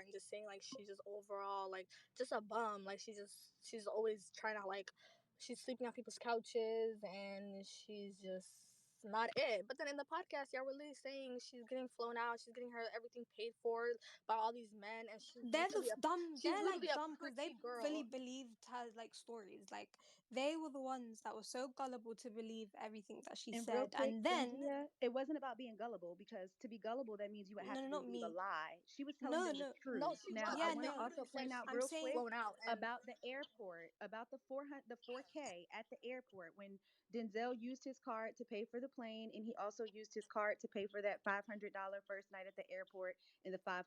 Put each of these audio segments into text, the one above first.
and just saying like she's just overall like just a bum. Like she's always trying to like she's sleeping on people's couches and she's just not it. But then in the podcast, y'all really saying she's getting flown out, she's getting her everything paid for by all these men, and They're the dumb. she's They're literally like a dumb because they pretty really girl. believed her like stories. Like they were the ones that were so gullible to believe everything that she And real said. quick, And then Cynthia, it wasn't about being gullible, because to be gullible, that means you would have no, to not believe a me. lie. She was telling No, them the no, No, truth. she Now, was. I yeah, want She to no. also literally said point out she I'm real was saying quick flown out, and about the airport, about the 4K at the airport, when Denzel used his card to pay for the plane, and he also used his card to pay for that $500 first night at the airport and the $500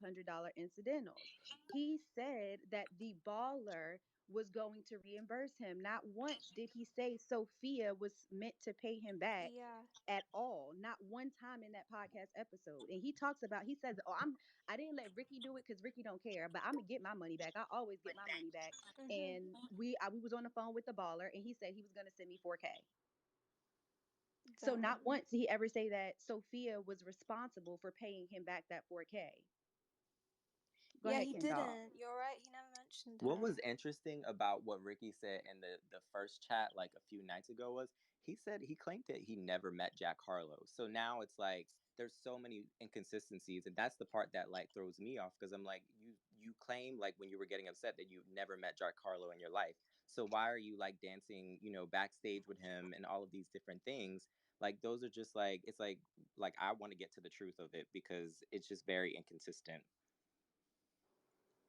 incidentals. He said that the baller was going to reimburse him. Not once did he say Sophia was meant to pay him back yeah. at all. Not one time in that podcast episode. And he talks about, he says, "Oh, I didn't let Ricky do it because Ricky don't care, but I'm gonna get my money back. I always get my money back." And we was on the phone with the baller, and he said he was gonna send me 4K. So Damn. not once did he ever say that Sophia was responsible for paying him back that 4K. Go Yeah, ahead, he Ken Doll. didn't. You're right. He never mentioned What her. was interesting about what Ricky said in the first chat like a few nights ago was he said he claimed that he never met Jack Harlow. So now it's like there's so many inconsistencies, and that's the part that like throws me off, because I'm like, you claim like when you were getting upset that you never met Jack Harlow in your life. So why are you like dancing, backstage with him and all of these different things? Like those are just like it's like I want to get to the truth of it because it's just very inconsistent.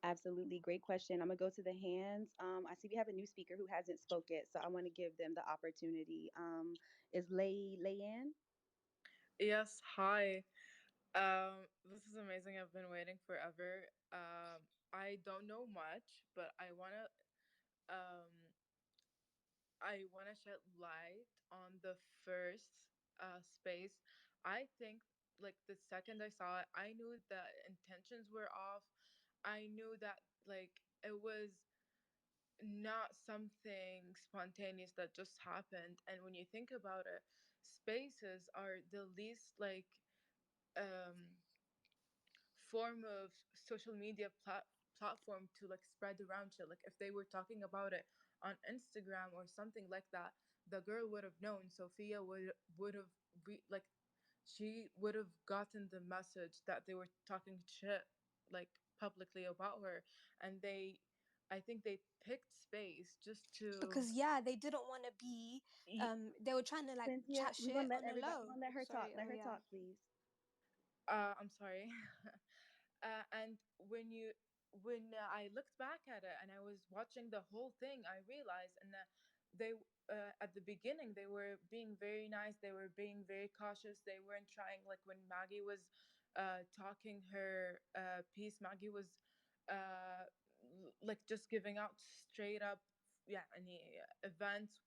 Absolutely. Great question. I'm going to go to the hands. I see we have a new speaker who hasn't spoke yet, so I want to give them the opportunity. Is Layan? Yes, hi. This is amazing. I've been waiting forever. I don't know much, but um I wanna shed light on the first space. I think like the second I saw it, I knew the intentions were off. I knew that like it was not something spontaneous that just happened. And when you think about it, spaces are the least like um form of social media platform to like spread around shit. Like if they were talking about it on Instagram or something like that, the girl would have known. Sophia would have like she would have gotten the message that they were talking shit like publicly about her. And I think they picked space just to Because yeah, they didn't want to be. They were trying to like Cynthia, chat we're going shit to let on a everybody, we're low. going to let her talk. Sorry. Let Oh her yeah. talk, please. I'm sorry. And when I looked back at it and I was watching the whole thing, I realized, and they at the beginning they were being very nice, they were being very cautious, they weren't trying like when Maggie was talking her piece. Maggie was uh, like just giving out straight up, yeah, any events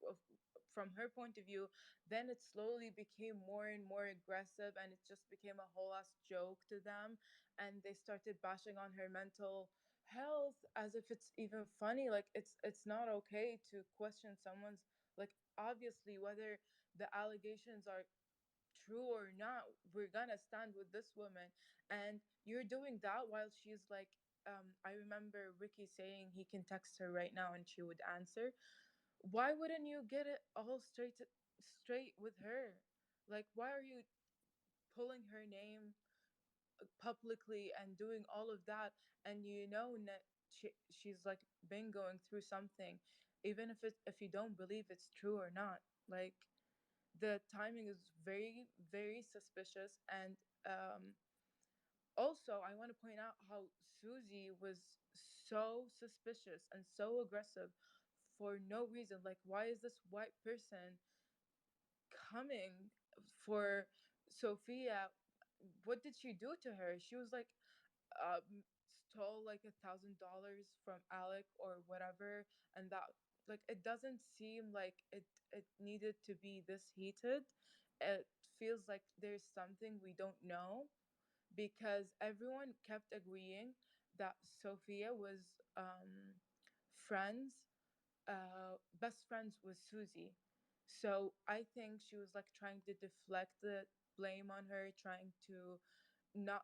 from her point of view. Then it slowly became more and more aggressive, and it just became a whole ass joke to them. And they started bashing on her mental health as if it's even funny. Like it's not okay to question someone's, like, obviously whether the allegations are true or not, we're gonna stand with this woman. And you're doing that while she's like, I remember Ricky saying he can text her right now and she would answer. Why wouldn't you get it all straight with her? Like, why are you pulling her name publicly and doing all of that? And you know that she's like been going through something, even if you don't believe it's true or not. Like, the timing is very, very suspicious. And also I want to point out how Susie was so suspicious and so aggressive for no reason. Like, why is this white person coming for Sophia? What did she do to her? She was like, stole like $1,000 from Alec or whatever. And that, like, it doesn't seem like it needed to be this heated. It feels like there's something we don't know, because everyone kept agreeing that Sophia was friends best friends with Susie. So I think she was like trying to deflect the blame on her, trying to not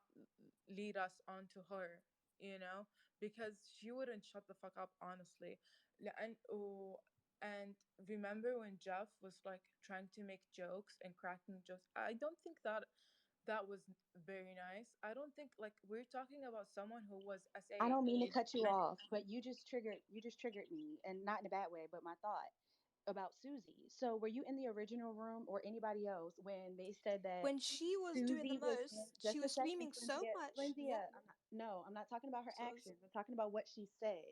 lead us onto her. you know, because she wouldn't shut the fuck up, honestly. And oh, and remember when Jeff was like trying to make jokes and cracking jokes? I don't think that that was very nice. I don't think, like, we're talking about someone who was I SA don't mean to age cut you and off, but you just triggered me, and not in a bad way, but my thought about Susie. So were you in the original room or anybody else when they said that When she was doing the Susie was in, most, she just a was second, screaming so Clinzia, much. Yeah. Clinzia, I'm not talking about her So actions. I'm talking about what she said.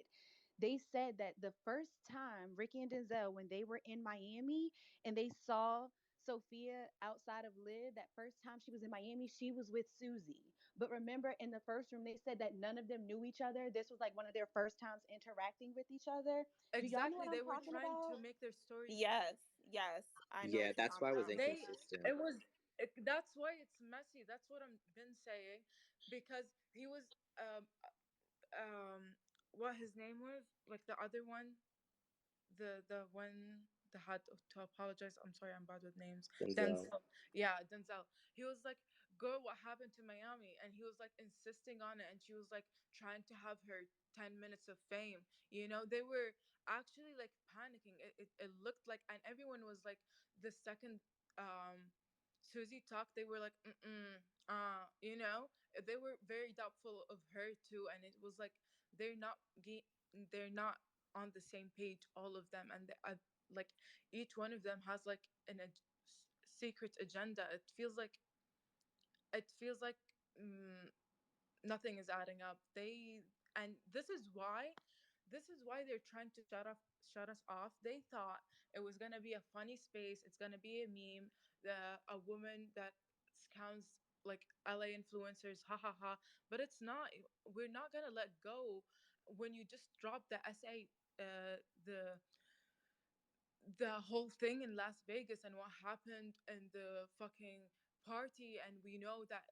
They said that the first time Ricky and Denzel, when they were in Miami and they saw Sophia outside of Liv, that first time she was in Miami, she was with Susie. But remember, in the first room, they said that none of them knew each other. This was like one of their first times interacting with each other. Do y'all know exactly, what I'm they were talking trying to about? make their stories. Yes, yes, I know Yeah, what you're that's talking why it was about. They inconsistent. it was that's why it's messy. That's what I've been saying, because he was um what his name was, like the other one, the one that had to apologize. I'm sorry, I'm bad with names. Denzel. Denzel. Yeah, Denzel. He was like, girl, what happened to Miami? And he was like insisting on it, and she was like trying to have her 10 minutes of fame. You know, they were actually like panicking. It looked like, and everyone was like, the second Susie talked, they were like, you know, they were very doubtful of her too, and it was like they're not on the same page, all of them, and like each one of them has like secret agenda. It feels like nothing is adding up. And this is why they're trying to shut us off. They thought it was going to be a funny space, it's going to be a meme, a woman that scams like LA influencers, ha ha ha. But it's not. We're not going to let go. When you just drop the essay, the whole thing in Las Vegas and what happened in the fucking party, and we know that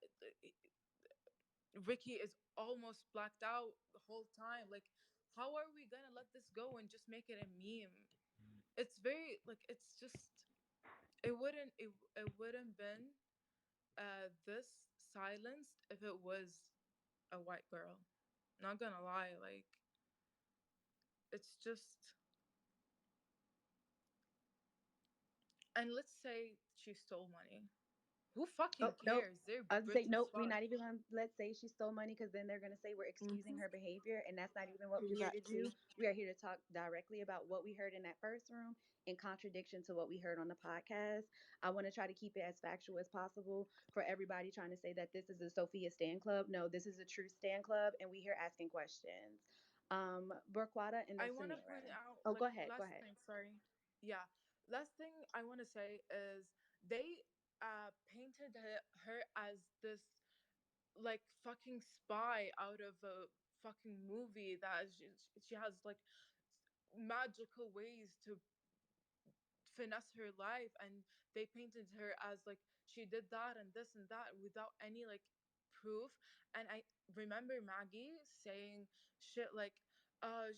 Ricky is almost blacked out the whole time. Like, how are we gonna let this go and just make it a meme? It's very like, it's just, it wouldn't been this silenced if it was a white girl. Not gonna lie, like, it's just. And let's say she stole money. Who fucking Oh, nope. cares? They're I was rich say as nope. We're fuck. not even gonna let's say she stole money because then they're gonna say we're excusing Hmm. her behavior, and that's not even what we're here to do. Exactly. We are here to talk directly about what we heard in that first room in contradiction to what we heard on the podcast. I want to try to keep it as factual as possible for everybody trying to say that this is a Sophia Stan Club. No, this is a true Stan Club, and we here asking questions. Burkwada and then I want to point Samira. out, Oh, go like, ahead. Go last ahead. thing, sorry. Yeah. Last thing I want to say is they painted her as this, like, fucking spy out of a fucking movie, that she has, like, magical ways to finesse her life, and they painted her as like she did that and this and that without any like proof. And I remember Maggie saying shit like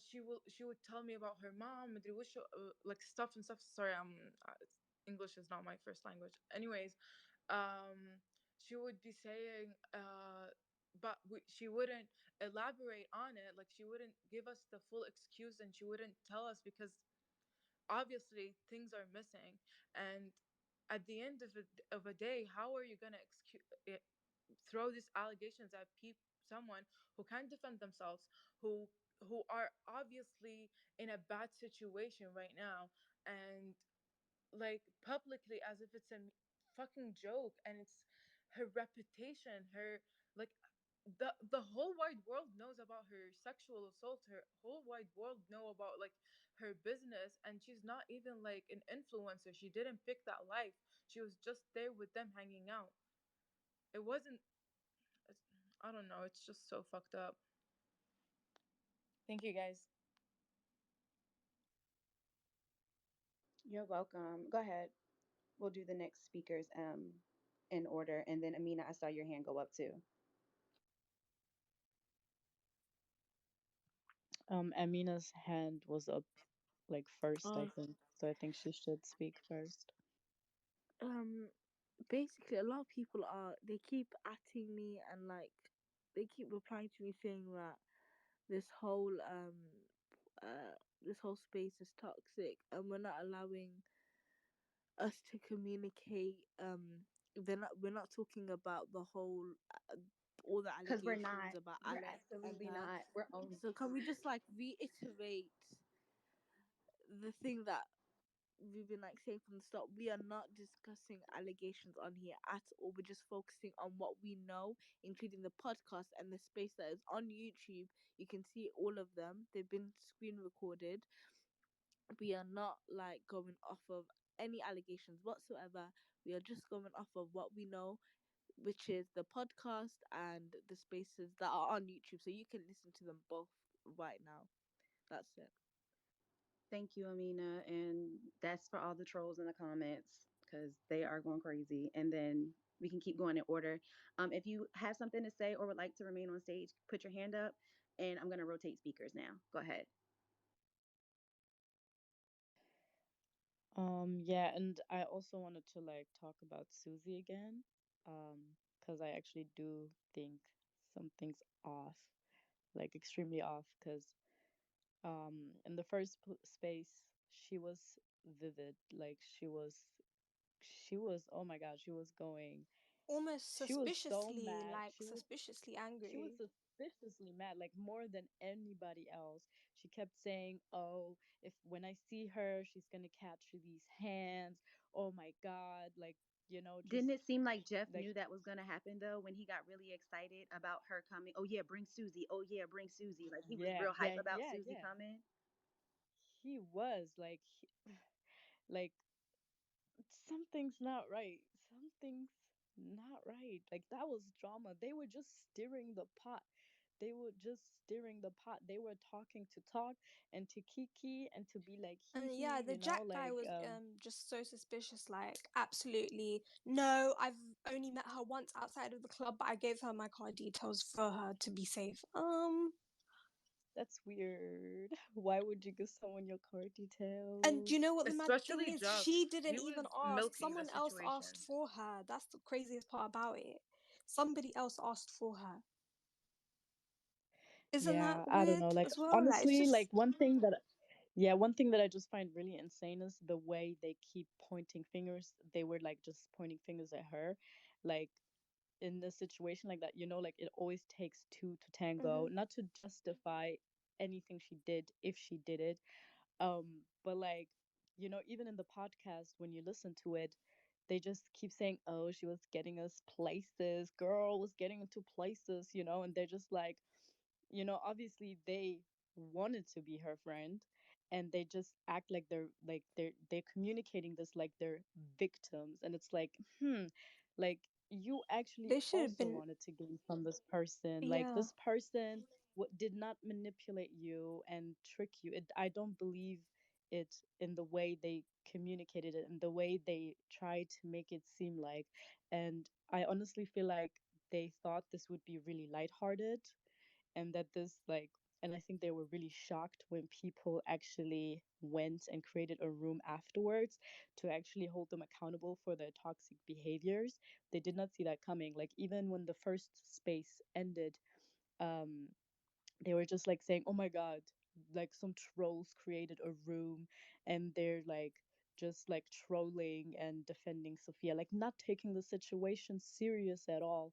she would tell me about her mom, مدري وش، like stuff and stuff. Sorry, English is not my first language. Anyways, she would be saying but she wouldn't elaborate on it, like she wouldn't give us the full excuse, and she wouldn't tell us because obviously things are missing. And at the end of a day, how are you going to throw these allegations at someone who can't defend themselves, who are obviously in a bad situation right now, and like publicly, as if it's a fucking joke, and it's her reputation, her, like, the whole wide world knows about her sexual assault, her whole wide world know about like her business, and she's not even like an influencer. She didn't pick that life. She was just there with them hanging out. It wasn't it's, I don't know, it's just so fucked up. Thank you, guys. You're welcome. Go ahead. We'll do the next speakers in order, and then Amina, I saw your hand go up too. Amina's hand was up like first, I Uh, think. So I think she should speak first. um, Basically, a lot of people are they keep atting me and like they keep replying to me saying that this whole this whole space is toxic, and we're not allowing us to communicate. We're not talking about the whole all the Because we're allegations not. about We're Alex and absolutely her. not. We're only. So can we just like reiterate the thing that we've been like saying from the start? We are not discussing allegations on here at all. We're just focusing on what we know, including the podcast and the space that is on YouTube. You can see all of them. They've been screen recorded. We are not like going off of any allegations whatsoever. We are just going off of what we know, which is the podcast and the spaces that are on YouTube. So you can listen to them both right now. That's it. Thank you, Amina. And that's for all the trolls in the comments because they are going crazy. And then we can keep going in order. If you have something to say or would like to remain on stage, put your hand up. And I'm going to rotate speakers now. Go ahead. Yeah, and I also wanted to like talk about Susie again, because I actually do think something's off, like extremely off, because in the first space she was vivid, like she was oh my god, she was going, Almost she was so suspiciously, mad, like suspiciously she was angry. suspiciously mad, like more than anybody else. She kept saying, oh, if when I see her she's gonna catch these hands, oh my god, like, Didn't just it seem like Jeff like, knew that was going to happen though when he got really excited about her coming? Oh, yeah, bring Susie. Oh, yeah, bring Susie. Like he was yeah, real hype yeah, about yeah, Susie yeah, coming. he was like like something's not right, something's not right, like that was drama. They were just stirring the pot, they were talking to talk and to kiki and to be like hee And yeah, hee, the Jack guy like was just so suspicious, like absolutely no, I've only met her once outside of the club, but I gave her my card details for her to be safe. that's weird. Why would you give someone your card And do you details? know what the mad thing Especially is? Jeff. She didn't He even was ask. milking the Someone else asked situation. for her. That's the craziest part about it. Somebody else asked for her. Isn't that Yeah, I don't know, weird like as well? Like it's honestly, just like one thing that I just find really insane is the way they keep pointing fingers. They were like just pointing fingers at her, like in a situation like that, like it always takes two to tango, Mhm. not to justify anything she did if she did it, but like, even in the podcast when you listen to it, they just keep saying, oh, she was getting us places, girl was getting into places, and they're just like, obviously they wanted to be her friend, and they just act like they're communicating this like they're victims, and it's like, like you actually they should have also been. wanted to gain from this person, like Yeah, this person did not manipulate you and trick you. I don't believe it in the way they communicated it and the way they tried to make it seem like. And I honestly feel like they thought this would be really lighthearted, and that this like and I think they were really shocked when people actually went and created a room afterwards to actually hold them accountable for their toxic behaviors. They did not see that coming. Like even when the first space ended, um they were just like saying, oh my god, like some trolls created a room, and they're like just like trolling and defending Sophia, like not taking the situation serious at all.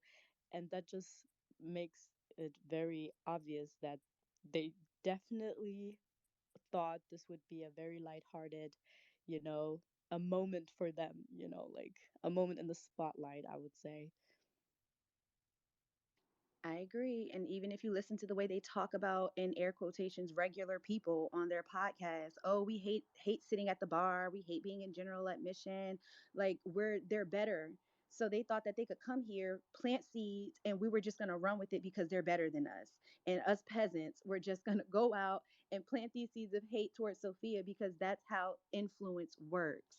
And that just makes it very obvious that they definitely thought this would be a very lighthearted, you know, a moment for them, like a moment in the spotlight, I would say. I agree. And even if you listen to the way they talk about, in air quotations, regular people on their podcast, oh, we hate sitting at the bar, we hate being in general admission, like they're better. So they thought that they could come here, plant seeds, and we were just going to run with it because they're better than us. And us peasants, we're just going to go out and plant these seeds of hate towards Sophia because that's how influence works.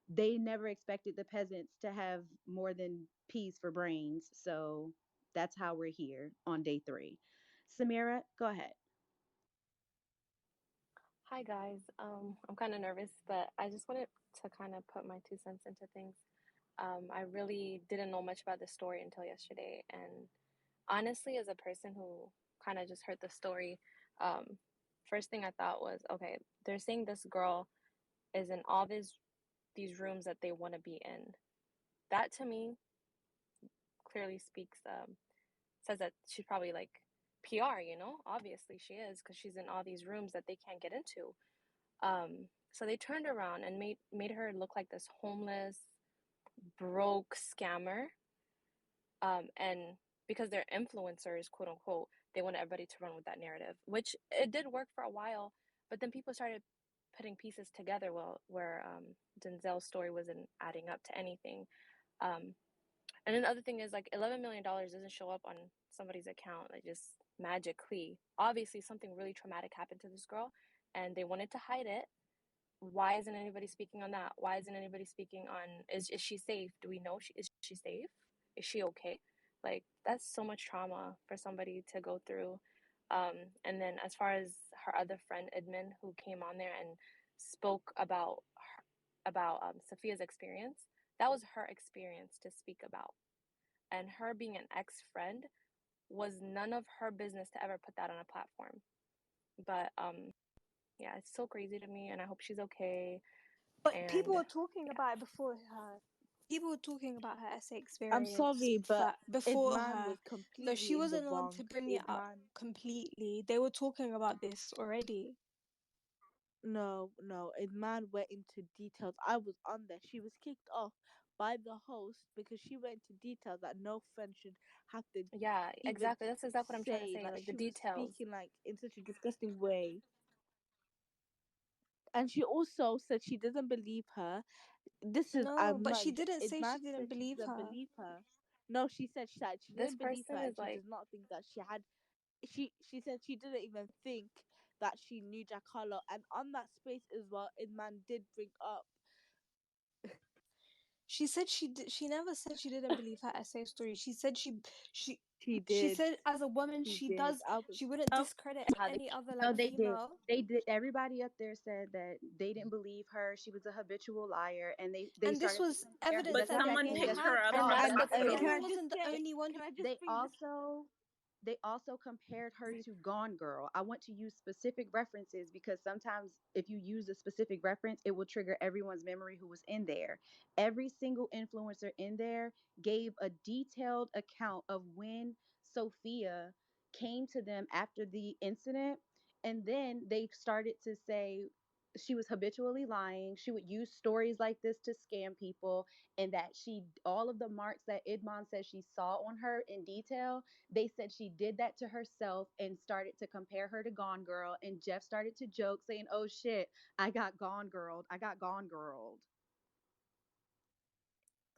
They never expected the peasants to have more than peas for brains. So that's how we're here on day 3. Samira, go ahead. Hi guys. I'm kind of nervous, but I just wanted to kind of put my 2 cents into things. I really didn't know much about the story until yesterday, and honestly, as a person who kind of just heard the story, Um, First thing I thought was, okay, they're saying this girl is in all these rooms that they want to be in. That to me clearly speaks says that she's probably like PR, you know? Obviously she is because she's in all these rooms that they can't get into. So they turned around and made her look like this homeless, broke scammer. And because they're influencers, quote unquote, they want everybody to run with that narrative, which it did work for a while, but then people started putting pieces together where Denzel's story wasn't adding up to anything. Um, and then the other thing is like $11 million doesn't show up on somebody's account like just magically. Obviously, something really traumatic happened to this girl, and they wanted to hide it. Why isn't anybody speaking on that? Why isn't anybody speaking on is she safe? Do we know is she safe? Is she okay? Like that's so much trauma for somebody to go through. And then as far as her other friend Edmund who came on there and spoke about Sophia's experience, that was her experience to speak about. And her being an ex-friend was none of her business to ever put that on a platform. But yeah, it's so crazy to me, and I hope she's okay. But people And were talking yeah, about it before her. People were talking about her essay I'm experience sorry, but before Idman her, was though she completely in the wasn't the one to wrong. bring it up Idman, completely. They were talking about this already. no, Idman went into details. I was on there. She was kicked off by the host because she went into details that no friend should have to yeah, even exactly. That's exactly what I'm trying to say. say. Like Like the she was details. speaking like in such a disgusting way. And she also said she doesn't believe her. This is No, I'm but not. she didn't say she Idman didn't said she believe doesn't her. believe her. No, she This didn't believe her, person and is she like, does not think that she had. She said she didn't even think that she knew Jack Harlow, and on that space as well, Idman did bring up. She said she never said she didn't believe her essay story. She said she She she did. said as a woman She did. I was. she wouldn't Oh, discredit how they any other no, like they did. female. They did. Everybody up there said that they didn't believe her. She was a habitual liar, and they And this started to was compare her. evidence Just But that one they second. someone all Just picked had. her up and on that's the. the And thing. Can I Edmund just wasn't the say? only one. Can I just they bring this? also compared her to Gone Girl. I want to use specific references because sometimes if you use a specific reference, it will trigger everyone's memory who was in there. Every single influencer in there gave a detailed account of when Sophia came to them after the incident. And then they started to say she was habitually lying. She would use stories like this to scam people, and that all of the marks that Idman says she saw on her in detail, they said she did that to herself and started to compare her to Gone Girl. And Jeff started to joke, saying, "Oh shit, I got Gone Girled. I got Gone Girled."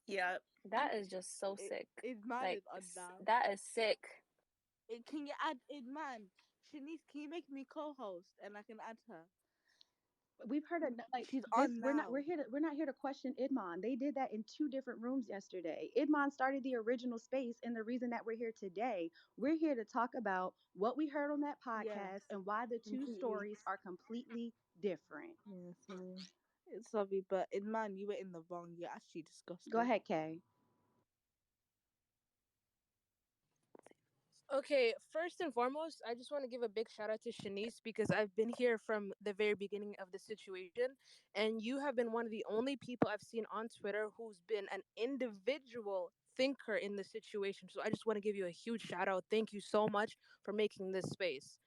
Yeah, That is just so sick. Idman Like is on now. that is sick. Can you add Idman? Shanice, can you make me co-host and I can add her? We've heard of like She's this. on now. We're not here to question Idman. They did that in two different rooms yesterday. Idman started the original space, and the reason that we're here today, we're here to talk about what we heard on that Yes, podcast and why the two completely. stories are completely different. Yeah, sorry. It's sorry, but Idman, you were in the wrong. You're actually Go disgusting. ahead, Kay. Okay, first and foremost, I just want to give a big shout out to Shanice because I've been here from the very beginning of the situation, and you have been one of the only people I've seen on Twitter who's been an individual thinker in the situation. So I just want to give you a huge shout out. Thank you so much for making this space.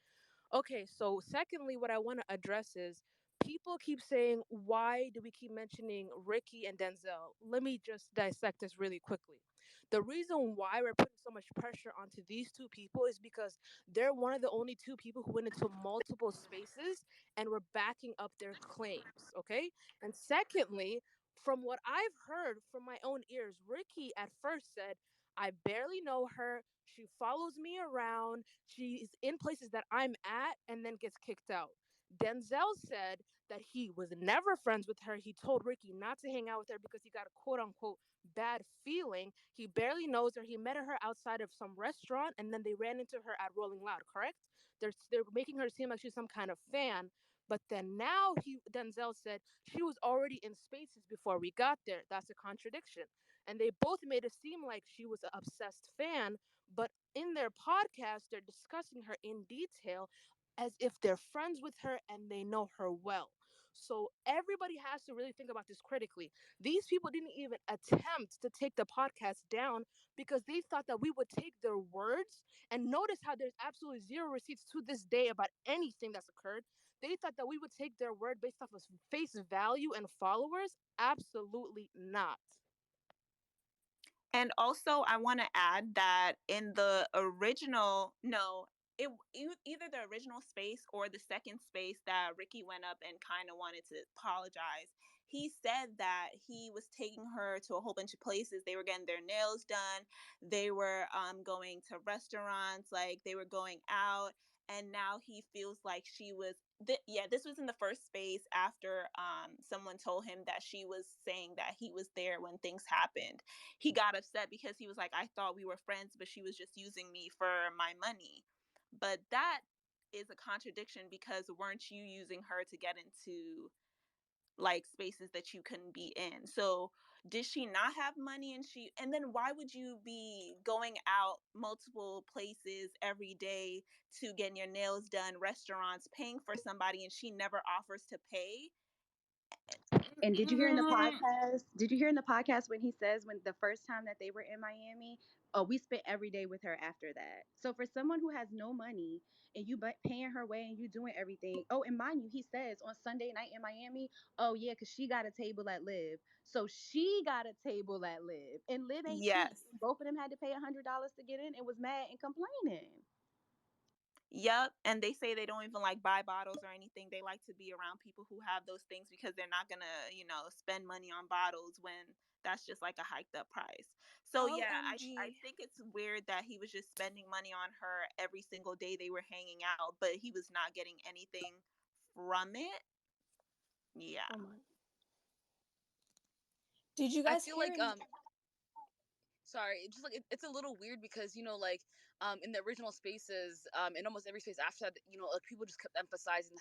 Okay, so secondly, what I want to address is people keep saying, why do we keep mentioning Ricky and Denzel? Let me just dissect this really quickly. The reason why we're putting so much pressure onto these two people is because they're one of the only two people who went into multiple spaces and were backing up their claims, okay? And secondly, from what I've heard from my own ears, Ricky at first said, I barely know her. She follows me around. She's in places that I'm at and then gets kicked out. Denzel said that he was never friends with her. He told Ricky not to hang out with her because he got a quote unquote bad feeling. He barely knows her. He met her outside of some restaurant and then they ran into her at Rolling Loud, correct? They're making her seem like she's some kind of fan. But then now Denzel said she was already in spaces before we got there. That's a contradiction. And they both made it seem like she was an obsessed fan, but in their podcast, they're discussing her in detail. as if they're friends with her and they know her well. So everybody has to really think about this critically. These people didn't even attempt to take the podcast down because they thought that we would take their words, and notice how there's absolutely zero receipts to this day about anything that's occurred. They thought that we would take their word based off of face value and followers. Absolutely not. And also, I want to add that in the original, no, either the original space or the second space that Ricky went up and kind of wanted to apologize, he said that he was taking her to a whole bunch of places. They were getting their nails done. They were going to restaurants, like they were going out. And now he feels like she was, this was in the first space after someone told him that she was saying that he was there when things happened. He got upset because he was like, I thought we were friends, but she was just using me for my money. But that is a contradiction, because weren't you using her to get into like spaces that you couldn't be in? So did she not have money? And then why would you be going out multiple places every day to getting your nails done, restaurants, paying for somebody, and she never offers to pay? And did you hear in the podcast? Did you hear in the podcast when he says when the first time that they were in Miami, oh, we spent every day with her after that. So for someone who has no money and you paying her way and you doing everything. Oh, and mind you, he says on Sunday night in Miami, oh yeah, because she got a table at Live. So she got a table at Live, and Live ain't cheap. Yes. Both of them had to pay $100 to get in and was mad and complaining. Yep. And they say they don't even like buy bottles or anything. They like to be around people who have those things, because they're not going to, spend money on bottles when that's just like a hiked up price. So yeah, I OMG. think it's weird that he was just spending money on her every single day they were hanging out, but he was not getting anything from it. Yeah. Oh my. Did you I guys feel hear like in sorry, it's just like it's a little weird because like in the original spaces in almost every space after that, like people just kept emphasizing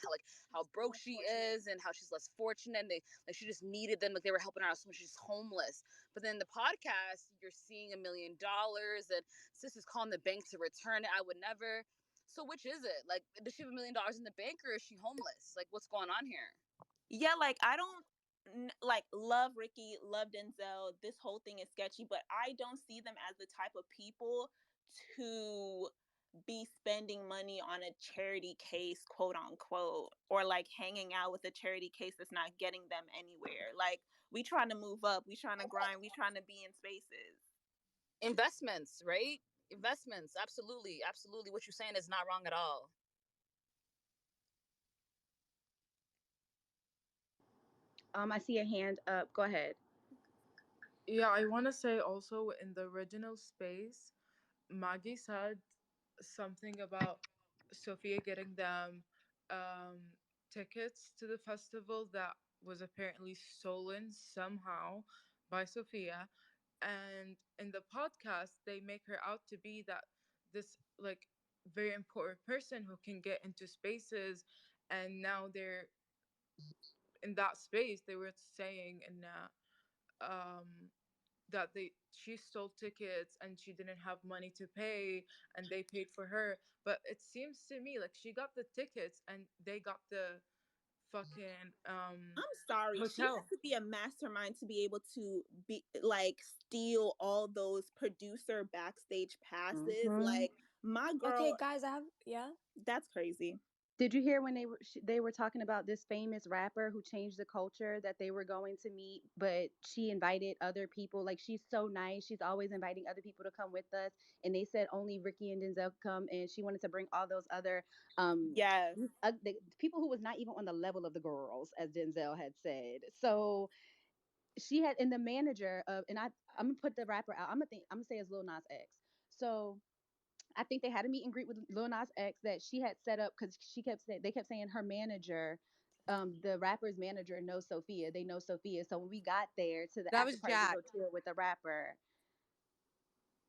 how broke she is and how she's less fortunate, and they like she just needed them, like they were helping her out so much, she's homeless. But then in the podcast you're seeing $1 million and sis is calling the bank to return it. I would never. So which is it? Like, does she have $1 million in the bank, or is she homeless? Like, what's going on here? Yeah, like I don't like love Ricky, love Denzel. This whole thing is sketchy, but I don't see them as the type of people to be spending money on a charity case, quote unquote, or like hanging out with a charity case that's not getting them anywhere. Like, we trying to move up, we trying to grind, we trying to be in spaces. Investments, right? Investments, absolutely, absolutely. What you're saying is not wrong at all. I see a hand up. Go ahead. Yeah, I want to say also in the original space, Maggie said something about Sophia getting them um, tickets to the festival that was apparently stolen somehow by Sophia. And in the podcast, they make her out to be that this like very important person who can get into spaces, and now they're in that space. They were saying in that she stole tickets and she didn't have money to pay, and they paid for her. But it seems to me like she got the tickets and they got the fucking I'm sorry, she has hotel. to be a mastermind to be able to be like steal all those producer backstage passes. Mm-hmm. Like, my Okay, girl, guys, yeah. that's crazy. Did you hear when they were talking about this famous rapper who changed the culture, that they were going to meet, but she invited other people? Like, she's so nice. She's always inviting other people to come with us. And they said only Ricky and Denzel come, and she wanted to bring all those other Yes. the people who was not even on the level of the girls, as Denzel had said. So she had, and the manager of, and I'm gonna put the rapper out. I'm gonna say it's Lil Nas X. So I think they had a meet and greet with Lil Nas X that she had set up, because they kept saying her manager, the rapper's manager knows Sophia. They know Sophia. So when we got there to the That after was party to Jack. go chill with the rapper,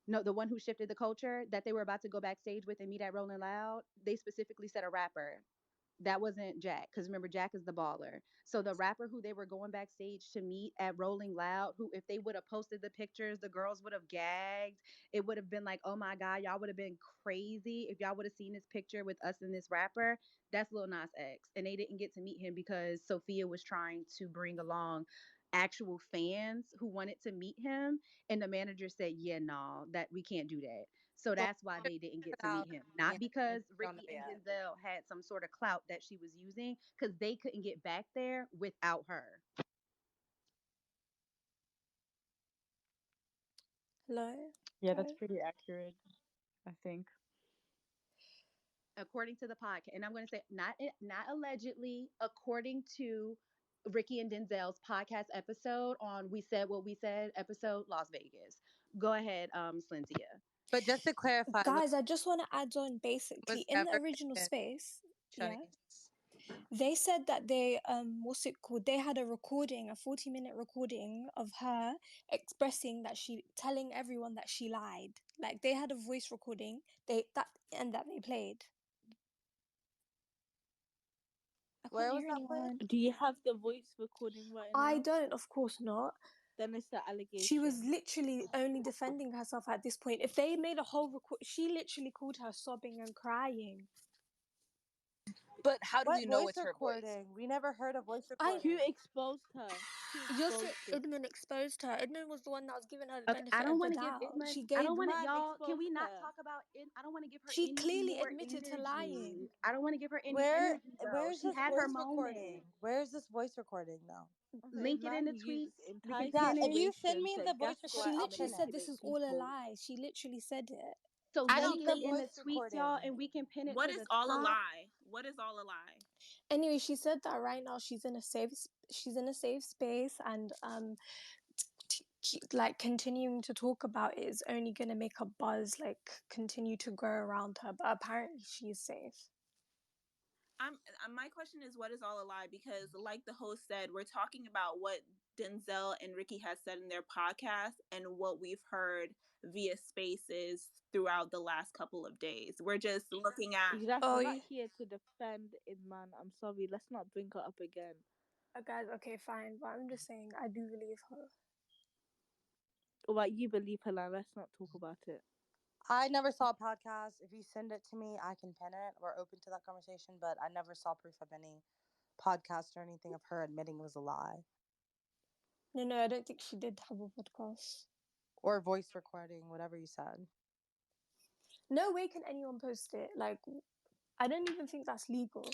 no, the one who shifted the culture that they were about to go backstage with and meet at Rolling Loud, they specifically said a rapper. That wasn't Jack, because remember, Jack is the baller. So the rapper who they were going backstage to meet at Rolling Loud, who if they would have posted the pictures, the girls would have gagged. It would have been like, oh my God, y'all would have been crazy if y'all would have seen this picture with us and this rapper. That's Lil Nas X. And they didn't get to meet him because Sophia was trying to bring along actual fans who wanted to meet him. And the manager said, yeah, no, that we can't do that. So So that's why they didn't get to out meet him. and Not because on it Ricky and yet. Denzel had some sort of clout that she was using, because they couldn't get back there without her. Hello, Yeah, that's guys. pretty accurate, I think. According to the podcast. And I'm going to say not allegedly, according to Ricky and Denzel's podcast episode on We Said What We Said episode, Las Vegas. Go ahead, Slintia. But just to clarify, Guys, I just want to add on was basically in the ever original in space, yeah, Shanice. they said that they what's it called? They had a recording, a 40-minute recording of her expressing that she telling everyone that she lied. Like they had a voice recording, that they played. I can't Where was hear that played? anyone. Do you have the voice recording right I now? don't, of course not. Then it's the She was allegation. literally only defending herself at this point. If they made a whole record, she literally called her sobbing and crying. But how do What we know voice it's her voice? recording? We never heard a voice I Who recording. exposed her? Who You're saying exposed this? Edmund exposed her. Edmund was the one that was giving her the Okay, I benefit don't of the want to give doubt. Idman. She I gave. don't want to, Man y'all. Can we exposed not her. talk about it? I don't want to give her She any clearly more admitted to energy. lying. I don't want to give her any Where energy though. where's She this had her voice moment. recording? Where's this voice recording though? A Link it in man the uses tweets. We can Yeah, pin can it. you send manipulation me to the voice She gaslight recording? I'll and literally pin it. said this manipulate is all a people. lie. She literally said it. So I link need the it in the voice tweets, y'all, recording. and we can pin it What to is the all a top. lie? What is all a lie? Anyway, she said that right now she's in a safe space, and like continuing to talk about it is only going to make a buzz like continue to grow around her, but apparently she's safe. My question is, what is all a lie? Because like the host said, we're talking about what Denzel and Ricky has said in their podcast and what we've heard via spaces throughout the last couple of days. We're just looking at. Exactly. Oh We're not yeah. here to defend it, man. I'm sorry. Let's not bring her up again. Guys, okay, fine, but I'm just saying I do believe her. Alright, you believe her, now let's not talk about it. I never saw a podcast. If you send it to me, I can pin it. We're open to that conversation, but I never saw proof of any podcast or anything of her admitting it was a lie. No, I don't think she did have a podcast. Or voice recording, whatever you said. No way can anyone post it. Like, I don't even think that's legal.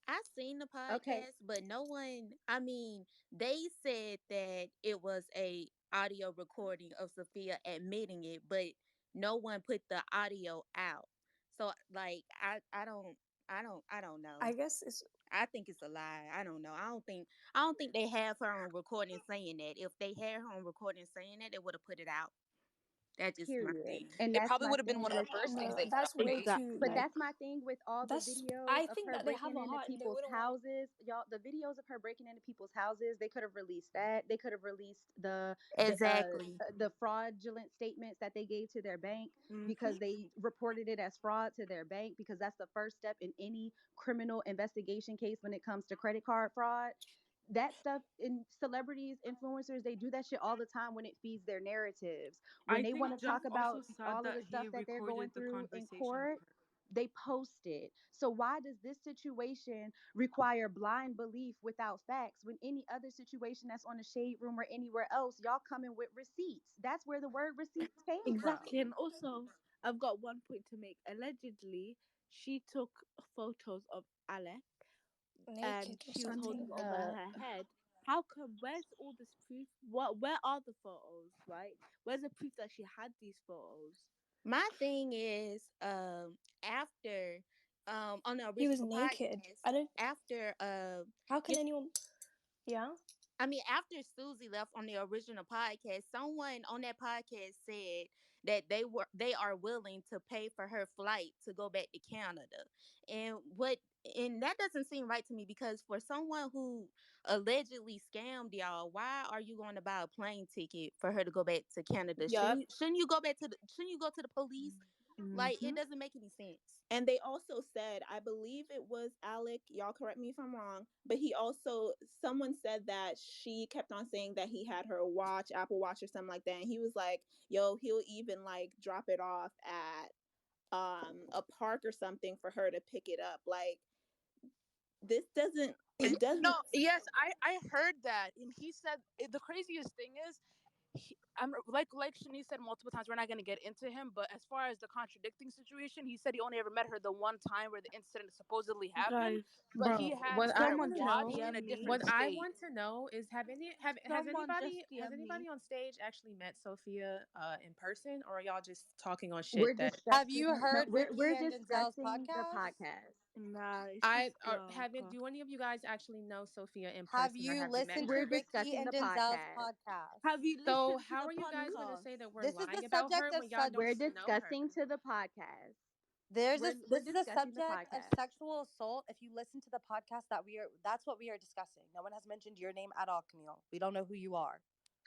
I seen the Okay. podcast, but no one, I mean, they said that it was a audio recording of Sophia admitting it, but no one put the audio out. So like I don't know. I guess it's I think it's a lie. I don't know. I don't think they have her on recording saying that. If they had her on recording saying that, they would have put it out. That's just my Period. thing. And It that's probably my would have been thing one of the with first things no, they put that's out, way right? too but Exactly. like that's my thing with all the that's. videos I of think her that they have breaking a into heart and they people's wouldn't want. houses. Y'all, the videos of her breaking into people's houses, they could have released that. They could have released Exactly. the fraudulent statements that they gave to their bank, Mm-hmm. because they reported it as fraud to their bank, because that's the first step in any criminal investigation case when it comes to credit card fraud. That stuff in celebrities, influencers, they do that shit all the time when it feeds their narratives. When I they want think to Jeff talk also about said all of that the he stuff that they're going recorded the through in conversation of court, her. they post it. So why does this situation require blind belief without facts, when any other situation that's on the shade room or anywhere else, y'all coming with receipts? That's where the word receipts came Exactly. from. And also, I've got one point to make. Allegedly, she took photos of Alec and Naked or she was holding something. it over her head. How come? Where's all this proof? What? Where are the photos? Right? Where's the proof that she had these photos? My thing is, after on the He was original naked. podcast, I don't. after How can anyone? Yeah. I mean, after Susie left on the original podcast, someone on that podcast said that they are willing to pay for her flight to go back to Canada. And what and that doesn't seem right to me, because for someone who allegedly scammed y'all, why are you going to buy a plane ticket for her to go back to Canada? Yep. Shouldn't you go to the police? Like Mm-hmm. it doesn't make any sense. And they also said, I believe it was Alec, y'all correct me if I'm wrong, but he also, someone said that she kept on saying that he had her watch, Apple Watch or something like that. And he was like, yo, he'll even like drop it off at a park or something for her to pick it up. Like this doesn't, it doesn't. No, yes, I heard that, and he said the craziest thing is, I'm like Shanice said multiple times. We're not going to get into him, but as far as the contradicting situation, he said he only ever met her the one time where the incident supposedly happened, Guys, but he Bro, had her someone just watch in a DM me. different what I state. want to know is Someone just has DM me. anybody on stage actually met Sophia in person, or are y'all just talking on We're shit that Have discussing. you No, heard we're Ricky and Denzel's discussing the podcast? podcast. Nah, it's I just or haven't okay. do any of you guys actually know Sophia in Have person, or you have you met listened to We're her? Ricky discussing and the Denzel's podcast. Have podcast? you So listened to how the are you guys going to podcast? say that we're This is lying the about her subject of when y'all don't We're even know her? discussing to the podcast. We're this is a discussing the subject of podcast. sexual assault. If you listen to the podcast that's what we are discussing. No one has mentioned your name at all, Camille. We don't know who you are.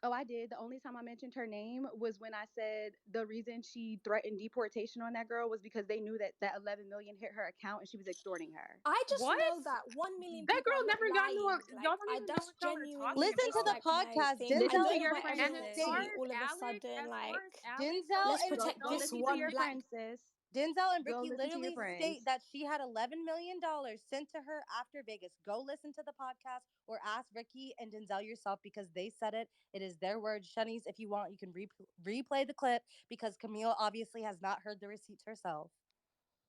Oh, I did. The only time I mentioned her name was when I said the reason she threatened deportation on that girl was because they knew that 11 million hit her account and she was extorting her. I just What? know that 1 million That people are girl not never got into lying. a. Y'all Like, don't I even know that's what y'all are genuinely talking Listen to just the about. like my podcast. thing. I Listen Denzel to don't and your want friend. Ricky And everyone to as far see state. as all of a Alec, sudden, as far like, as Alec, Denzel let's and also protect Go don't this listen listen to to your one your. black. friend, sis. Denzel and Go Ricky listen to your literally friend. state that she had $11 million sent to her after Vegas. Go listen to the podcast or ask Ricky and Denzel yourself because they said it. It is their words. Shanice, if you want, you can replay the clip because Camille obviously has not heard the receipts herself.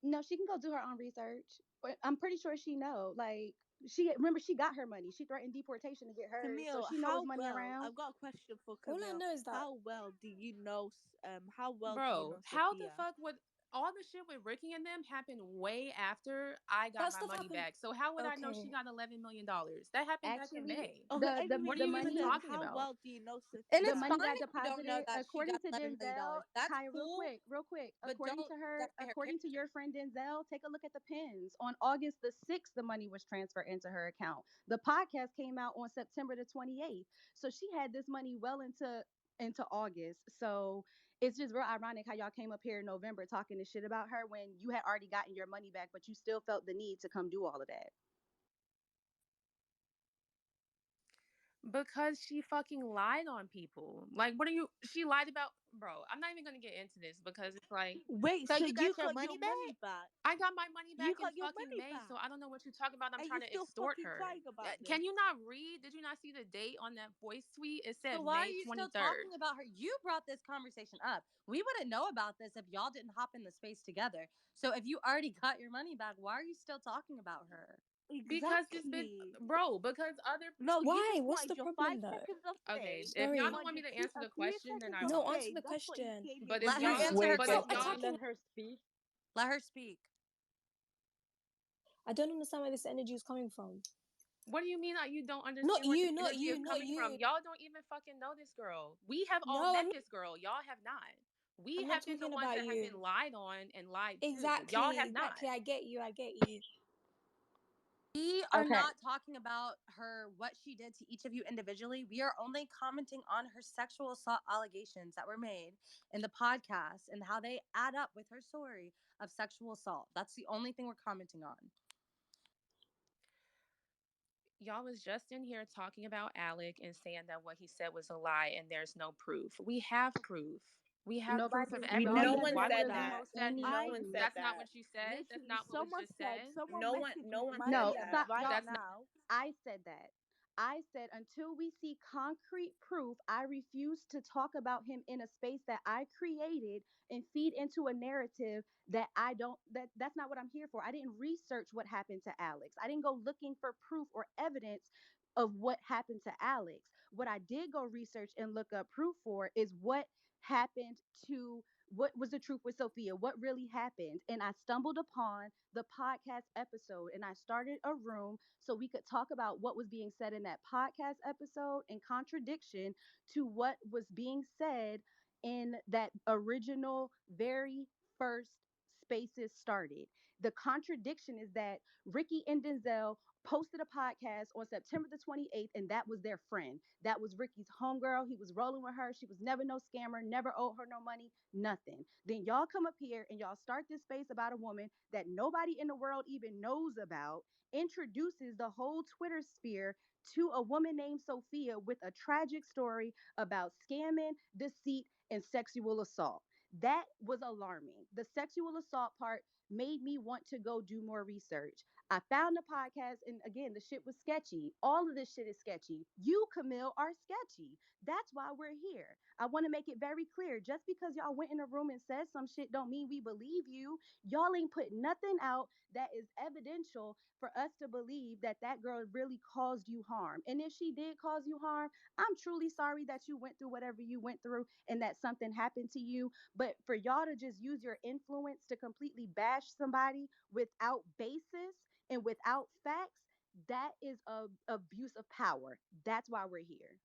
No, she can go do her own research. But I'm pretty sure she know. Like she remember she got her money. She threatened deportation to get hers, so Camille, she knows how money well? around. I've got a question for All I Camille. know is that How well do you know? How well do you Bro, know how the Sophia? fuck would all the shit with Ricky and them happened way after I got that my stuff money happened. back? So how would I know she Okay. got $11 million? That happened back in Actually, May. Okay, the What anyways, are the you even money listen. talking How about? well do you know And the it's Sophia? money fine got if you don't know deposited that she according got to $11 million. Denzel. That's Kaya, cool, real quick. but According don't to her, justify her according to character. your friend Denzel, take a look at the pins. On August the 6th, the money was transferred into her account. The podcast came out on September the 28th. So she had this money well into August. So it's just real ironic how y'all came up here in November talking this shit about her when you had already gotten your money back, but you still felt the need to come do all of that. Because she fucking lied on people. Like, what are you? She lied about, bro. I'm not even gonna get into this because it's like Wait, So so you you got your got your money back? money back? I got my money You back in got your fucking money May, so back, I don't know what you're talking about. I'm and trying you're to still extort fucking her. crying about Can this. you not read? Did you not see the date on that voice tweet? It So said why are May you still 23rd. talking about her? You brought this conversation up. We wouldn't know about this if y'all didn't hop in the space together. So if you already got your money back, why are you still talking about her? Because this bitch, Exactly. bro, because other. No, you Why? just What's wanted the your problem five though? seconds of Okay, fame. if You y'all Sorry. don't want wanted me to a answer the few question, then seconds I of No, won't. answer fame. the That's what you question. gave me But if Let her money y'all, for. answer Wait, her but So if can question. someone y'all, let her speak? Let her speak. I don't understand where this energy is coming from. what do you mean that you don't Not understand where this you, not energy is you, not coming from? you. Y'all don't even fucking know this girl. We have all No, met this girl. Y'all have not. We I'm not have been the talking ones about that have been you. lied on and lied to. Y'all Exactly, have not. exactly. I get you. I get you. We are Okay. not talking about her, what she did to each of you individually. We are only commenting on her sexual assault allegations that were made in the podcast and how they add up with her story of sexual assault. That's the only thing we're commenting on. Y'all was just in here talking about Alec and saying that what he said was a lie and there's no proof. We have proof. We have proof of Nobody y'all everything. No y'all one Why never never said would you had that. post that? any No I one proof. said That's not that. what you said. That's literally, not what was someone just said, said. someone No one. message No me in one my said No, DMs that. stop, right y'all. That's not. now. I said that. I said until we see concrete proof, I refuse to talk about him in a space that I created and feed into a narrative that I don't that's not what I'm here for. I didn't research what happened to Alex. I didn't go looking for proof or evidence of what happened to Alex. What I did go research and look up proof for is what happened to what was the truth with Sophia? What really happened? And I stumbled upon the podcast episode and I started a room so we could talk about what was being said in that podcast episode in contradiction to what was being said in that original very first spaces started. The contradiction is that Ricky and Denzel posted a podcast on September the 28th, and that was their friend. That was Ricky's homegirl. He was rolling with her. She was never no scammer, never owed her no money, nothing. Then y'all come up here and y'all start this space about a woman that nobody in the world even knows about, introduces the whole Twitter sphere to a woman named Sophia with a tragic story about scamming, deceit, and sexual assault. That was alarming. The sexual assault part made me want to go do more research. I found the podcast, and again, the shit was sketchy. All of this shit is sketchy. You, Camille, are sketchy. That's why we're here. I want to make it very clear. Just because y'all went in a room and said some shit don't mean we believe you. Y'all ain't put nothing out that is evidential for us to believe that that girl really caused you harm. And if she did cause you harm, I'm truly sorry that you went through whatever you went through and that something happened to you. But for y'all to just use your influence to completely bash somebody without basis and without facts, that is a abuse of power. That's why we're here.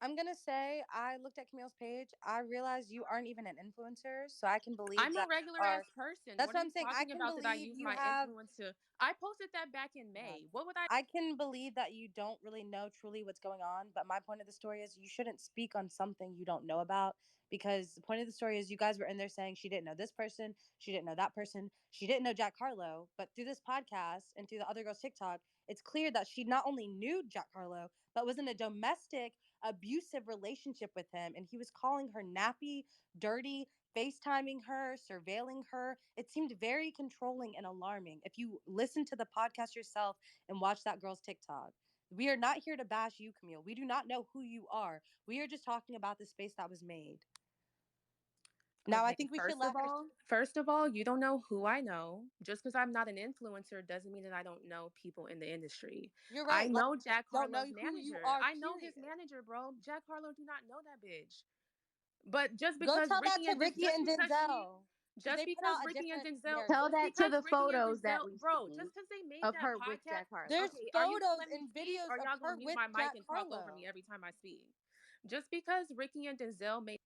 I'm gonna say I looked at Camille's page. I realized you aren't even an influencer, so I can believe I'm a that regular you ass are. person. That's What are what you I'm saying. I talking can about that I believe use you my have. influence to? I posted that back in God. May. What would I? I can believe that you don't really know truly what's going on, but my point of the story is you shouldn't speak on something you don't know about, because the point of the story is you guys were in there saying she didn't know this person, she didn't know that person, she didn't know Jack Harlow, but through this podcast and through the other girl's TikTok, it's clear that she not only knew Jack Harlow, but was in a domestic abusive relationship with him, and he was calling her nappy, dirty, FaceTiming her, surveilling her. It seemed very controlling and alarming. If you listen to the podcast yourself and watch that girl's TikTok, we are not here to bash you, Camille. We do not know who you are. We are just talking about the space that was made. Now, I Okay, think we should let her. first of all, you don't know who I know. Just because I'm not an influencer doesn't mean that I don't know people in the industry. You're I right. Like, know Jack don't know Harlow's who you manager. are, I know his period. manager, bro. Jack Harlow do not know that bitch. But Go tell that to Ricky and Denzel. Because Just they put because out a Ricky and different Denzel, Tell narrative. just that to because the Ricky and photos that Denzel, we've bro, seen just because they made of that her with podcast. Jack Harlow. There's Okay, are you gonna photos let me and speak, videos or of y'all her gonna mute with my mic Jack and talk over Harlow. me every time I speak? Just because Ricky and Denzel made.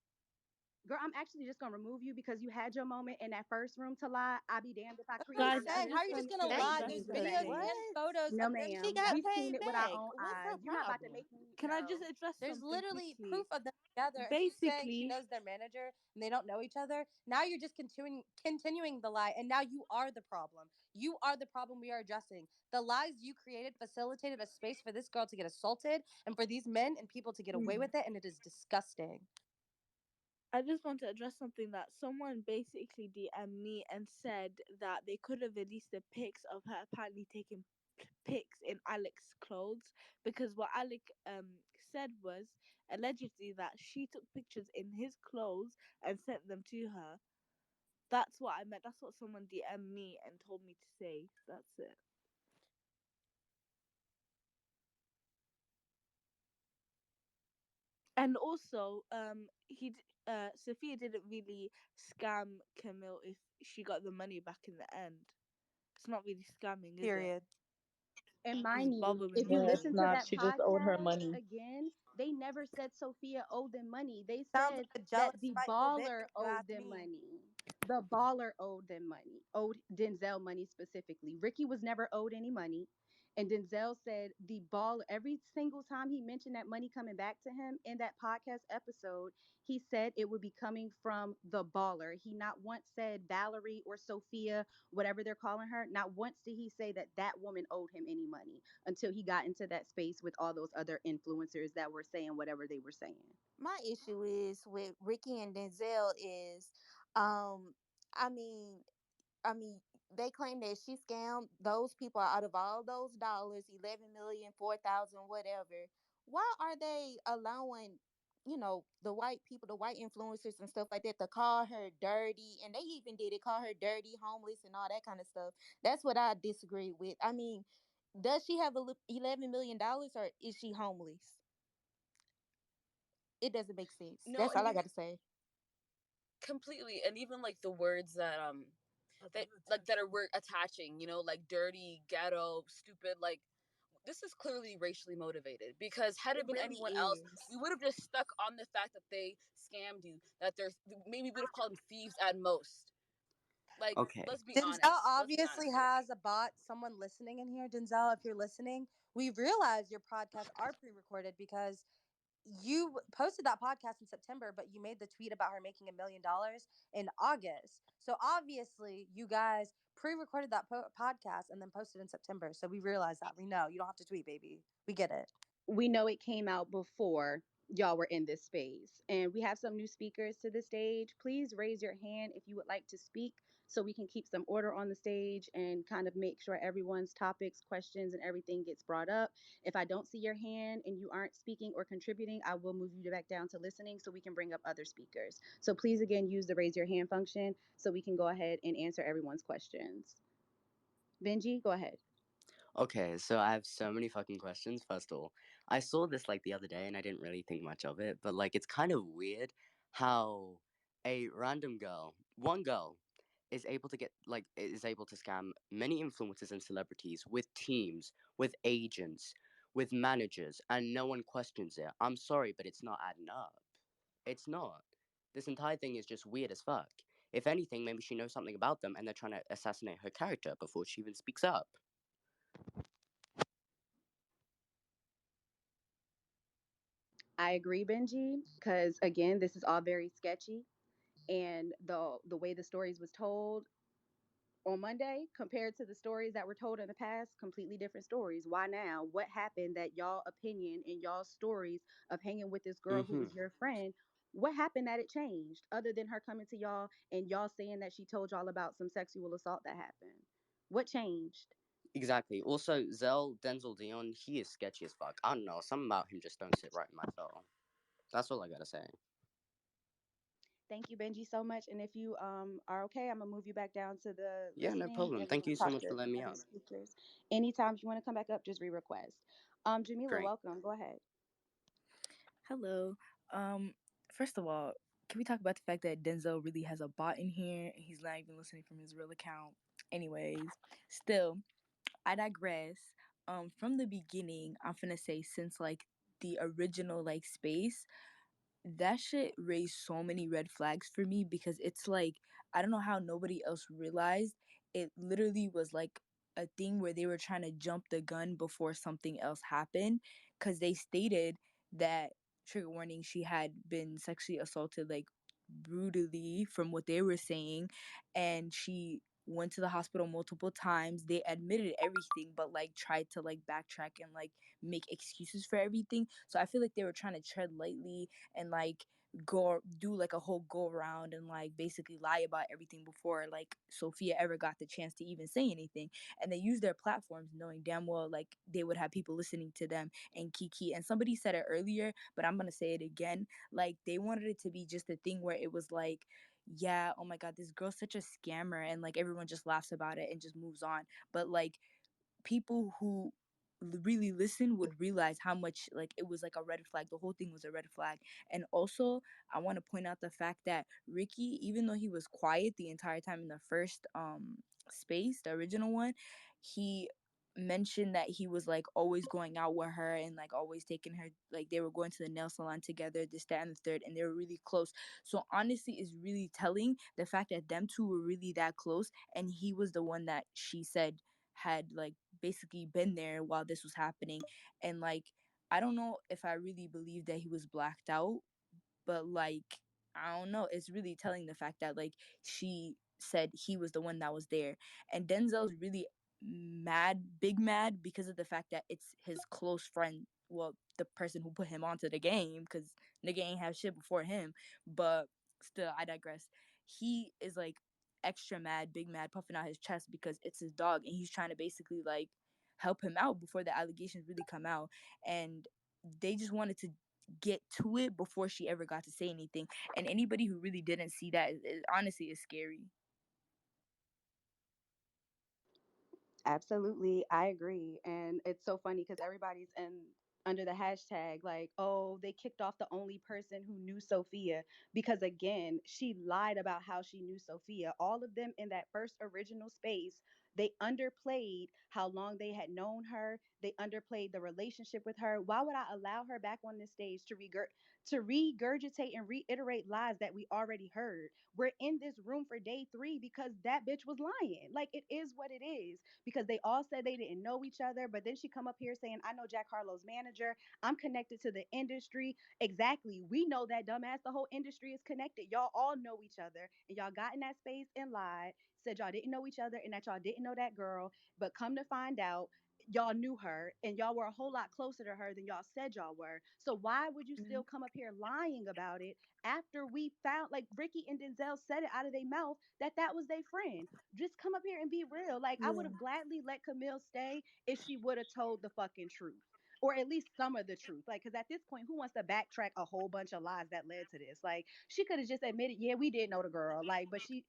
Girl, I'm actually just gonna remove you because you had your moment in that first room to lie. I'll be damned if I That's what create I'm Guys, I another saying. How are just you one just wanted gonna to and lie? address be There's the videos something. same. and What? photos No, of them. She ma'am. got We've seen paid it with our back. own What's eyes. her You're not about to make problem? me Can I just no. address There's something literally proof quickly? of them together, and she's saying she Basically, knows their manager and they don't know each other. Now you're just continuing the lie, and now you are the problem. You are the problem we are addressing. The lies you created facilitated a space for this girl to get assaulted and for these men and people to get away mm, with it, and it is disgusting. I just want to address something that someone basically DM'd me and said that they could have released the pics of her apparently taking pics in Alex's clothes, because what Alex said was allegedly that she took pictures in his clothes and sent them to her. That's what I meant. That's what someone DM'd me and told me to say. That's it. And also, Sophia didn't really scam Camille if she got the money back in the end. It's not really scamming, is it? Period. And It's mind you, if bothering you No, me. it's listen to not. that She just owed her podcast money. again, they never said Sophia owed them money. They Sounds said like a that jealous, the spiteful bitch, baller if you owed ask them me. money. The baller owed them money, owed Denzel money specifically. Ricky was never owed any money. And Denzel said the baller, every single time he mentioned that money coming back to him in that podcast episode, he said it would be coming from the baller. He not once said Valerie or Sophia, whatever they're calling her, not once did he say that that woman owed him any money until he got into that space with all those other influencers that were saying whatever they were saying. My issue is with Ricky and Denzel is, um, I mean, I mean, they claim that she scammed those people out of all those dollars, 11 million, 4,000, whatever. Why are they allowing, the white people, the white influencers and stuff like that to call her dirty? And they even did it, call her dirty, homeless, and all that kind of stuff. That's what I disagree with. I mean, does she have $11 million or is she homeless? It doesn't make sense. No, That's and all I you got to say. completely, and even like the words that that are we're attaching, like dirty, ghetto, stupid, like this is clearly racially motivated, because had It it been really anyone else, is. we would have just stuck on the fact that they scammed you, that there's maybe we would have called them thieves at most. Like, Okay. let's be Denzel honest. Let's be obviously honest here. has a bot, someone listening in here. Denzel, if you're listening, we realize your podcasts are pre-recorded because you posted that podcast in September, but you made the tweet about her making $1 million in August. So obviously, you guys pre-recorded that podcast and then posted in September. So we realize that. We know you don't have to tweet, baby. We get it. We know it came out before y'all were in this space. And we have some new speakers to the stage. Please raise your hand if you would like to speak so we can keep some order on the stage and kind of make sure everyone's topics, questions, and everything gets brought up. If I don't see your hand and you aren't speaking or contributing, I will move you back down to listening so we can bring up other speakers. So please, again, use the raise your hand function so we can go ahead and answer everyone's questions. Benji, go ahead. Okay, so I have so many fucking questions. First of all, I saw this like the other day and I didn't really think much of it, but like it's kind of weird how a random girl, one girl, is able to is able to scam many influencers and celebrities with teams, with agents, with managers, and no one questions it. I'm sorry, but it's not adding up. It's not. This entire thing is just weird as fuck. If anything, maybe she knows something about them and they're trying to assassinate her character before she even speaks up. I agree, Benji, because again, this is all very sketchy, and the way the stories was told on Monday compared to the stories that were told in the past, completely different stories. Why now? What happened that y'all opinion and y'all stories of hanging with this girl who Mm-hmm. is your friend? What happened that it changed other than her coming to y'all and y'all saying that she told y'all about some sexual assault that happened? What changed? Exactly. Also, Denzel Dion, he is sketchy as fuck. I don't know. Something about him just don't sit right in my soul. That's all I gotta say. Thank you, Benji, so much. And if you are okay, I'm gonna move you back down to the Yeah, no listening, problem. and we Thank can you so talk much for to letting me other up. speakers. Anytime you want to come back up, just re-request. Jamila, Great. welcome. Go ahead. Hello. Um, First of all, can we talk about the fact that Denzel really has a bot in here and he's not even listening from his real account? Anyways, still, I digress. From the beginning, I'm finna say since like the original like space, that shit raised so many red flags for me because it's like I don't know how nobody else realized it literally was like a thing where they were trying to jump the gun before something else happened because they stated that trigger warning she had been sexually assaulted like brutally from what they were saying, and she went to the hospital multiple times. They admitted everything but like tried to like backtrack and like make excuses for everything. So I feel like they were trying to tread lightly and like go do like a whole go around and like basically lie about everything before like Sophia ever got the chance to even say anything. And they used their platforms knowing damn well like they would have people listening to them and Kiki. And somebody said it earlier, but I'm gonna say it again. Like they wanted it to be just a thing where it was like, yeah, oh my god, this girl's such a scammer, and like everyone just laughs about it and just moves on. But like people who really listen would realize how much like it was like a red flag. The whole thing was a red flag. And also I want to point out the fact that Ricky, even though he was quiet the entire time in the first space, the original one, he mentioned that he was like always going out with her and like always taking her, like they were going to the nail salon together, this that and the third, and they were really close. So honestly it's really telling the fact that them two were really that close, and he was the one that she said had like basically been there while this was happening. And like I don't know if I really believe that he was blacked out, but like I don't know, it's really telling the fact that like she said he was the one that was there. And Denzel's really mad, big mad, because of the fact that it's his close friend, well, the person who put him onto the game, because nigga ain't have shit before him. But still, I digress. He is like extra mad, big mad, puffing out his chest because it's his dog and he's trying to basically like help him out before the allegations really come out. And they just wanted to get to it before she ever got to say anything. And anybody who really didn't see that honestly is scary. Absolutely, I agree. And it's so funny because everybody's in under the hashtag like, oh, they kicked off the only person who knew Sophia because again, she lied about how she knew Sophia. All of them in that first original space, they underplayed how long they had known her. They underplayed the relationship with her. Why would I allow her back on this stage to to regurgitate and reiterate lies that we already heard. We're in this room for day 3 because that bitch was lying. Like, it is what it is, because they all said they didn't know each other, but then she come up here saying, I know Jack Harlow's manager, I'm connected to the industry. Exactly. We know that, dumbass. The whole industry is connected. Y'all all know each other, and y'all got in that space and lied, said y'all didn't know each other and that y'all didn't know that girl. But come to find out, y'all knew her and y'all were a whole lot closer to her than y'all said y'all were. So why would you still come up here lying about it after we found, like, Ricky and Denzel said it out of their mouth that that was their friend? Just come up here and be real. Like, I would Yeah, have gladly let Camille stay if she would have told the fucking truth, or at least some of the truth. Like, because at this point, who wants to backtrack a whole bunch of lies that led to this? Like, she could have just admitted, yeah, we did know the girl. Like, but she,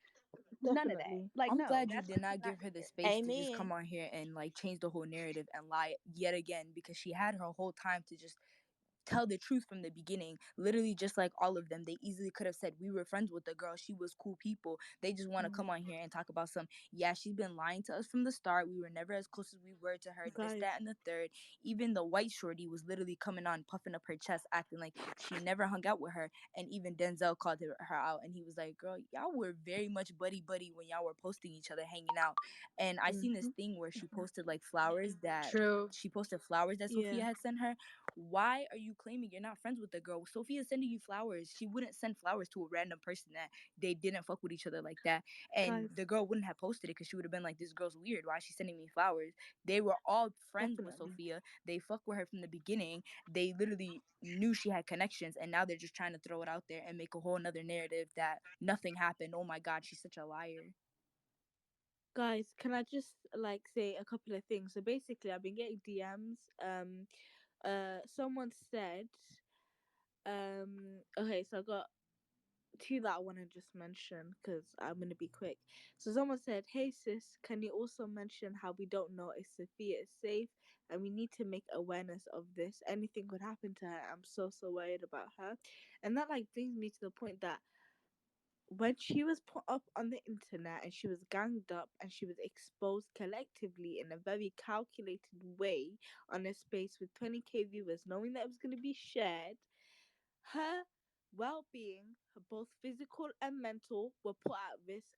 none of that. definitely. Like, I'm no, glad you that's did what we not not give her the here. space to just come Amen. on here and like change the whole narrative and lie yet again, because she had her whole time to just tell the truth from the beginning. Literally, just like all of them, they easily could have said we were friends with the girl, she was cool people. They just want to come on here and talk about some, yeah, she's been lying to us from the start, we were never as close as we were to her, this, Guys, that, and the third. Even the white shorty was literally coming on puffing up her chest, acting like she never hung out with her. And even Denzel called her out, and he was like, girl, y'all were very much buddy buddy when y'all were posting each other, hanging out. And I seen this thing where she posted like flowers that True. Sophia yeah, had sent her. Why are you claiming you're not friends with the girl? Sophia's sending you flowers. She wouldn't send flowers to a random person that they didn't fuck with each other like that. And guys, the girl wouldn't have posted it because she would have been like, this girl's weird. Why is she sending me flowers? They were all friends with definitely. Sophia. They fucked with her from the beginning. They literally knew she had connections. And now they're just trying to throw it out there and make a whole nother narrative that nothing happened. Oh my God, she's such a liar. Guys, can I just like say a couple of things? So basically, I've been getting DMs. Someone said, okay, so I got two that I want to just mention because I'm gonna be quick. So someone said, "Hey sis, can you also mention how we don't know if Sophia is safe, and we need to make awareness of this. Anything could happen to her. I'm so worried about her." And that like brings me to the point that when she was put up on the internet and she was ganged up and she was exposed collectively in a very calculated way on a space with 20k viewers, knowing that it was going to be shared, her well-being, both physical and mental, were put at risk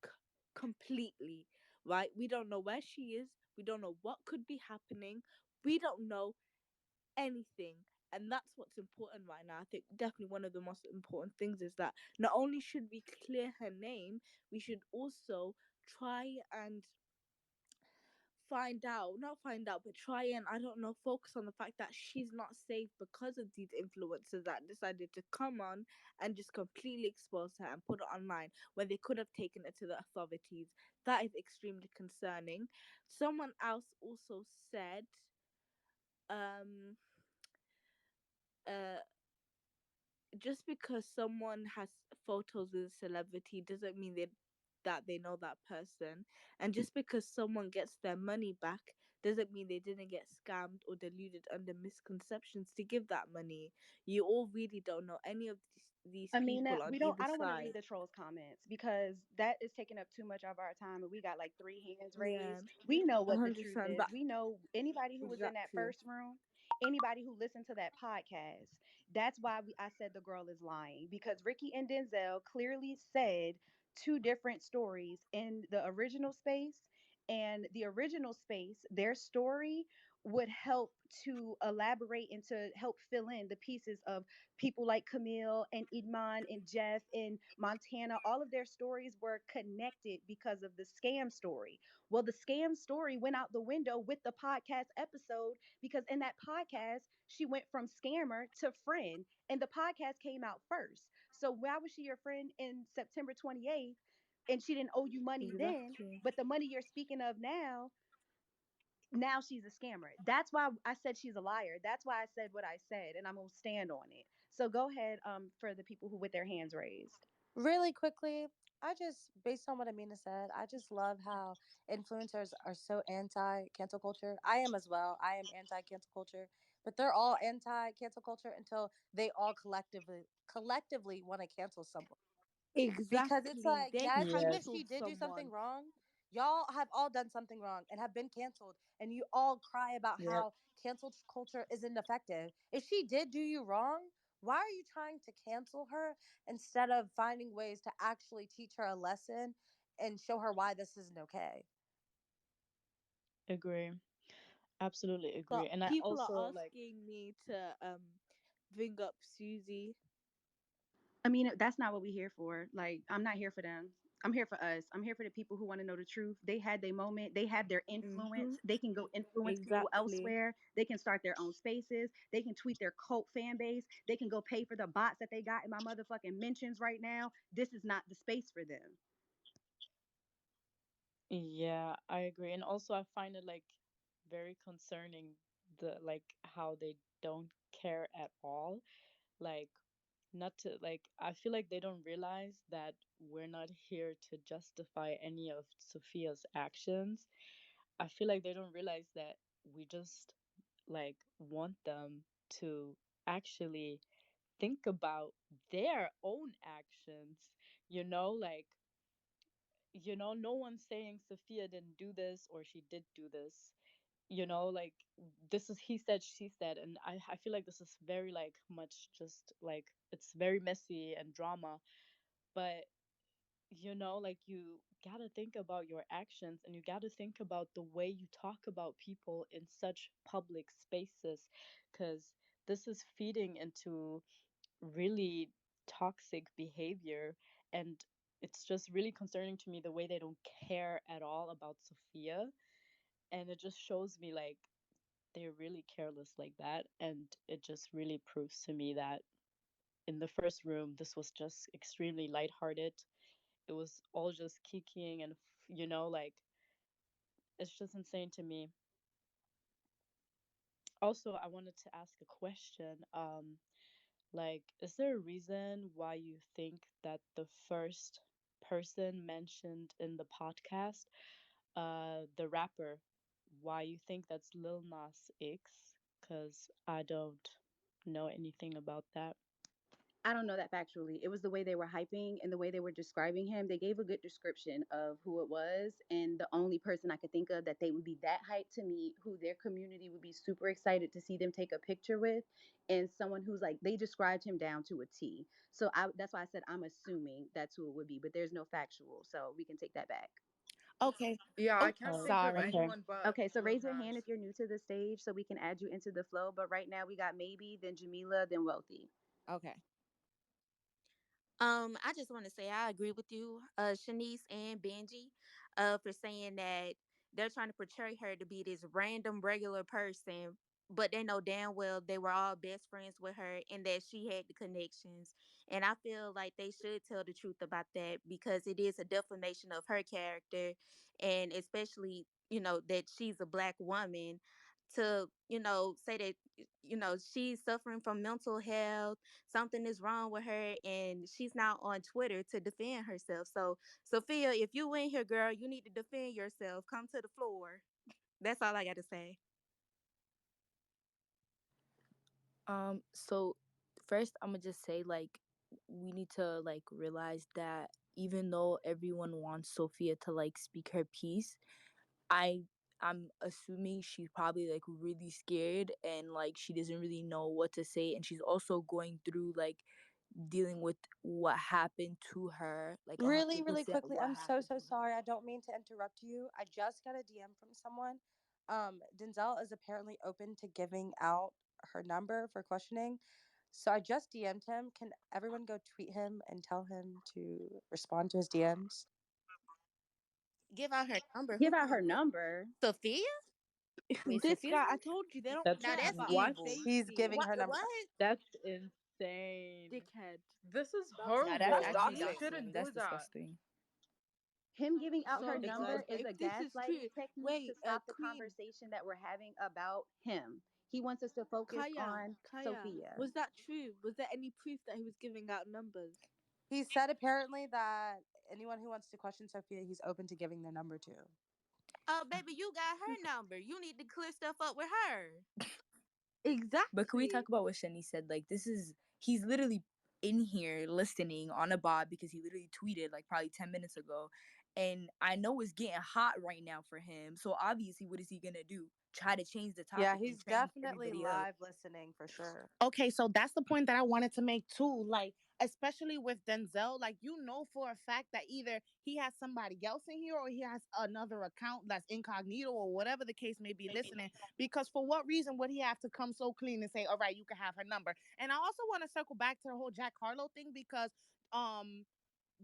c- completely. Right? We don't know where she is. We don't know what could be happening. We don't know anything. And that's what's important right now. I think definitely one of the most important things is that not only should we clear her name, we should also try and not find out, but try and, I don't know, focus on the fact that she's not safe because of these influencers that decided to come on and just completely expose her and put it online where they could have taken it to the authorities. That is extremely concerning. Someone else also said, um, uh, just because someone has photos with a celebrity doesn't mean that they know that person. And just because someone gets their money back doesn't mean they didn't get scammed or deluded under misconceptions to give that money. You all really don't know any of these I mean, people on we don't. either I don't want to read side. the trolls' comments because that is taking up too much of our time, and we got like 3 hands Yeah, raised. We know what the truth 100%. is. But We know anybody who was in that exactly. first room, anybody who listened to that podcast. That's why I said the girl is lying, because Ricky and Denzel clearly said two different stories in the original space. And the original space, their story would help to elaborate and to help fill in the pieces of people like Camille and Idman and Jeff and Montana. All of their stories were connected because of the scam story. Well, the scam story went out the window with the podcast episode, because in that podcast, she went from scammer to friend, and the podcast came out first. So why was she your friend in September 28th and she didn't owe you money then? Exactly. But the money you're speaking of now she's a scammer. That's why I said she's a liar. That's why I said what I said, and I'm gonna stand on it. So go ahead, for the people who with their hands raised. Really quickly, I just, based on what Amina said, I just love how influencers are so anti cancel culture. I am as well. I am anti cancel culture, but they're all anti cancel culture until they all collectively want to cancel someone. Because it's Exactly. like, They yes, even if Yes. she cancelled did do something someone. wrong, y'all have all done something wrong and have been canceled, and you all cry about Yep. how cancel culture isn't effective. If she did do you wrong, Why are you trying to cancel her instead of finding ways to actually teach her a lesson and show her why this isn't okay? Agree. Absolutely But agree. And I people also are like, asking me to bring up Susie. I mean, that's not what we're here for. Like, I'm not here for them. I'm here for us. I'm here for the people who want to know the truth. They had their moment. They have their Mm-hmm. influence. They can go influence people Exactly. elsewhere. They can start their own spaces. They can tweet their cult fan base. They can go pay for the bots that they got in my motherfucking mentions right now. This is not the space for them. yeah, I agree. And also I find it like very concerning the like how they don't care at all. Like, not to like, I feel like they don't realize that we're not here to justify any of Sophia's actions. I feel like they don't realize that we just like want them to actually think about their own actions, like, no one's saying Sophia didn't do this or she did do this. Like, this is he said, she said, and I feel like this is very like much just like it's very messy and drama. But like, you gotta think about your actions, and you gotta think about the way you talk about people in such public spaces, because this is feeding into really toxic behavior. And it's just really concerning to me the way they don't care at all about Sophia. And it just shows me like they're really careless like that. And it just really proves to me that in the first room, this was just extremely lighthearted. It was all just kicking and, like, it's just insane to me. Also, I wanted to ask a question. Like, is there a reason why you think that the first person mentioned in the podcast, the rapper, why you think that's Lil Nas X? Because I don't know anything about that. I don't know that factually. It was the way they were hyping and the way they were describing him. They gave a good description of who it was. And the only person I could think of that they would be that hyped to meet, who their community would be super excited to see them take a picture with, and someone who's like, they described him down to a T. So that's why I said I'm assuming that's who it would be, but there's no factual. So we can take that back. Okay. Yeah, I Oh, can't Oh, think of sorry. okay. anyone but Okay, so Lil raise your hand Nas. if you're new to the stage so we can add you into the flow. But right now we got Maybe, then Jamila, then Wealthy. Okay. I just want to say I agree with you, Shanice and Benji, for saying that they're trying to portray her to be this random regular person, but they know damn well they were all best friends with her and that she had the connections. And I feel like they should tell the truth about that because it is a defamation of her character, and especially that she's a black woman. To say that she's suffering from mental health, something is wrong with her, and she's now on Twitter to defend herself. So, Sophia, if you in here, girl, you need to defend yourself. Come to the floor. That's all I got to say. So first I'm gonna just say, like, we need to like realize that even though everyone wants Sophia to like speak her piece, I I'm assuming she's probably like really scared and like she doesn't really know what to say, and she's also going through like dealing with what happened to her, like Really, really 100% quickly, what I'm so happened so to her. sorry. I don't mean to interrupt you. I just got a DM from someone. Denzel is apparently open to giving out her number for questioning. So I just DM'd him. Can everyone go tweet him and tell him to respond to his DMs? Give out her number. Give Who? out her number. Sophia? Wait, This Sophia's guy, I number? told you they don't That's Now care that's about our what? evil. He's safety. giving What? her number. What? That's insane. Dickhead. This is Nah, that's horrible. actually You Exactly. disgusting. shouldn't do That's that. disgusting. Him giving out her So number guys, is if a this is true, gaslighting technique to wait, stop the Queen, conversation that we're having about him. He wants us to focus on Kaya, Sophia. was that true? Was there any proof that he was giving out numbers? He said apparently that anyone who wants to question Sophia, he's open to giving their number to. Baby, you got her number. You need to clear stuff up with her. But can we talk Exactly. about what Shani said? Like, he's literally in here listening on a bot because he literally tweeted like probably 10 minutes ago, and I know it's getting hot right now for him. So obviously, what is he gonna do? Try to change the Yeah, topic and he's train definitely everybody up. live listening for sure. Okay, so that's the point that I wanted to make too. Like, especially with Denzel, like for a fact that either he has somebody else in here or he has another account that's incognito or whatever the case may be listening. Because for what reason would he have to come so clean and say, "All right, you can have her number"? And I also want to circle back to the whole Jack Harlow thing because um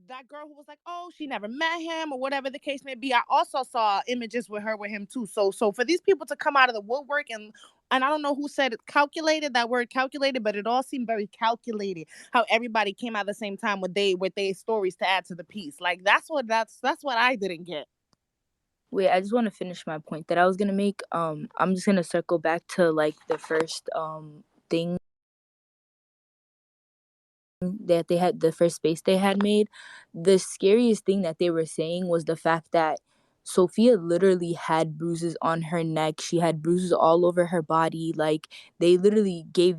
that girl who was like, "Oh, she never met him," or whatever the case may be. I also saw images with her with him too. So for these people to come out of the woodwork and I don't know who said it, calculated, that word calculated, but it all seemed very calculated. How everybody came out at the same time with their stories to add to the piece. Like that's what I didn't get. Wait, I just want to finish my point that I was gonna make. I'm just gonna circle back to like the first thing that they had, the first space they had made. The scariest thing that they were saying was the fact that Sophia literally had bruises on her neck. She had bruises all over her body. Like, they literally gave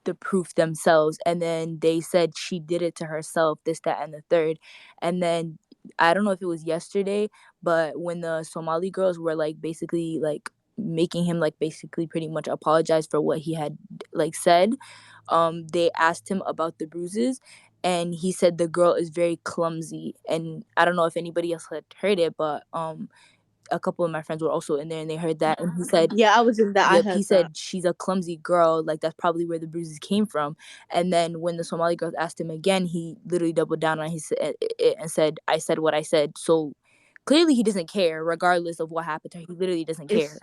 the proof themselves, and then they said she did it to herself, this, that, and the third. And then I don't know if it was yesterday, but when the Somali girls were like basically like making him like basically pretty much apologize for what he had like said, they asked him about the bruises, and he said the girl is very clumsy. And I don't know if anybody else had heard it, but a couple of my friends were also in there and they heard that, and he said, Yeah, I was in that. I yep, he heard that. said she's a clumsy girl, like that's probably where the bruises came from. And then when the Somali girls asked him again, he literally doubled down on it and said, I said what I said. So clearly he doesn't care, regardless of what happened to her. He literally doesn't care. It's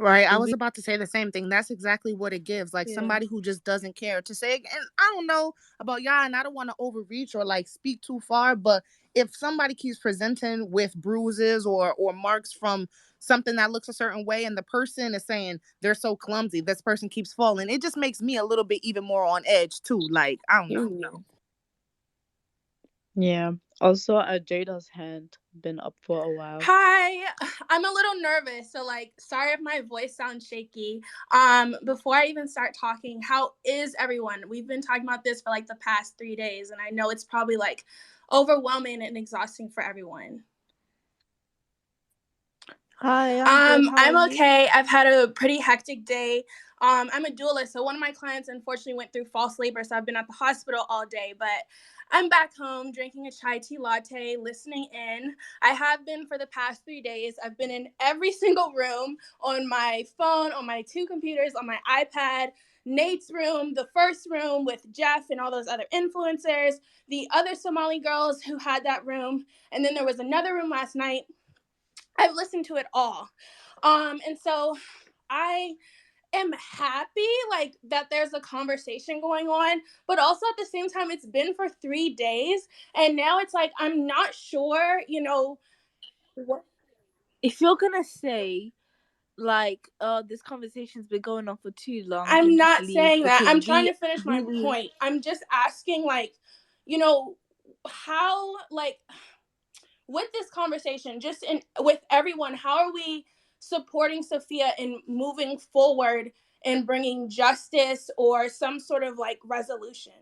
Right. I it was re- about to say the same thing. That's exactly what it gives. Like yeah. somebody who just doesn't care to say. And I don't know about y'all, and I don't want to overreach or like speak too far, but if somebody keeps presenting with bruises or marks from something that looks a certain way and the person is saying they're so clumsy, this person keeps falling, it just makes me a little bit even more on edge too. Like, I don't know. Period. Yeah. Also, Jada's hand been up for a while. Hi, I'm a little nervous, so like sorry if my voice sounds shaky. Before I even start talking, how is everyone? We've been talking about this for like the past 3 days, and I know it's probably like overwhelming and exhausting for everyone. Hi, I'm good. How are I'm you? okay. I've had a pretty hectic day. I'm a doulist, so one of my clients unfortunately went through false labor, so I've been at the hospital all day, but I'm back home drinking a chai tea latte, listening in. I have been for the past 3 days. I've been in every single room, on my phone, on my 2 computers, on my iPad, Nate's room, the first room with Jeff and all those other influencers, the other Somali girls who had that room, and then there was another room last night. I've listened to it all. And so I am happy like that there's a conversation going on, but also at the same time it's been for 3 days and now it's like I'm not sure, what. If you're gonna say like this conversation's been going on for too long, I'm then just not leave saying that. because I'm trying we to finish my really point. I'm just asking like, you know, how like with this conversation, just in with everyone, how are we supporting Sophia in moving forward and bringing justice or some sort of like resolution?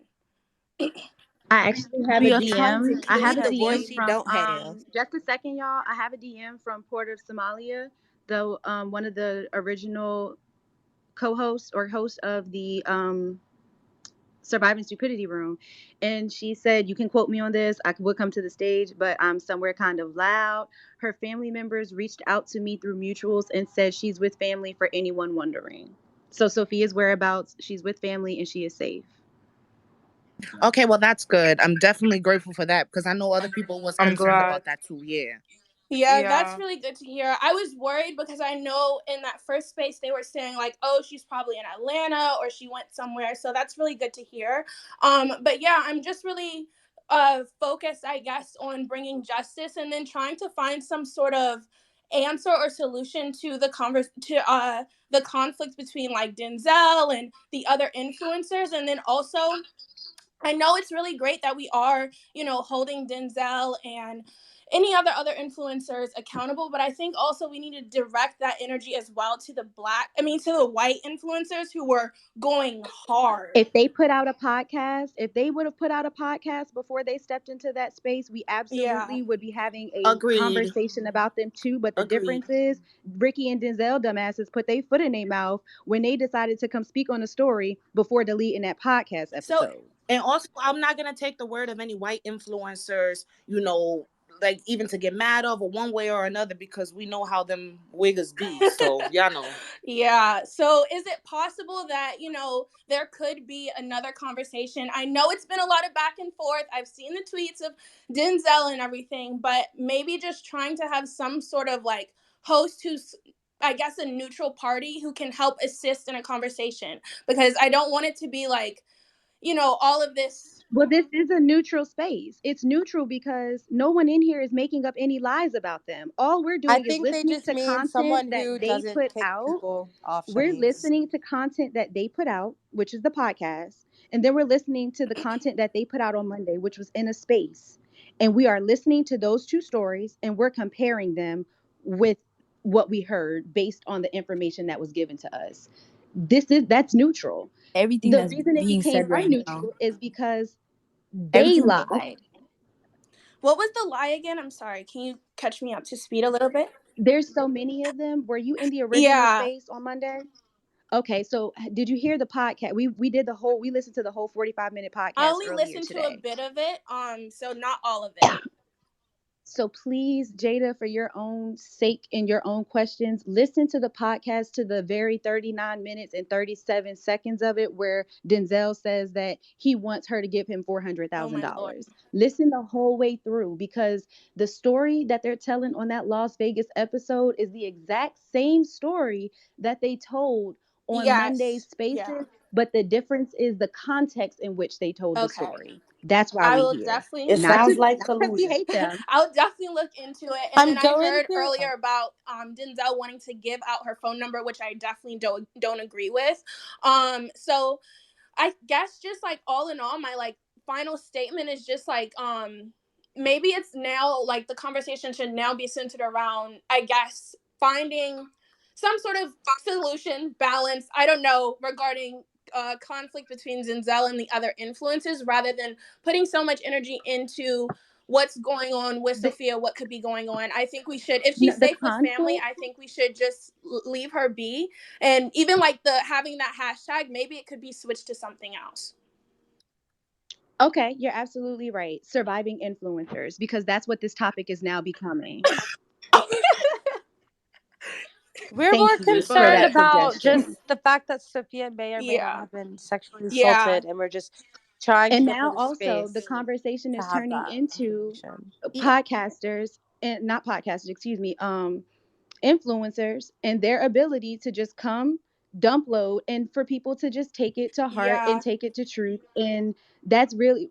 I actually have a we are trying to DM. I kill have a her voice DM she from don't have. just a second, y'all. I have a DM from Port of Somalia, though one of the original co-hosts or hosts of the Surviving Stupidity Room, and she said, "You can quote me on this. I would come to the stage, but I'm somewhere kind of loud." Her family members reached out to me through mutuals and said she's with family for anyone wondering. So Sophia's whereabouts, she's with family, and she is safe. Okay, well that's good. I'm definitely grateful for that because I know other people was I'm concerned glad. about that too. Yeah. Yeah, that's Yeah. really good to hear. I was worried because I know in that first space they were saying like, "Oh, she's probably in Atlanta or she went somewhere." So that's really good to hear. But yeah, I'm just really focused, I guess, on bringing justice and then trying to find some sort of answer or solution to the conflict between like Denzel and the other influencers, and then also I know it's really great that we are, holding Denzel and any other influencers accountable, but I think also we need to direct that energy as well to to the white influencers who were going hard. If they put out a podcast, if they would have put out a podcast before they stepped into that space, we Yeah. absolutely would be having a Agreed. conversation about them too. But the Agreed. difference is Ricky and Denzel dumbasses put their foot in their mouth when they decided to come speak on the story before deleting that podcast So episode. And also, I'm not gonna take the word of any white influencers, like even to get mad over one way or another, because we know how them wiggers be. So y'all know. yeah. So is it possible that, there could be another conversation? I know it's been a lot of back and forth. I've seen the tweets of Denzel and everything, but maybe just trying to have some sort of like host who's, I guess, a neutral party who can help assist in a conversation, because I don't want it to be like, all of this. Well, this is a neutral space. It's neutral because no one in here is making up any lies about them. All we're I doing is think they listening just to mean content someone that who they doesn't put kick out. people off We're Shanice. listening to content that they put out, which is the podcast. And then we're listening to the content that they put out on Monday, which was in a space. And we are listening to those two stories and we're comparing them with what we heard based on the information that was given to us. That's neutral. Everything The that's reason it being became said right now, unneutral is because they everything. lied. What was the lie again? I'm sorry. Can you catch me up to speed a little bit? There's so many of them. Were you in the original Yeah. space on Monday? Okay, so did you hear the podcast? We listened to the whole 45-minute I podcast only earlier listened to a today. bit of it, so not all of it. So please, Jada, for your own sake and your own questions, listen to the podcast to the very 39 minutes and 37 seconds of it where Denzel says that he wants her to give him Oh my Lord. $400,000. Listen the whole way through because the story that they're telling on that Las Vegas episode is the exact same story that they told on Monday's Yes. spaces, Yeah. but the difference is the context in which they told the Okay. story. That's why I we will here. definitely It Not look. to sounds like not that we collusion. hate them. I'll definitely look into it. And then I'm I going heard to. earlier about Denzel wanting to give out her phone number, which I definitely don't agree with. So I guess just like all in all, my like final statement is just like maybe it's now like the conversation should now be centered around, I guess, finding some sort of solution, balance, I don't know, regarding conflict between Denzel and the other influences, rather than putting so much energy into what's going on with The Sophia, what could be going on. I think we should, if no, she's the safe with family, conflict. I think we should just leave her be. And even like the having that hashtag, maybe it could be switched to something else. Okay, you're absolutely right. Surviving influencers, because that's what this topic is now becoming. We're more Thank you Go for concerned ahead. that about just suggestion. the fact that Sophia may or may not Yeah. have been sexually Yeah. assaulted, and we're just trying to And give her now the also the space conversation to is have turning that into information. Yeah. podcasters and not podcasters, excuse me, influencers and their ability to just come dump load and for people to just take it to heart and Yeah. take it to truth. And that's really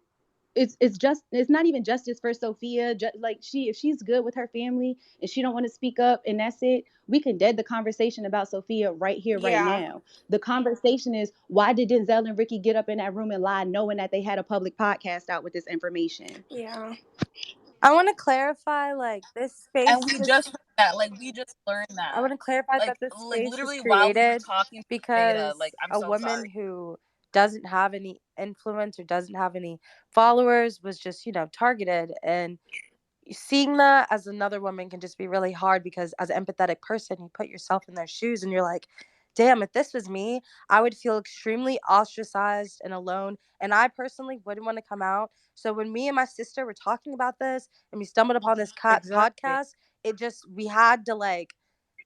it's not even justice for Sophia. Like if she's good with her family and she don't want to speak up and that's it, we can dead the conversation about Sophia right here, right Yeah. now. The conversation is, why did Denzel and Ricky get up in that room and lie, knowing that they had a public podcast out with this information? Yeah. I want to clarify, like, this And space we is. just heard that. Like we just learned I want that. to clarify Like that this like space is literally while we were created talking to Jada. Like because I'm a so woman sorry. who doesn't have any influence or doesn't have any followers was just, targeted. And seeing that as another woman can just be really hard because as an empathetic person, you put yourself in their shoes and you're like, damn, if this was me, I would feel extremely ostracized and alone. And I personally wouldn't want to come out. So when me and my sister were talking about this and we stumbled upon this Exactly. podcast, we had to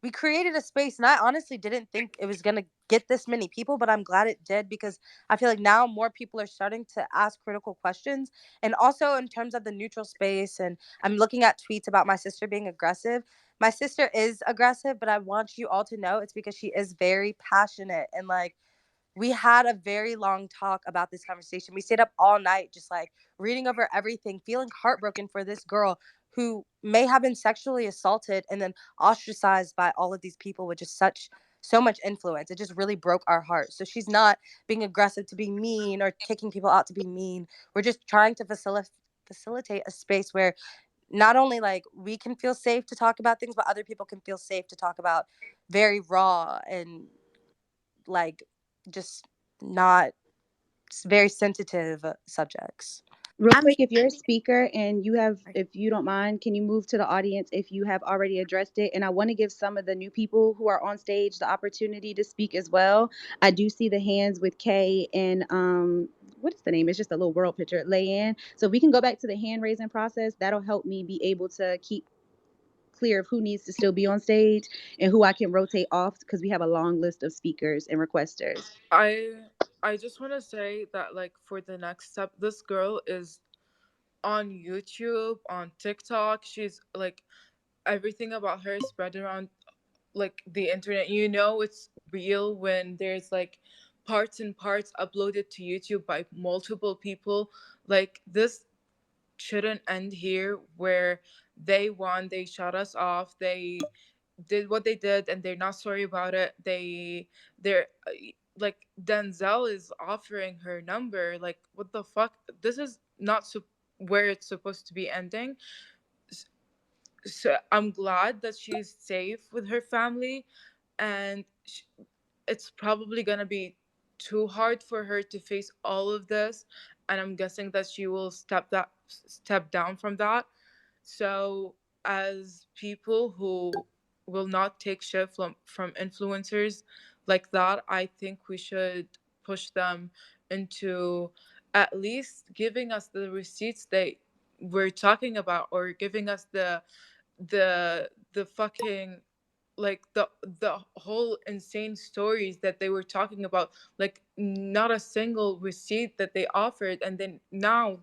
we created a space, and I honestly didn't think it was going to get this many people, but I'm glad it did because I feel like now more people are starting to ask critical questions. And also in terms of the neutral space, and I'm looking at tweets about my sister being aggressive. My sister is aggressive, but I want you all to know it's because she is very passionate. And we had a very long talk about this conversation. We stayed up all night just reading over everything, feeling heartbroken for this girl who may have been sexually assaulted and then ostracized by all of these people with just so much influence. It just really broke our heart. So she's not being aggressive to be mean or kicking people out to be mean. We're just trying to facilitate a space where not only like we can feel safe to talk about things, but other people can feel safe to talk about very raw and like just not very sensitive subjects. Real I mean, quick, if you're a speaker and if you don't mind, can you move to the audience if you have already addressed it? And I want to give some of the new people who are on stage the opportunity to speak as well. I do see the hands with Kay and what is the name? It's just a little world picture. Layan. So if we can go back to the hand raising process, that'll help me be able to keep clear of who needs to still be on stage and who I can rotate off because we have a long list of speakers and requesters. I just want to say that like for the next step, this girl is on YouTube, on TikTok. She's like everything about her is spread around like the internet. You know it's real when there's like parts and parts uploaded to YouTube by multiple people. Like this shouldn't end here where they won, they shut us off, they did what they did and they're not sorry about it. They're like Denzel is offering her number. Like what the fuck? This is not where it's supposed to be ending. So I'm glad that she's safe with her family, and it's probably gonna be too hard for her to face all of this, and I'm guessing that she will step down from that. So as people who will not take shit from influencers like that, I think we should push them into at least giving us the receipts they were talking about, or giving us the fucking like the whole insane stories that they were talking about, like not a single receipt that they offered. And then now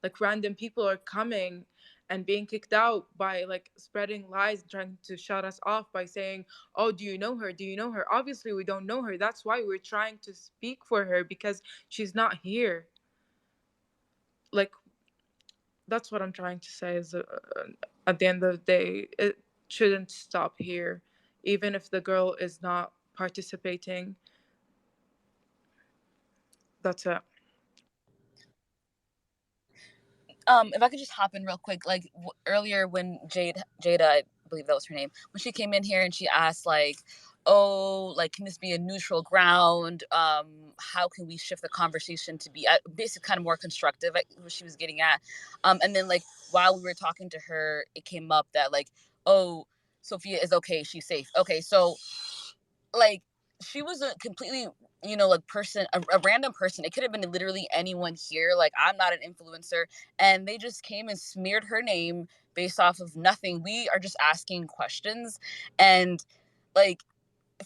like random people are coming and being kicked out by like spreading lies, trying to shut us off by saying, oh, do you know her, do you know her? Obviously we don't know her. That's why we're trying to speak for her, because she's not here. Like that's what I'm trying to say is at the end of the day, it shouldn't stop here, even if the girl is not participating. That's it. If I could just hop in real quick, like earlier when Jada, I believe that was her name, when she came in here and she asked like, oh, like can this be a neutral ground? How can we shift the conversation to be basically kind of more constructive? What she was getting at, and then like while we were talking to her, it came up that like, oh, Sophia is okay, she's safe. Okay, so like she was a completely like person, a random person. It could have been literally anyone here. Like I'm not an influencer, and they just came and smeared her name based off of nothing. We are just asking questions, and like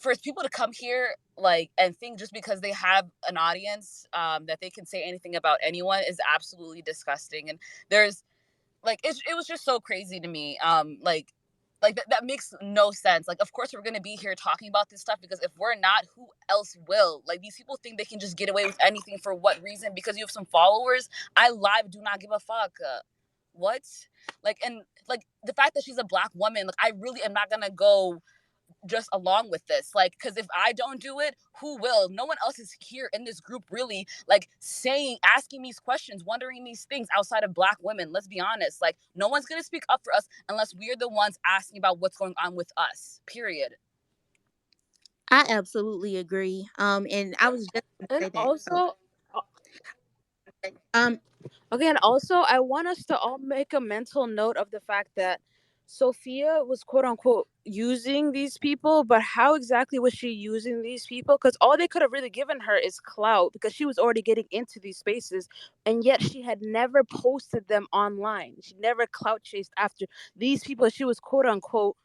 for people to come here like and think just because they have an audience that they can say anything about anyone is absolutely disgusting. And there's like it was just so crazy to me. Like that makes no sense. Like of course we're gonna be here talking about this stuff, because if we're not, who else will? Like these people think they can just get away with anything. For what reason? Because you have some followers. I live do not give a fuck. What? Like, and like the fact that she's a black woman, like I really am not gonna go just along with this, like, because if I don't do it, who will? No one else is here in this group really like asking these questions, wondering these things outside of black women. Let's be honest, like no one's gonna speak up for us unless we're the ones asking about what's going on with us, period. I absolutely agree. And I was just gonna And say that. Oh, also, um, okay, and also, I want us to all make a mental note of the fact that Sophia was quote unquote using these people, but how exactly was she using these people? Because all they could have really given her is clout, because she was already getting into these spaces, and yet she had never posted them online. She never clout chased after these people she was quote unquote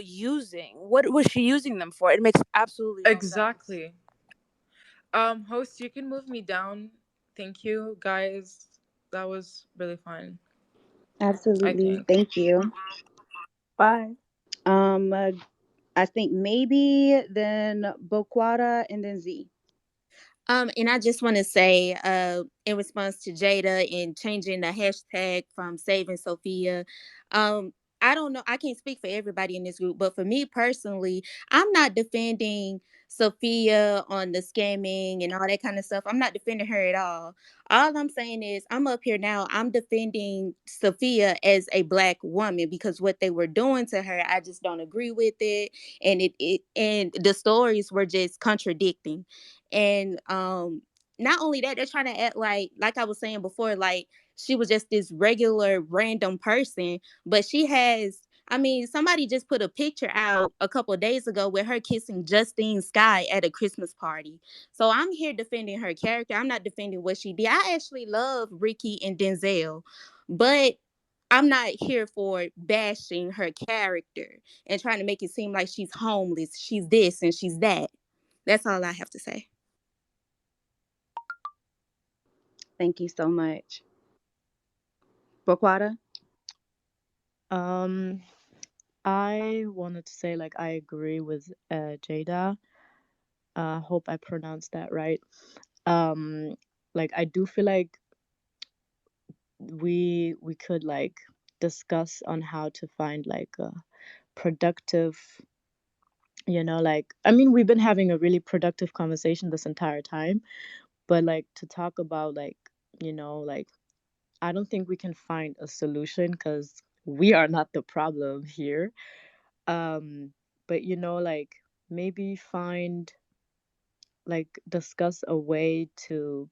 using. What was she using them for? It makes absolutely no sense. Exactly. Host, you can move me down. Thank you, guys. That was really fun, I Absolutely. think. Thank you. Bye. Um, uh, I think maybe then Boquata and then Z. and I just want to say, in response to Jada and changing the hashtag from Saving Sophia, I don't know. I can't speak for everybody in this group, but for me personally, I'm not defending Sophia on the scamming and all that kind of stuff. I'm not defending her at all. All I'm saying is I'm up here now. I'm defending Sophia as a black woman because what they were doing to her, I just don't agree with it. And and the stories were just contradicting. And not only that, they're trying to act like I was saying before, like she was just this regular random person, but she has, I mean, somebody just put a picture out a couple of days ago with her kissing Justine Skye at a Christmas party. So I'm here defending her character. I'm not defending what she did. I actually love Ricky and Denzel, but I'm not here for bashing her character and trying to make it seem like she's homeless, she's this and she's that. That's all I have to say. Thank you so much. Bokwada? Um, I wanted to say like I agree with Jada. Hope I pronounced that right. Um, like I do feel like we could like discuss on how to find like a productive, like I mean we've been having a really productive conversation this entire time, but like to talk about like, like I don't think we can find a solution because we are not the problem here. Um, but like maybe find like discuss a way to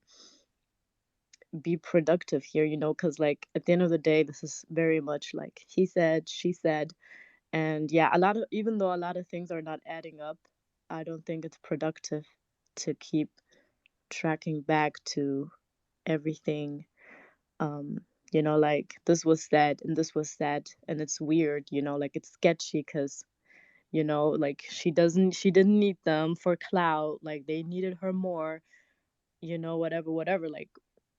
be productive here, because like at the end of the day, this is very much like he said, she said, and yeah, even though a lot of things are not adding up, I don't think it's productive to keep tracking back to everything. Um, like this was said and this was said, and it's weird, like it's sketchy because like she didn't need them for clout, like they needed her more, whatever, whatever. Like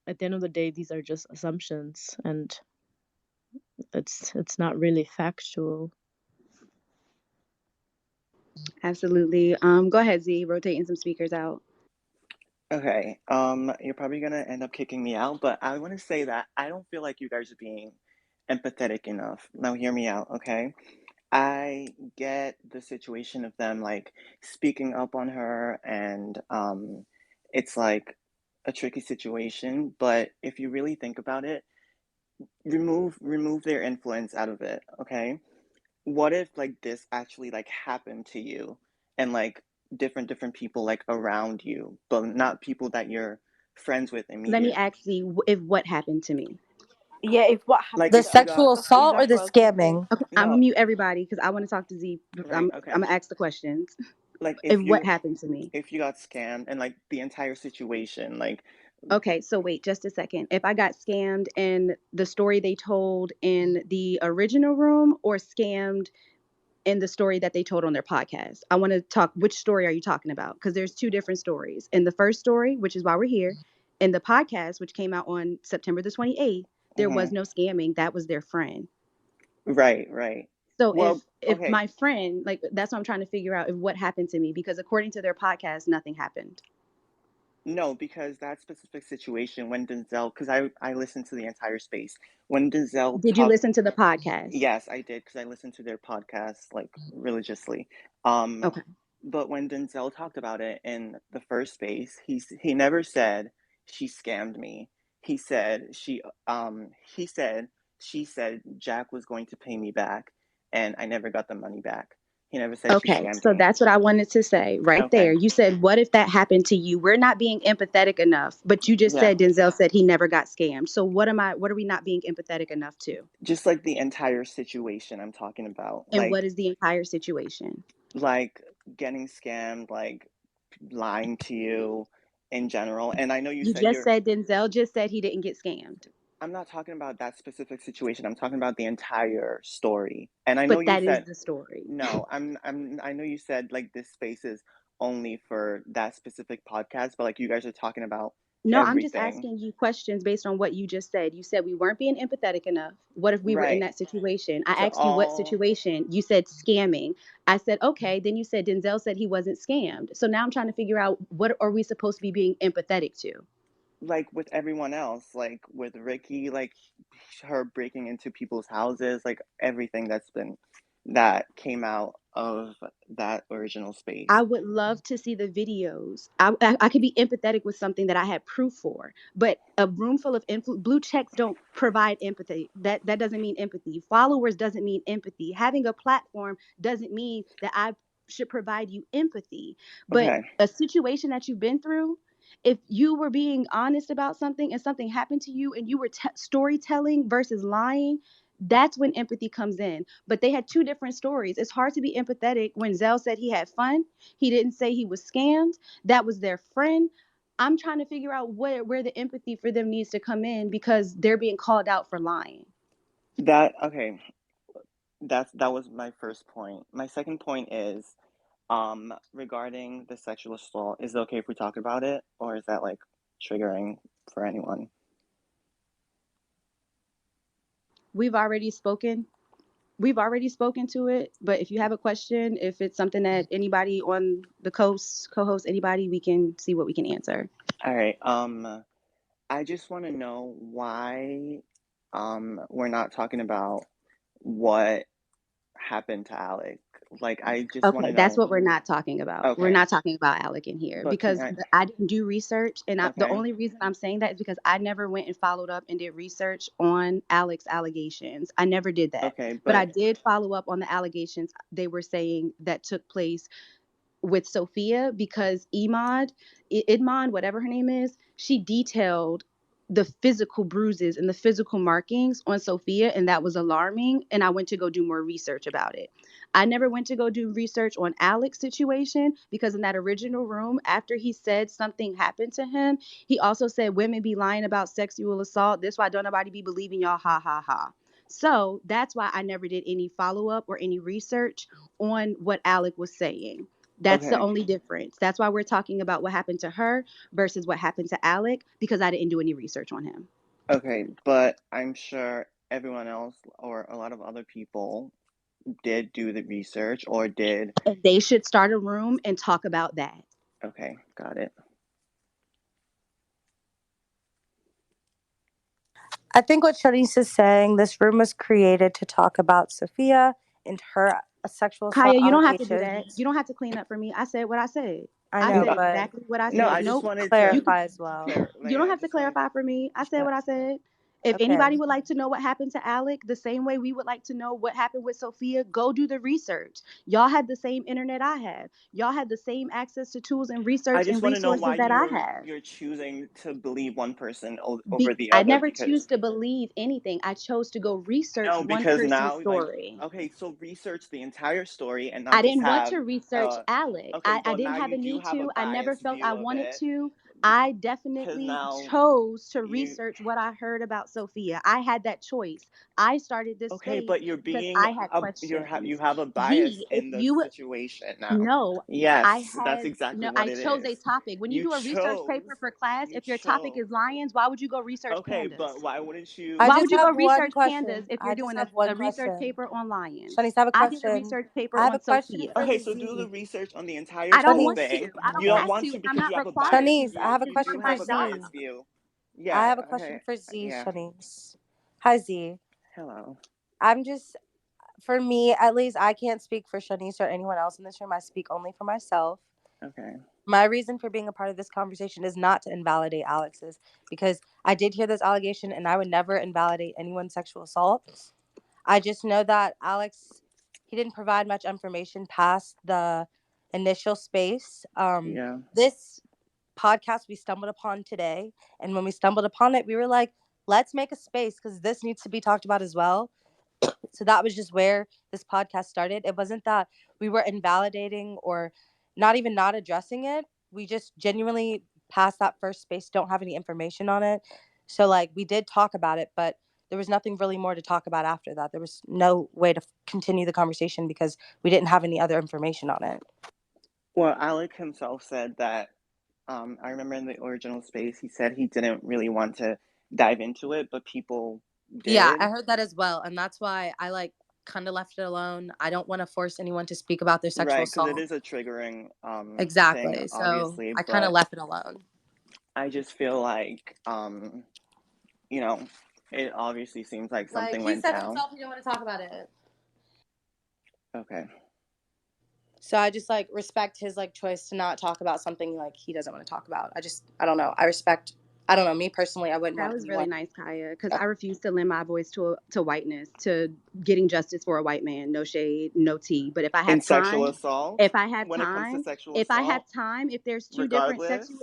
at the end of the day, these are just assumptions, and it's not really factual. Absolutely. Go ahead, Z. Rotating some speakers out. Okay, you're probably gonna end up kicking me out, but I want to say that I don't feel like you guys are being empathetic enough. Now, hear me out, okay? I get the situation of them like speaking up on her, and it's like a tricky situation, but if you really think about it, remove their influence out of it, okay? What if like this actually like happened to you and like different people like around you, but not people that you're friends with Let me immediate. ask Z if what happened to me. Yeah, if what Like happened The if to you us. got sexual That's assault or exactly the what I was gonna say. scamming? Okay, I'm gonna no, mute everybody because I want to talk to Z. right, I'm okay. gonna ask the questions. Like If what happened to me. if you got scammed and like the entire situation, like Okay, so wait just a second. If I got scammed in the story they told in the original room or scammed in the story that they told on their podcast, I want to talk. Which story are you talking about? Because there's two different stories. In the first story, which is why we're here, in the podcast, which came out on September the 28th, there was mhm. no scamming. That was their friend. Right, right. So Well, if okay. my friend, like that's what I'm trying to figure out, if what happened to me, because according to their podcast, nothing happened. No, because that specific situation when Denzel, because I listened to the entire space when Denzel Did you talked. listen to the podcast? Yes, I did because I listened to their podcast like religiously. Um, Okay. but when Denzel talked about it in the first space, he never said she scammed me. He said he said she said Jack was going to pay me back, and I never got the money back. He never said she Okay, scammed so me. that's what I wanted to say right there. Okay. You said, what if that happened to you? We're not being empathetic enough, but you just Yeah. said Denzel said he never got scammed. So what are we not being empathetic enough to? Just like the entire situation I'm talking about. And what is the entire situation? Like getting scammed, like lying to you in general. And I know you You said just you're said Denzel just said he didn't get scammed, I'm not talking about that specific situation. I'm talking about the entire story. And I know but you that is said the story. no. I know you said like this space is only for that specific podcast, but like you guys are talking about No, I'm just everything. asking you questions based on what you just said. You said we weren't being empathetic enough. What if we were in Right. that situation? I To asked you what all situation. You said scamming. I said, okay. Then you said Denzel said he wasn't scammed. So now I'm trying to figure out what are we supposed to be being empathetic to? like with everyone else, like with Ricky, like her breaking into people's houses, like everything that came out of that original space. I would love to see the videos. I could be empathetic with something that I had proof for, but a room full of blue checks don't provide empathy. That doesn't mean empathy. Followers doesn't mean empathy. Having a platform doesn't mean that I should provide you empathy. But Okay. a situation that you've been through, if you were being honest about something and something happened to you and you were storytelling versus lying, that's when empathy comes in. But they had two different stories. It's hard to be empathetic when Zell said he had fun. He didn't say he was scammed. That was their friend. I'm trying to figure out where the empathy for them needs to come in because they're being called out for lying. Okay. That was my first point. My second point is regarding the sexual assault. Is it okay if we talk about it, or is that like triggering for anyone? We've already spoken to it, but if you have a question, if it's something that anybody on the coast, co-host, anybody, we can see what we can answer. All right. I just want to know why we're not talking about what happened to Alec. Like, I just want to Okay, that's know. what we're not talking about. We're Okay, not talking about Alec in here but can because I? I didn't do research, and the Okay, only reason I'm saying that is because I never went and followed up and did research on Alec's allegations. I never did that, okay, but I but did follow up on the allegations they were saying that took place with Sophia because Idmond, whatever her name is, she detailed the physical bruises and the physical markings on Sophia, and that was alarming. And I went to go do more research about it. I never went to go do research on Alec's situation because in that original room, after he said something happened to him, he also said women be lying about sexual assault. This why don't nobody be believing y'all, ha ha ha. So that's why I never did any follow up or any research on what Alec was saying. That's the okay, only difference. That's why we're talking about what happened to her versus what happened to Alec because I didn't do any research on him. okay, but I'm sure everyone else or a lot of other people did do the research or did. And they should start a room and talk about that. Okay, got it. I think what Shanice is saying, this room was created to talk about Sophia and her sexual assault Kaya, you don't have to do that. allegations. You don't have to clean up for me. I said what I said. I I know, said No, but exactly what I no, said. I just Nope. wanted to You clarify as well. you like don't I have to just wanted. clarify for me. I said Uh, what I said. If Okay. anybody would like to know what happened to Alec, the same way we would like to know what happened with Sophia, go do the research. Y'all had the same internet I have. Y'all had the same access to tools and I research just and want to know resources why that I have. you're choosing to believe one person over the I other never because choose to believe anything. I chose to go research no, one because person's now like story. okay, so research the entire story and not I just didn't want have to research Alec. okay, I but didn't now have you a do need have a to. I never biased felt I view of wanted it to. I because definitely now chose to you research what I heard about Sophia. I had that choice. I started this okay, space but you're because being I had you questions. have a bias Z, if in the you situation now. no, I Yes, that's had exactly no, what I it chose a is. topic. When you You do a research chose. paper for class, You if your topic chose. is lions, why would you go research Okay, pandas? but why wouldn't I you? Why just would you have go one research pandas question. if you're I just doing have one a research question. paper on lions? Shanice, I have a I did a question. research I paper have a on question Sophia. for Okay, so do the Z. research on the entire I don't whole want Shanice, thing. to. I You don't don't have want to. to I'm because not you have a required to biased Shanice, I view. do. have a You It's do question on for my have a Z. job. biased view. I Yeah, have a question okay. for Z, Yeah. Shanice. Hi, Z. Hello. I'm just, for me, at least, I can't speak for Shanice or anyone else in this room. I speak only for myself. Okay. My reason for being a part of this conversation is not to invalidate Alex's, because I did hear this allegation and I would never invalidate anyone's sexual assault. I just know that Alex, he didn't provide much information past the initial space. Yeah. This podcast we stumbled upon today, and when we stumbled upon it, we were like, let's make a space because this needs to be talked about as well. So that was just where this podcast started. It wasn't that we were invalidating or not even not addressing it. We just genuinely past that first space don't have any information on it. So like we did talk about it, but there was nothing really more to talk about after that. There was no way to continue the conversation because we didn't have any other information on it. Well, Alec himself said that I remember in the original space he said he didn't really want to dive into it, but people Yeah, did. I heard that as well, and that's why I like kind of left it alone. I don't want to force anyone to speak about their sexual Right, because it assault. is a triggering thing, Exactly. So obviously, I kind of but left it alone. I just feel like, you know, it obviously seems like Like something he went said down. himself, he didn't want to talk about it. Okay. So I just like respect his like choice to not talk about something like he doesn't want to talk about. I don't know. I don't know. Me personally, I wouldn't That want was anyone. really nice, Kaya, because I refuse to lend my voice to whiteness, to getting justice for a white man. No shade, no tea. But In sexual assault, when it comes to sexual if I have assault, time, if there's two different regardless. sexual,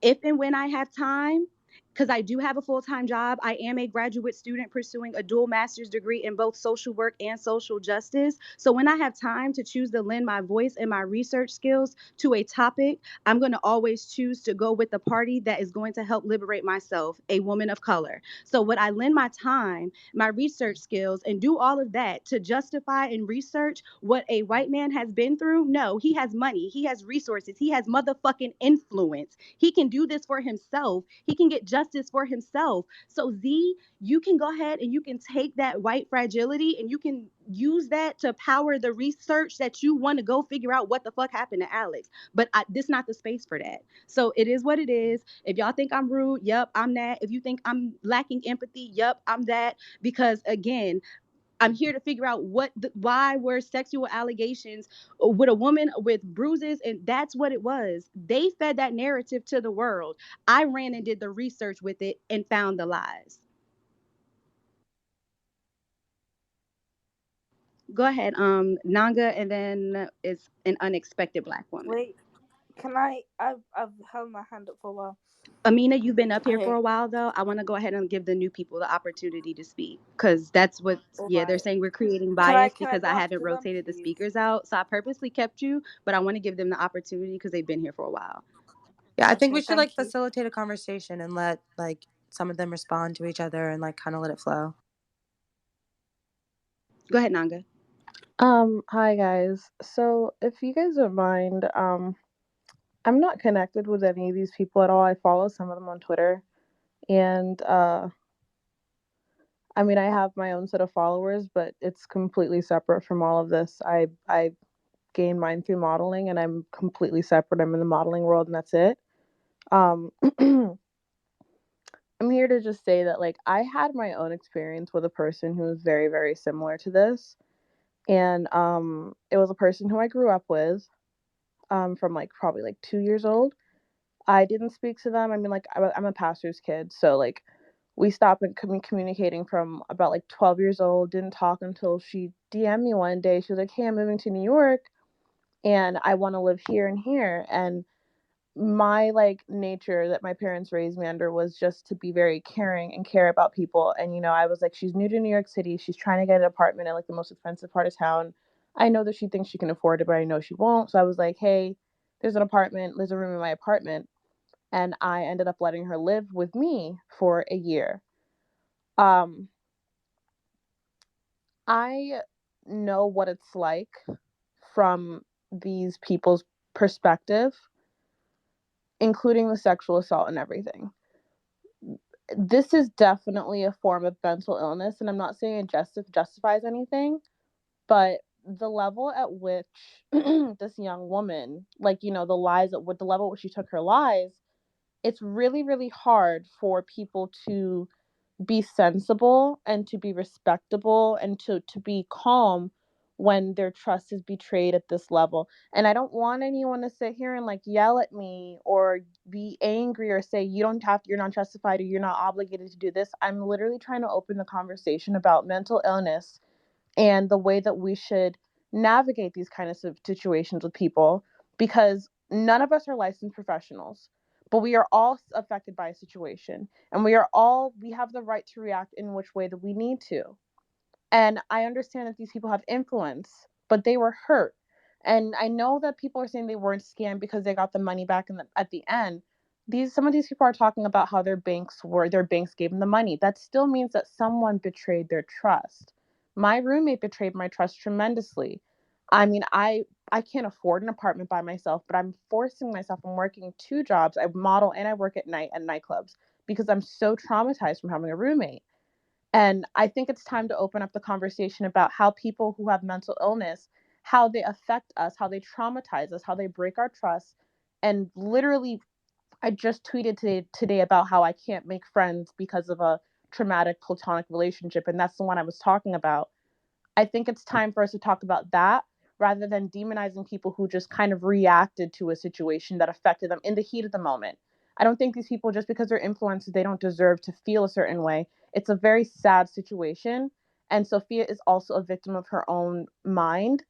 if and when I have time, because I do have a full-time job, I am a graduate student pursuing a dual master's degree in both social work and social justice. So when I have time to choose to lend my voice and my research skills to a topic, I'm going to always choose to go with the party that is going to help liberate myself, a woman of color. So would I lend my time, my research skills, and do all of that to justify and research what a white man has been through? No, he has money, he has resources, he has motherfucking influence. He can do this for himself. He can get justice for himself. So Z, you can go ahead and you can take that white fragility and you can use that to power the research that you want to go figure out what the fuck happened to Alex. But this not the space for that. So it is what it is. If y'all think I'm rude, yep, I'm that. If you think I'm lacking empathy, yep, I'm that. Because again, I'm here to figure out why were sexual allegations with a woman with bruises, and that's what it was. They fed that narrative to the world. I ran and did the research with it and found the lies. Go ahead, Nanga, and then it's an unexpected black woman. Wait, I've held my hand up for a while. Amina, you've been up here for Okay. a while though. I want to go ahead and give the new people the opportunity to speak because that's what, yeah, they're Alright. saying we're creating Can I bias can I because go I haven't after them, rotated the please? speakers out. So I purposely kept you, but I want to give them the opportunity because they've been here for a while. Yeah, I think Okay, we should like thank you. facilitate a conversation and let like some of them respond to each other and like kind of let it flow. Go ahead, Nanga. Hi guys. So if you guys don't mind, I'm not connected with any of these people at all. I follow some of them on Twitter, and I mean, I have my own set of followers, but it's completely separate from all of this. I gained mine through modeling, and I'm completely separate. I'm in the modeling world, and that's it. Um, I'm here to just say that like I had my own experience with a person who was very, very similar to this, and it was a person who I grew up with, from like probably like 2 years old. I didn't speak to them. I mean, like, I'm a pastor's kid, so like, we stopped communicating from about like 12 years old. Didn't talk until she DM'd me one day. She was like, "Hey, I'm moving to New York, and I want to live here and here." And my like nature that my parents raised me under was just to be very caring and care about people. And I was like, she's new to New York City. She's trying to get an apartment at like the most expensive part of town. I know that she thinks she can afford it, but I know she won't. So I was like, hey, there's a room in my apartment, and I ended up letting her live with me for a year. Um, I know what it's like from these people's perspective, including the sexual assault and everything. This is definitely a form of mental illness, and I'm not saying it justifies anything, but the level at which this young woman, like, the lies, with the level at which she took her lies, it's really, really hard for people to be sensible and to be respectable and to be calm when their trust is betrayed at this level. And I don't want anyone to sit here and like yell at me or be angry or say you're not justified or you're not obligated to do this. I'm literally trying to open the conversation about mental illness and the way that we should navigate these kind of situations with people, because none of us are licensed professionals, but we are all affected by a situation, and we have the right to react in which way that we need to. And I understand that these people have influence, but they were hurt. And I know that people are saying they weren't scammed because they got the money back at the end. Some of these people are talking about how their banks gave them the money. That still means that someone betrayed their trust. My roommate betrayed my trust tremendously. I mean, I can't afford an apartment by myself, but I'm forcing myself. I'm working two jobs. I model and I work at night at nightclubs because I'm so traumatized from having a roommate. And I think it's time to open up the conversation about how people who have mental illness, how they affect us, how they traumatize us, how they break our trust, and literally I just tweeted today about how I can't make friends because of a traumatic platonic relationship, and that's the one I was talking about. I think it's time for us to talk about that rather than demonizing people who just kind of reacted to a situation that affected them in the heat of the moment. I don't think these people, just because they're influencers, they don't deserve to feel a certain way. It's a very sad situation. And Sophia is also a victim of her own mind.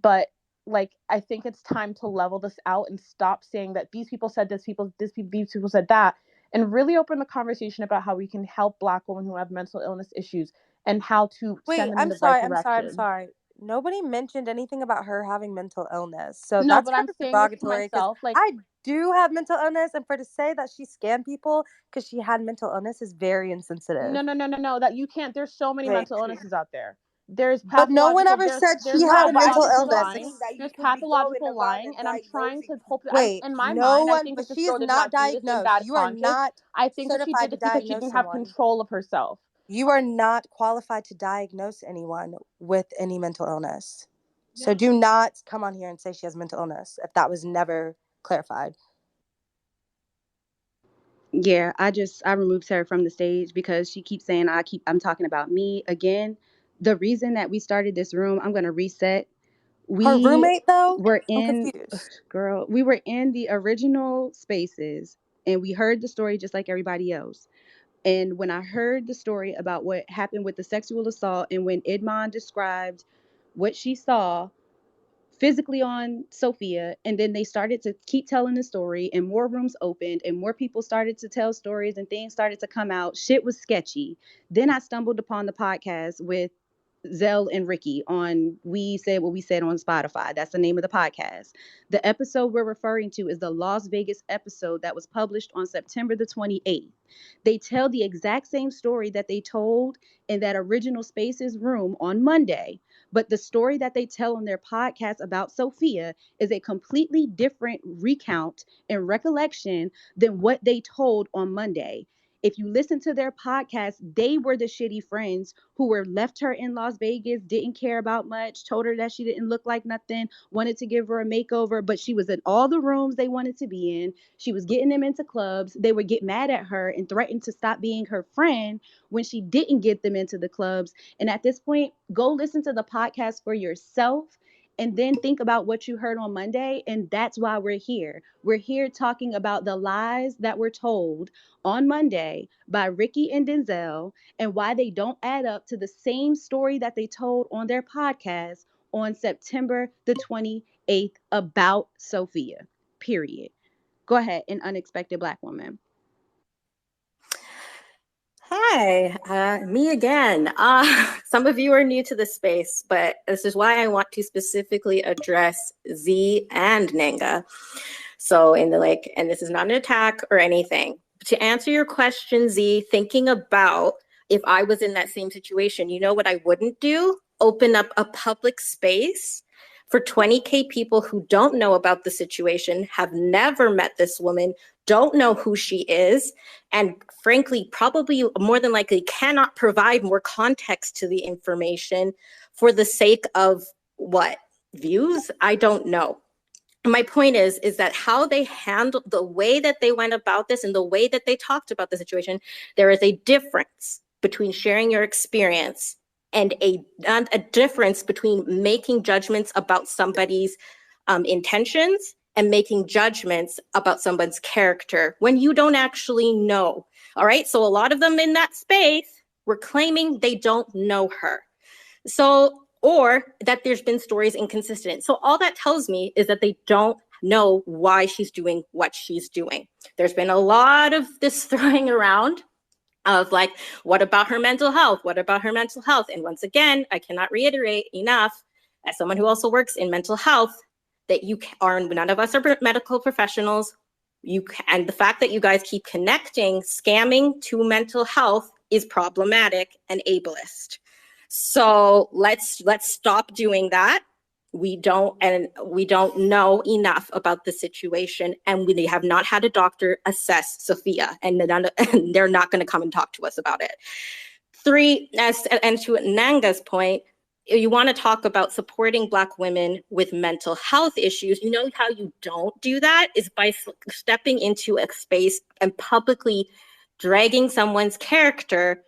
But like, I think it's time to level this out and stop saying that these people said these people said that, and really open the conversation about how we can help Black women who have mental illness issues and how to Wait, send them in the right direction. Nobody mentioned anything about her having mental illness. So No, that's but kind I'm of saying this for derogatory because myself. Like, I do have mental illness, and for to say that she scammed people because she had mental illness is very insensitive. no. That you can't. There's so many Wait. mental illnesses out there. There's But no one pathological. ever said she There's had No, a but I mental think pathological she's just illness. lying. saying that you There's could be going pathological around lying, and and I'm trying diagnosing to hope. people. Wait, In my no mind, I one, think but that this she is girl did not not do this in diagnosed. bad You are conscience. not I think that she certified did to this because she diagnose didn't have someone. control of herself. You are not qualified to diagnose anyone with any mental illness. So do not come on here and say she has mental illness if that was never clarified. Yeah, I removed her from the stage because she keeps saying I'm talking about me again. The reason that we started this room, I'm going to reset. Her We roommate, though? were I'm in confused. girl, we were in the original spaces and we heard the story just like everybody else. And when I heard the story about what happened with the sexual assault and when Idman described what she saw physically on Sophia, and then they started to keep telling the story, and more rooms opened, and more people started to tell stories, and things started to come out. Shit was sketchy. Then I stumbled upon the podcast with Zell and Ricky on We Said What We Said on Spotify. That's the name of the podcast. The episode we're referring to is the Las Vegas episode that was published on September the 28th. They tell the exact same story that they told in that original Spaces room on Monday. But the story that they tell on their podcast about Sophia is a completely different recount and recollection than what they told on Monday. If you listen to their podcast, they were the shitty friends who were left her in Las Vegas, didn't care about much, told her that she didn't look like nothing, wanted to give her a makeover, but she was in all the rooms they wanted to be in. She was getting them into clubs. They would get mad at her and threaten to stop being her friend when she didn't get them into the clubs. And at this point, go listen to the podcast for yourself and then think about what you heard on Monday. And that's why we're here. We're here talking about the lies that were told on Monday by Ricky and Denzel and why they don't add up to the same story that they told on their podcast on September the 28th about Sophia. Period. Go ahead, an unexpected Black woman. Hi, me again. Some of you are new to the space, but this is why I want to specifically address Z and Nanga. So and this is not an attack or anything. To answer your question, Z, thinking about if I was in that same situation, you know what I wouldn't do? Open up a public space for 20K people who don't know about the situation, have never met this woman, don't know who she is, and frankly, probably more than likely cannot provide more context to the information for the sake of what? Views? I don't know. My point is that how they handled the way that they went about this and the way that they talked about the situation, there is a difference between sharing your experience and a difference between making judgments about somebody's intentions and making judgments about someone's character when you don't actually know. All right. So a lot of them in that space were claiming they don't know her. So, or that there's been stories inconsistent. So all that tells me is that they don't know why she's doing what she's doing. There's been a lot of this throwing around of like, what about her mental health? What about her mental health? And once again, I cannot reiterate enough, as someone who also works in mental health, that none of us are medical professionals. And the fact that you guys keep connecting scamming to mental health is problematic and ableist. So let's stop doing that. We don't know enough about the situation, and we have not had a doctor assess Sophia, and they're not going to come and talk to us about it. 3, and to Nanga's point, you want to talk about supporting Black women with mental health issues, you know how you don't do that is by stepping into a space and publicly dragging someone's character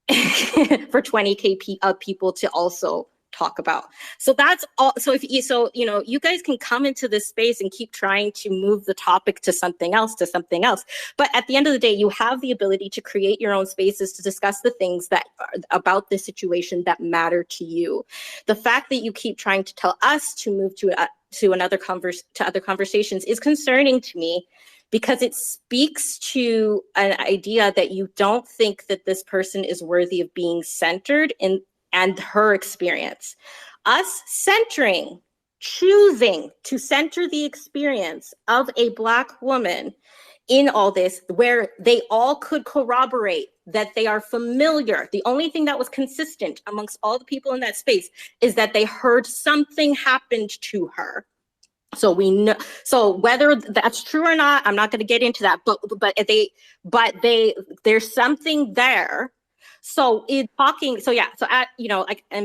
for 20K people to also talk about. So that's all. So if you, so, you know, you guys can come into this space and keep trying to move the topic to something else, But at the end of the day, you have the ability to create your own spaces to discuss the things that are about the situation that matter to you. The fact that you keep trying to tell us to move to other conversations is concerning to me, because it speaks to an idea that you don't think that this person is worthy of being centered in and her experience. Us choosing to center the experience of a Black woman in all this, where they all could corroborate that they are familiar. The only thing that was consistent amongst all the people in that space is that they heard something happened to her. So we know. So whether that's true or not, I'm not going to get into that. There's something there. So and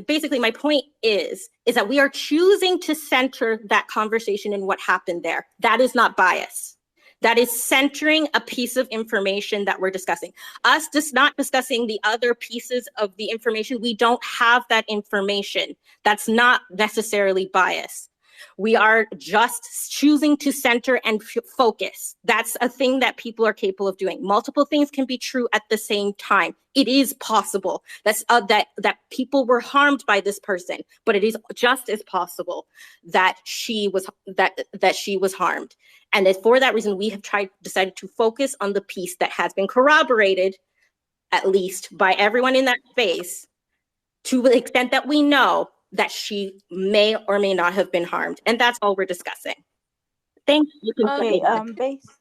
basically my point is that we are choosing to center that conversation in what happened there. That is not bias. That is centering a piece of information that we're discussing. Us just not discussing the other pieces of the information. We don't have that information. That's not necessarily bias. We are just choosing to center and focus. That's a thing that people are capable of doing. Multiple things can be true at the same time. It is possible that people were harmed by this person, but it is just as possible that she was harmed. And for that reason, we have decided to focus on the piece that has been corroborated, at least by everyone in that space, to the extent that we know that she may or may not have been harmed. And that's all we're discussing. Thank you.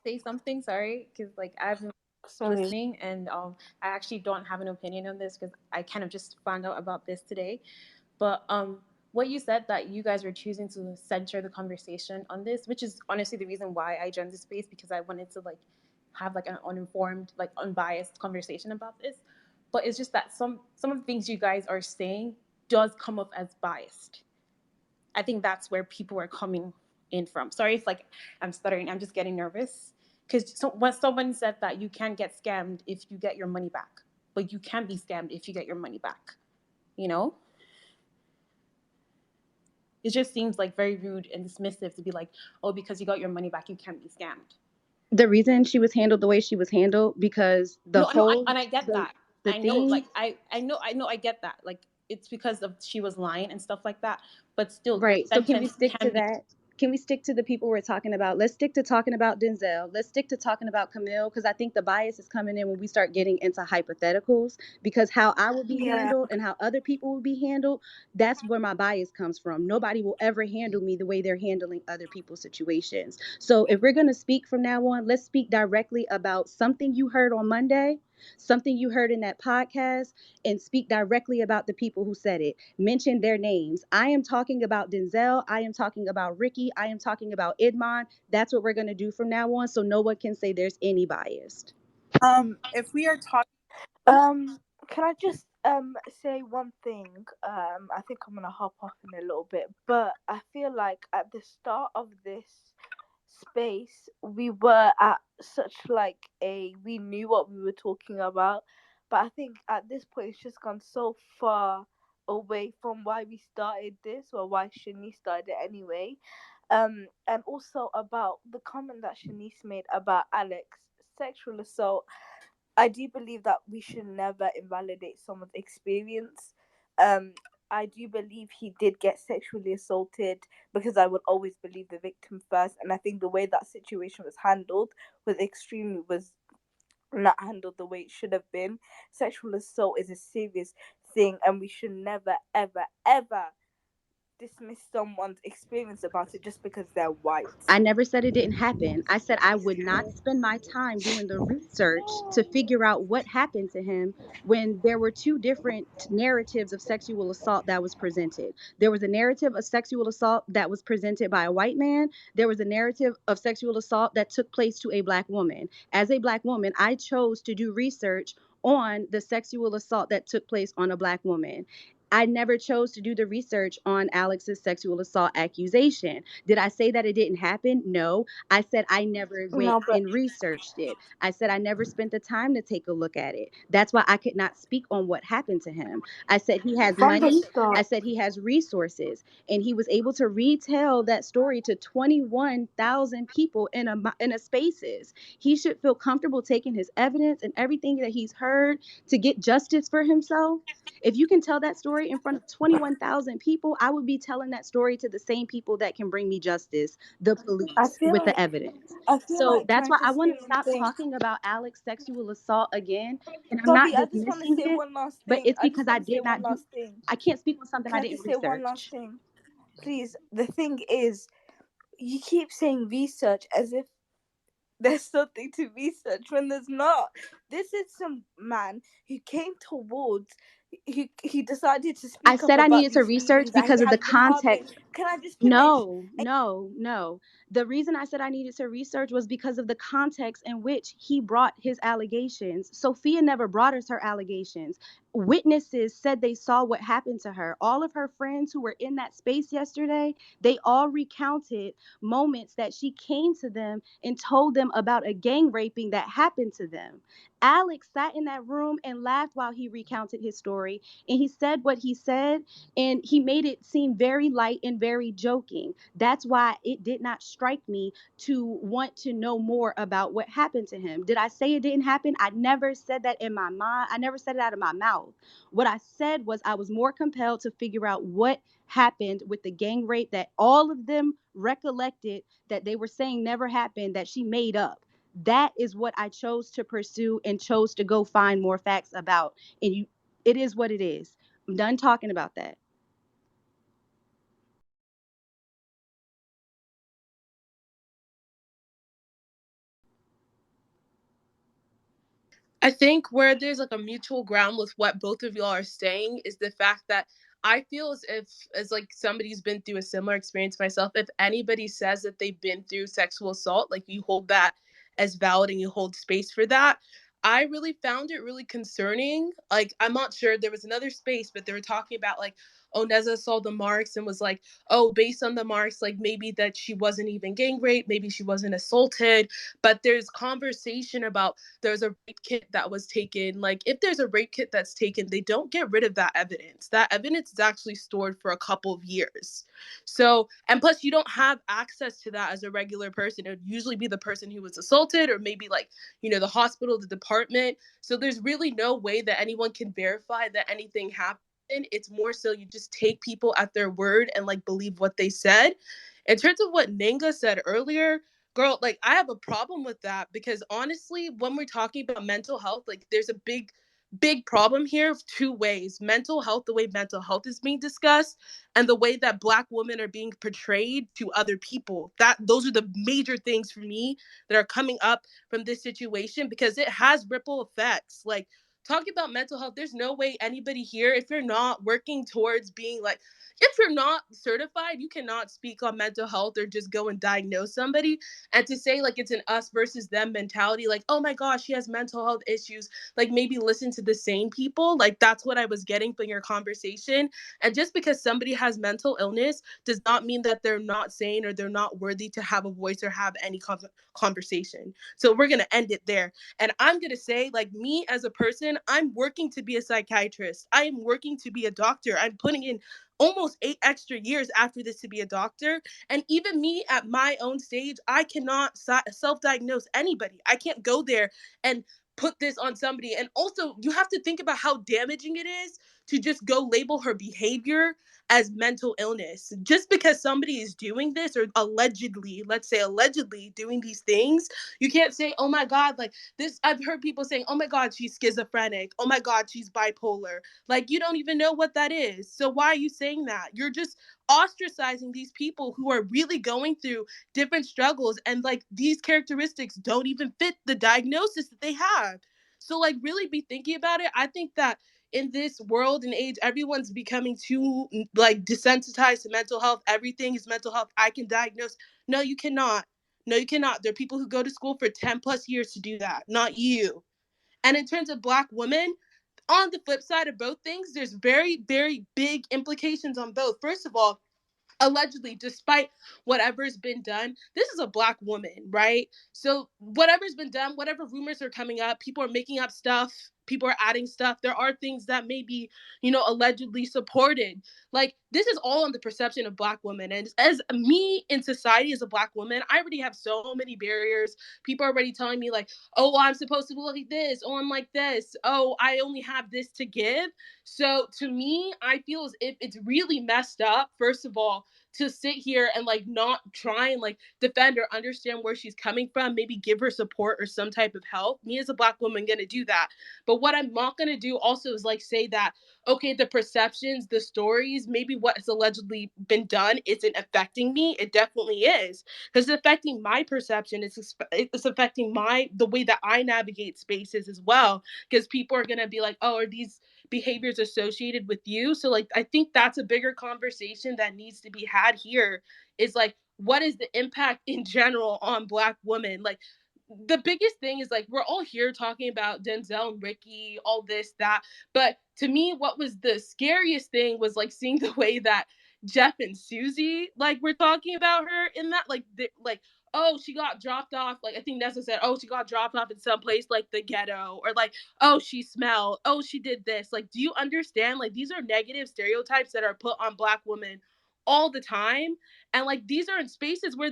Say something, sorry, because like I've been listening, and I actually don't have an opinion on this because I kind of just found out about this today. But what you said, that you guys were choosing to center the conversation on this, which is honestly the reason why I joined this space, because I wanted to like have like an uninformed, like unbiased conversation about this. But it's just that some of the things you guys are saying does come up as biased. I think that's where people are coming in from. Sorry if like I'm stuttering, I'm just getting nervous. Because when someone said that you can't get scammed if you get your money back, but you can be scammed if you get your money back, you know? It just seems like very rude and dismissive to be like, oh, because you got your money back, you can't be scammed. The reason she was handled the way she was handled, because I get that. I get that. Like, it's because of she was lying and stuff like that. But still, right. So can we stick to be that? Can we stick to the people we're talking about? Let's stick to talking about Denzel. Let's stick to talking about Camille, because I think the bias is coming in when we start getting into hypotheticals, because how I would be handled and how other people would be handled, that's where my bias comes from. Nobody will ever handle me the way they're handling other people's situations. So if we're going to speak from now on, let's speak directly about something you heard on Monday, something you heard in that podcast, and speak directly about the people who said it. Mention their names. I am talking about Denzel. I am talking about Ricky. I am talking about Idman. That's what we're going to do from now on, so no one can say there's any bias. If we are talking, can I just say one thing? I think I'm gonna hop off in a little bit, but I feel like at the start of this space, we were at such like we knew what we were talking about, but I think at this point it's just gone so far away from why we started this, or why Shanice started it anyway. And also about the comment that Shanice made about Alex sexual assault. I do believe that we should never invalidate someone's experience. Um, I do believe he did get sexually assaulted, because I would always believe the victim first. And I think the way that situation was handled was not handled the way it should have been. Sexual assault is a serious thing, and we should never, ever, ever dismiss someone's experience about it just because they're white. I never said it didn't happen. I said I would not spend my time doing the research to figure out what happened to him when there were two different narratives of sexual assault that was presented. There was a narrative of sexual assault that was presented by a white man. There was a narrative of sexual assault that took place to a Black woman. As a Black woman, I chose to do research on the sexual assault that took place on a Black woman. I never chose to do the research on Alex's sexual assault accusation. Did I say that it didn't happen? No. I said I never went No, but and researched it. I said I never spent the time to take a look at it. That's why I could not speak on what happened to him. I said he has from the money. I start, said he has resources, and he was able to retell that story to 21,000 people in a spaces. He should feel comfortable taking his evidence and everything that he's heard to get justice for himself. If you can tell that story in front of 21,000 people, I would be telling that story to the same people that can bring me justice, the I police, feel with the like evidence. I feel So like can that's I why I just want say to one stop thing? talking about Alex's sexual assault again. And I'm Toby, not I just want to dismissing say it, one last but thing. it's I just because I want to say did one not do, last thing. I can't speak on something Can I I didn't just say one last research. thing? Please, the thing is, you keep saying research as if there's something to research when there's not. This is some man who came towards. He decided to I speak up said I about needed to these research feelings that he because of the has been harboring. context. Can I just finish? No, no, no. The reason I said I needed to research was because of the context in which he brought his allegations. Sophia never brought us her allegations. Witnesses said they saw what happened to her. All of her friends who were in that space yesterday, they all recounted moments that she came to them and told them about a gang raping that happened to them. Alex sat in that room and laughed while he recounted his story, and he said what he said, and he made it seem very light and very joking. That's why it did not strike me to want to know more about what happened to him. Did I say it didn't happen? I never said that in my mind. I never said it out of my mouth. What I said was I was more compelled to figure out what happened with the gang rape that all of them recollected that they were saying never happened, that she made up. That is what I chose to pursue and chose to go find more facts about. And it is what it is. I'm done talking about that. I think where there's like a mutual ground with what both of y'all are saying is the fact that I feel as if, as like somebody's been through a similar experience myself, if anybody says that they've been through sexual assault, like you hold that as valid and you hold space for that. I really found it really concerning. Like, I'm not sure, there was another space, but they were talking about like, oh, Neza saw the marks and was like, oh, based on the marks, like maybe that she wasn't even gang raped, maybe she wasn't assaulted. But there's conversation about there's a rape kit that was taken. Like, if there's a rape kit that's taken, they don't get rid of that evidence. That evidence is actually stored for a couple of years. So, and plus, you don't have access to that as a regular person. It would usually be the person who was assaulted, or maybe like, the hospital, the department. So, there's really no way that anyone can verify that anything happened. It's more so you just take people at their word and like believe what they said. In terms of what Nanga said earlier, girl, like I have a problem with that because honestly, when we're talking about mental health, like there's a big problem here of two ways. Mental health, the way mental health is being discussed, and the way that Black women are being portrayed to other people. Those are the major things for me that are coming up from this situation, because it has ripple effects. Like, talking about mental health, there's no way anybody here, if you're not working towards being like, if you're not certified, you cannot speak on mental health or just go and diagnose somebody. And to say like it's an us versus them mentality, like, oh my gosh, she has mental health issues, like maybe listen to the same people. Like, that's what I was getting from your conversation. And just because somebody has mental illness does not mean that they're not sane or they're not worthy to have a voice or have any conversation. So we're going to end it there. And I'm going to say, like, me as a person, I'm working to be a psychiatrist. I am working to be a doctor. I'm putting in almost 8 extra years after this to be a doctor. And even me at my own stage, I cannot self-diagnose anybody. I can't go there and put this on somebody. And also, you have to think about how damaging it is to just go label her behavior as mental illness. Just because somebody is doing this, or allegedly, let's say allegedly doing these things, you can't say, oh my God, like this. I've heard people saying, oh my God, she's schizophrenic. Oh my God, she's bipolar. Like, you don't even know what that is. So why are you saying that? You're just ostracizing these people who are really going through different struggles, and like these characteristics don't even fit the diagnosis that they have. So like, really be thinking about it. I think that in this world and age, everyone's becoming too like desensitized to mental health. Everything is mental health. I can diagnose. No, you cannot. No, you cannot. There are people who go to school for 10 plus years to do that, not you. And in terms of Black women, on the flip side of both things, there's very, very big implications on both. First of all, allegedly, despite whatever's been done, this is a Black woman, right? So whatever's been done, whatever rumors are coming up, people are making up stuff, people are adding stuff. There are things that may be, allegedly supported. Like, this is all on the perception of Black women. And as me in society as a Black woman, I already have so many barriers. People are already telling me, like, oh, I'm supposed to look like this. Oh, I'm like this. Oh, I only have this to give. So to me, I feel as if it's really messed up, first of all, to sit here and like not try and like defend or understand where she's coming from, maybe give her support or some type of help. Me as a Black woman gonna do that. But what I'm not gonna do also is like say that, okay, the perceptions, the stories, maybe what has allegedly been done isn't affecting me. It definitely is, because it's affecting my perception. It's affecting the way that I navigate spaces as well, because people are gonna be like, oh, are these behaviors associated with you? So like, I think that's a bigger conversation that needs to be had here, is like, what is the impact in general on Black women? Like, the biggest thing is like, we're all here talking about Denzel and Rickey, all this, that. But to me, what was the scariest thing was like seeing the way that Jeff and Susie like were talking about her in that, like, oh, she got dropped off. Like, I think Nessa said, oh, she got dropped off in some place like the ghetto, or like, oh, she smelled, oh, she did this. Like, do you understand? Like, these are negative stereotypes that are put on Black women all the time. And like, these are in spaces where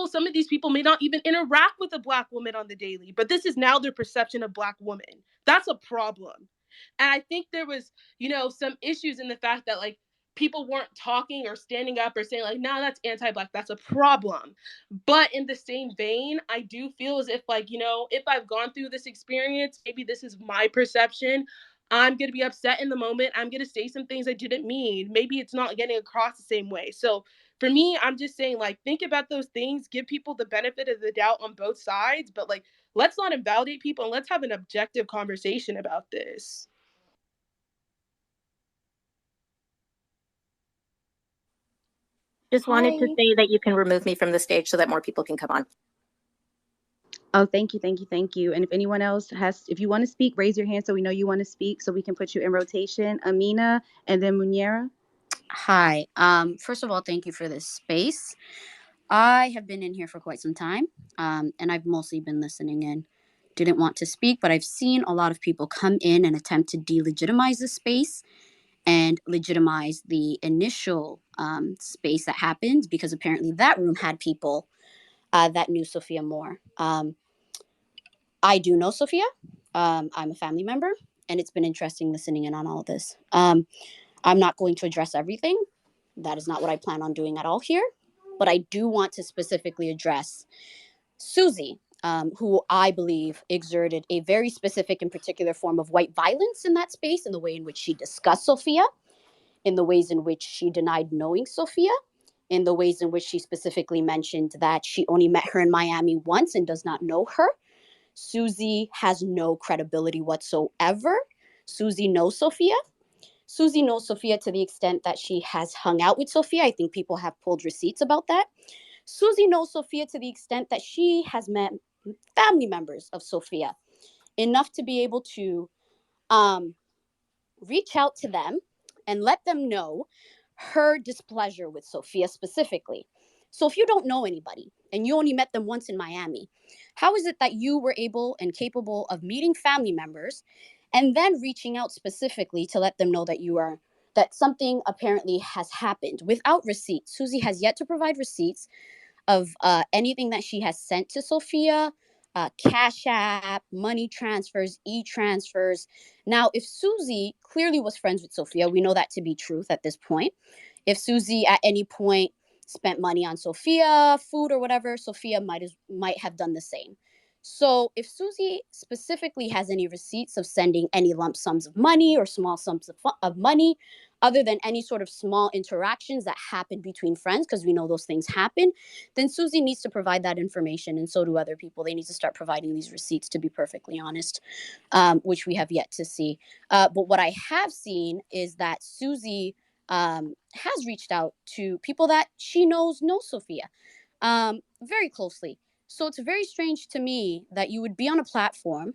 some of these people may not even interact with a Black woman on the daily, but this is now their perception of Black women. That's a problem. And I think there was, some issues in the fact that like people weren't talking or standing up or saying like, no, that's anti-Black, that's a problem. But in the same vein, I do feel as if like, if I've gone through this experience, maybe this is my perception, I'm going to be upset in the moment, I'm going to say some things I didn't mean. Maybe it's not getting across the same way. So for me, I'm just saying, like, think about those things, give people the benefit of the doubt on both sides, but like, let's not invalidate people and let's have an objective conversation about this. Just wanted to Hi. say that you can remove me from the stage so that more people can come on. Oh, thank you, thank you, thank you. And if anyone else if you want to speak, raise your hand so we know you want to speak, so we can put you in rotation. Amina, and then Muniera. Hi. First of all, thank you for this space. I have been in here for quite some time, and I've mostly been listening in. Didn't want to speak, but I've seen a lot of people come in and attempt to delegitimize the space and legitimize the initial space that happened, because apparently that room had people that knew Sophia more. I do know Sophia. I'm a family member, and it's been interesting listening in on all of this. I'm not going to address everything. That is not what I plan on doing at all here. But I do want to specifically address Susie, who I believe exerted a very specific and particular form of white violence in that space, in the way in which she discussed Sophia, in the ways in which she denied knowing Sophia, in the ways in which she specifically mentioned that she only met her in Miami once and does not know her. Susie has no credibility whatsoever. Susie knows Sophia. Susie knows Sophia to the extent that she has hung out with Sophia. I think people have pulled receipts about that. Susie knows Sophia to the extent that she has met family members of Sophia, enough to be able to reach out to them and let them know her displeasure with Sophia specifically. So if you don't know anybody and you only met them once in Miami, how is it that you were able and capable of meeting family members and then reaching out specifically to let them know that something apparently has happened without receipts? Susie has yet to provide receipts of anything that she has sent to Sophia, Cash App, money transfers, e-transfers. Now, if Susie clearly was friends with Sophia, we know that to be truth at this point. If Susie at any point spent money on Sophia, food or whatever, Sophia might have done the same. So if Susie specifically has any receipts of sending any lump sums of money or small sums of money, other than any sort of small interactions that happen between friends, because we know those things happen, then Susie needs to provide that information, and so do other people. They need to start providing these receipts, to be perfectly honest, which we have yet to see. But what I have seen is that Susie has reached out to people that she knows know Sophia very closely. So it's very strange to me that you would be on a platform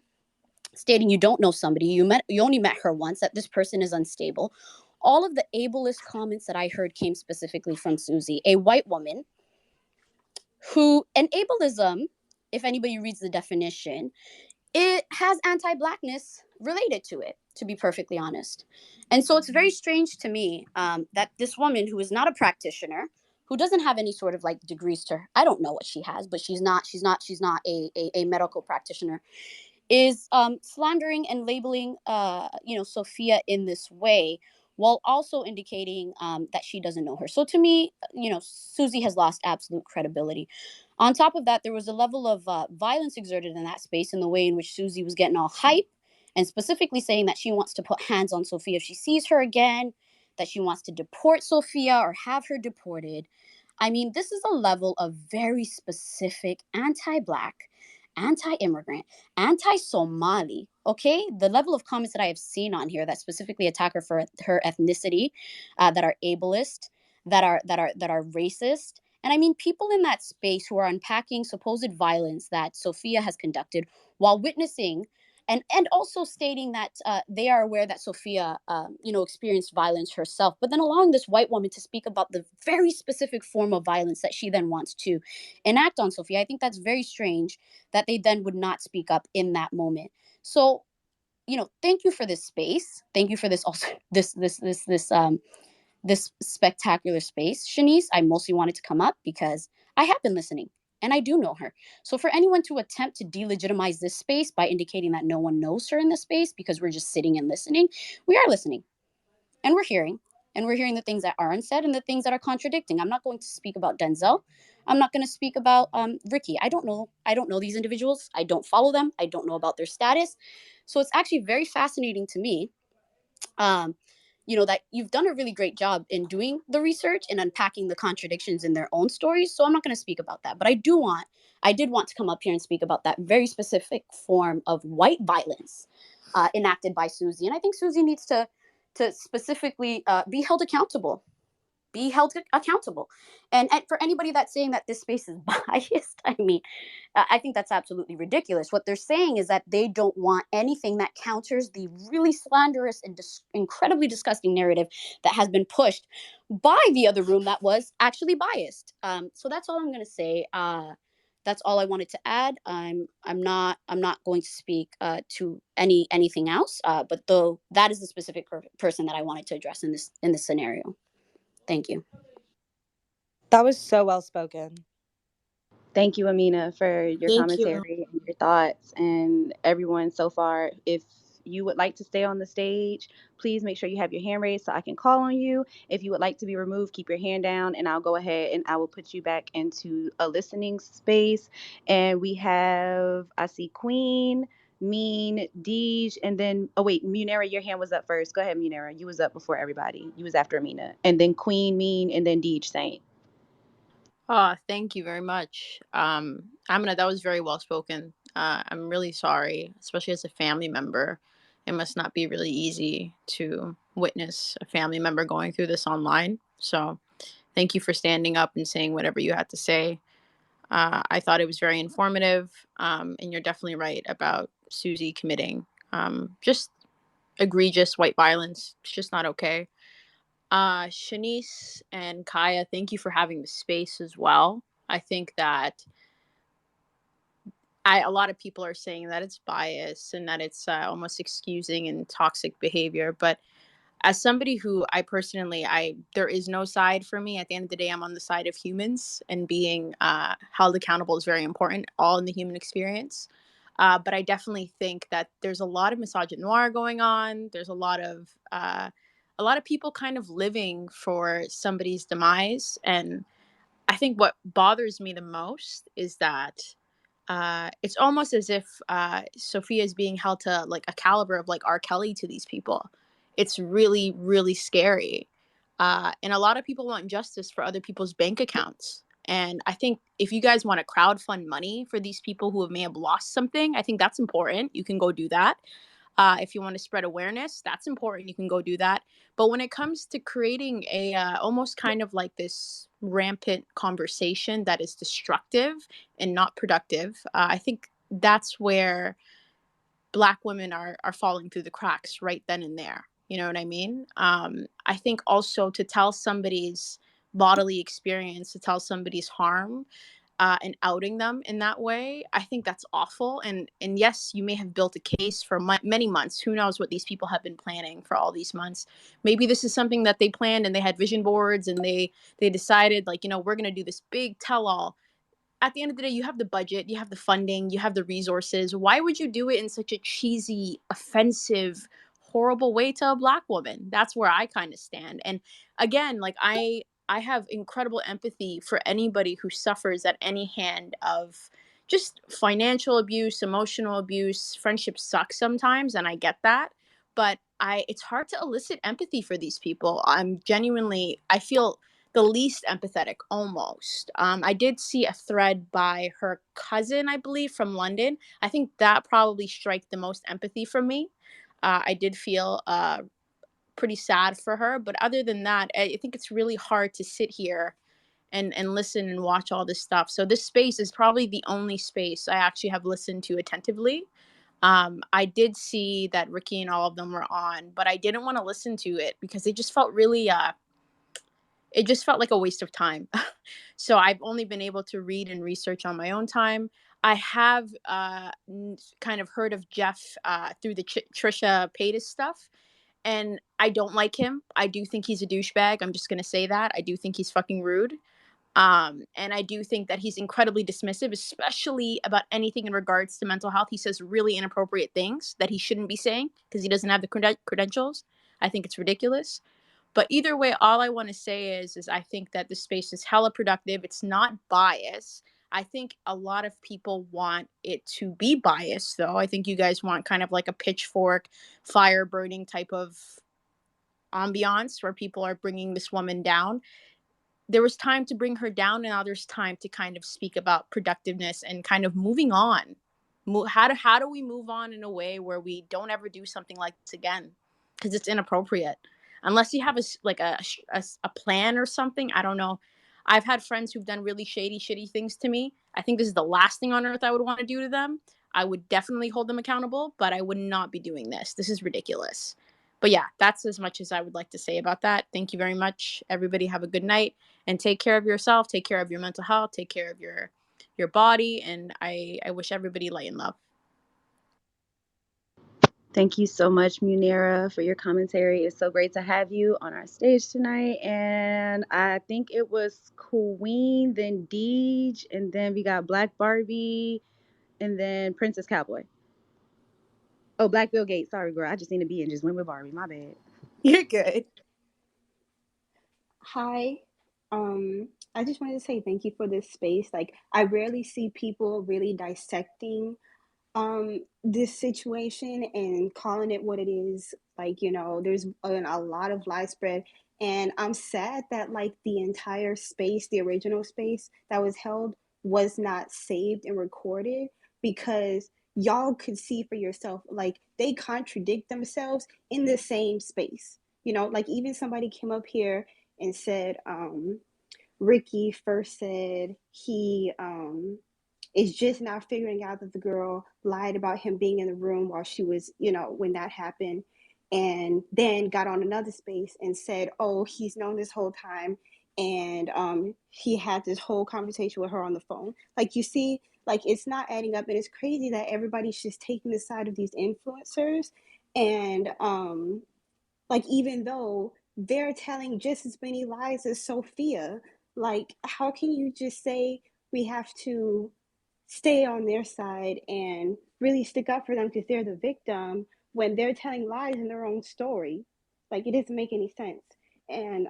stating you don't know somebody, you only met her once, that this person is unstable. All of the ableist comments that I heard came specifically from Susie, a white woman who, and ableism, if anybody reads the definition, it has anti-blackness related to it, to be perfectly honest. And so it's very strange to me that this woman, who is not a practitioner, who doesn't have any sort of like degrees to her, I don't know what she has, but she's not a medical practitioner, is slandering and labeling Sophia in this way, while also indicating that she doesn't know her. So to me, Susie has lost absolute credibility. On top of that, there was a level of violence exerted in that space, in the way in which Susie was getting all hype and specifically saying that she wants to put hands on Sophia if she sees her again, that she wants to deport Sophia or have her deported. I mean, this is a level of very specific anti-Black, anti-immigrant, anti-Somali, okay? The level of comments that I have seen on here that specifically attack her for her ethnicity, that are ableist, that are racist. And I mean, people in that space who are unpacking supposed violence that Sophia has conducted while witnessing and also stating that they are aware that Sophia, experienced violence herself, but then allowing this white woman to speak about the very specific form of violence that she then wants to enact on Sophia. I think that's very strange that they then would not speak up in that moment. So, thank you for this space. Thank you for this also this spectacular space. Shanice, I mostly wanted to come up because I have been listening and I do know her. So for anyone to attempt to delegitimize this space by indicating that no one knows her in this space because we're just sitting and listening, we are listening and we're hearing. And we're hearing the things that aren't said and the things that are contradicting. I'm not going to speak about Denzel. I'm not going to speak about Ricky. I don't know. I don't know these individuals. I don't follow them. I don't know about their status. So it's actually very fascinating to me um, that you've done a really great job in doing the research and unpacking the contradictions in their own stories. So I'm not going to speak about that, but I did want to come up here and speak about that very specific form of white violence enacted by Susie. And I think Susie needs to specifically be held accountable. Be held accountable. And for anybody that's saying that this space is biased, I mean, I think that's absolutely ridiculous. What they're saying is that they don't want anything that counters the really slanderous and incredibly disgusting narrative that has been pushed by the other room that was actually biased. So that's all I'm going to say. That's all I wanted to add. I'm not going to speak to anything else. But though that is the specific person that I wanted to address in this scenario. Thank you. That was so well spoken. Thank you, Amina, for your Thank you. commentary and your thoughts, and everyone so far. If you would like to stay on the stage, please make sure you have your hand raised so I can call on you. If you would like to be removed, keep your hand down, and I'll go ahead and I will put you back into a listening space. And I see Queen, Mean, Deej, and then, oh wait, Munera, your hand was up first. Go ahead, Munera. You was up before everybody. You was after Amina. And then Queen, Mean, and then Deej Saint. Oh, thank you very much. Amina, that was very well spoken. I'm really sorry, especially as a family member. It must not be really easy to witness a family member going through this online. So thank you for standing up and saying whatever you had to say. I thought it was very informative. And you're definitely right about Susie committing just egregious white violence. It's just not okay. Shanice and Kaya, thank you for having the space as well. I think that a lot of people are saying that it's bias and that it's almost excusing and toxic behavior. But as somebody who there is no side for me. At the end of the day, I'm on the side of humans, and being held accountable is very important, all in the human experience. But I definitely think that there's a lot of misogynoir going on. There's a lot of people kind of living for somebody's demise. And I think what bothers me the most is that it's almost as if Sophia is being held to like a caliber of like R. Kelly to these people. It's really, really scary. And a lot of people want justice for other people's bank accounts. And I think if you guys want to crowdfund money for these people who may have lost something, I think that's important. You can go do that. If you want to spread awareness, that's important. You can go do that. But when it comes to creating a almost kind of like this rampant conversation that is destructive and not productive, I think that's where Black women are falling through the cracks right then and there. You know what I mean? I think also to tell somebody's bodily experience, to tell somebody's harm, and outing them in that way, I think that's awful. And yes, you may have built a case for many months. Who knows what these people have been planning for all these months? Maybe this is something that they planned and they had vision boards and they decided, like, you know, we're gonna do this big tell all. At the end of the day, you have the budget, you have the funding, you have the resources. Why would you do it in such a cheesy, offensive, horrible way to a Black woman? That's where I kind of stand. And again, like I have incredible empathy for anybody who suffers at any hand of just financial abuse, emotional abuse. Friendships suck sometimes, and I get that. But it's hard to elicit empathy for these people. I feel the least empathetic almost. I did see a thread by her cousin, I believe, from London. I think that probably struck the most empathy from me. I did feel pretty sad for her. But other than that, I think it's really hard to sit here and listen and watch all this stuff. So this space is probably the only space I actually have listened to attentively. I did see that Ricky and all of them were on, but I didn't want to listen to it because it just felt like a waste of time. So I've only been able to read and research on my own time. I have kind of heard of Jeff through the Trisha Paytas stuff, and I don't like him. I do think he's a douchebag. I'm just gonna say that. I do think he's fucking rude. And I do think that he's incredibly dismissive, especially about anything in regards to mental health. He says really inappropriate things that he shouldn't be saying because he doesn't have the credentials. I think it's ridiculous. But either way, all I want to say is I think that the space is hella productive. It's not biased. I think a lot of people want it to be biased, though. I think you guys want kind of like a pitchfork, fire burning type of ambiance where people are bringing this woman down. There was time to bring her down, and now there's time to kind of speak about productiveness and kind of moving on. How do we move on in a way where we don't ever do something like this again? Because it's inappropriate. Unless you have a plan or something, I don't know. I've had friends who've done really shitty things to me. I think this is the last thing on earth I would want to do to them. I would definitely hold them accountable, but I would not be doing this. This is ridiculous. But yeah, that's as much as I would like to say about that. Thank you very much. Everybody have a good night and take care of yourself, take care of your mental health, take care of your body, and I wish everybody light and love. Thank you so much, Munira, for your commentary. It's so great to have you on our stage tonight. And I think it was Queen, then Deej, and then we got Black Barbie, and then Princess Cowboy. Oh, Black Bill Gates. Sorry, girl. I just need to be and just went with Barbie. My bad. You're good. Hi. I just wanted to say thank you for this space. Like, I rarely see people really dissecting this situation and calling it what it is. Like, you know, there's a lot of lies spread, and I'm sad that like the entire space, the original space that was held, was not saved and recorded, because y'all could see for yourself, like, they contradict themselves in the same space. You know, like, even somebody came up here and said, Ricky first said he is just now figuring out that the girl lied about him being in the room while she was, you know, when that happened. And then got on another space and said, oh, he's known this whole time. And he had this whole conversation with her on the phone. Like, you see, like, it's not adding up. And it's crazy that everybody's just taking the side of these influencers. And like, even though they're telling just as many lies as Sophia, like, how can you just say we have to stay on their side and really stick up for them because they're the victim when they're telling lies in their own story? Like, it doesn't make any sense. And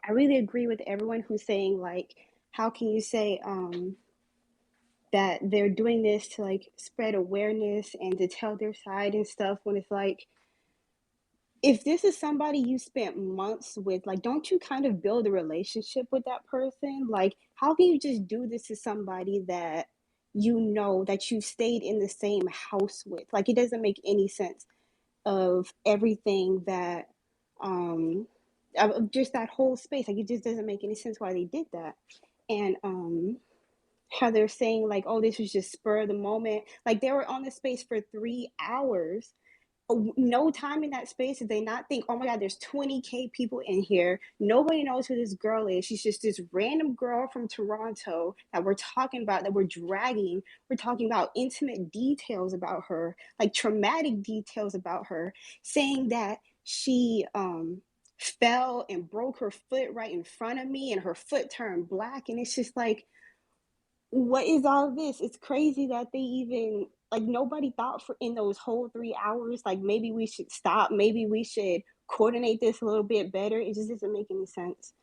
I really agree with everyone who's saying, like, how can you say that they're doing this to like spread awareness and to tell their side and stuff, when it's like, if this is somebody you spent months with, like, don't you kind of build a relationship with that person? Like, how can you just do this to somebody that you know that you stayed in the same house with? Like, it doesn't make any sense of everything that, of just that whole space. Like, it just doesn't make any sense why they did that. And how they're saying like, oh, this was just spur of the moment. Like they were on the space for 3 hours. No time in that space did they not think, oh my God, there's 20K people in here. Nobody knows who this girl is. She's just this random girl from Toronto that we're talking about, that we're dragging. We're talking about intimate details about her, like traumatic details about her, saying that she fell and broke her foot right in front of me and her foot turned black. And it's just like, what is all of this? It's crazy that they even, like, nobody thought for in those whole 3 hours, like maybe we should stop, maybe we should coordinate this a little bit better. It just doesn't make any sense.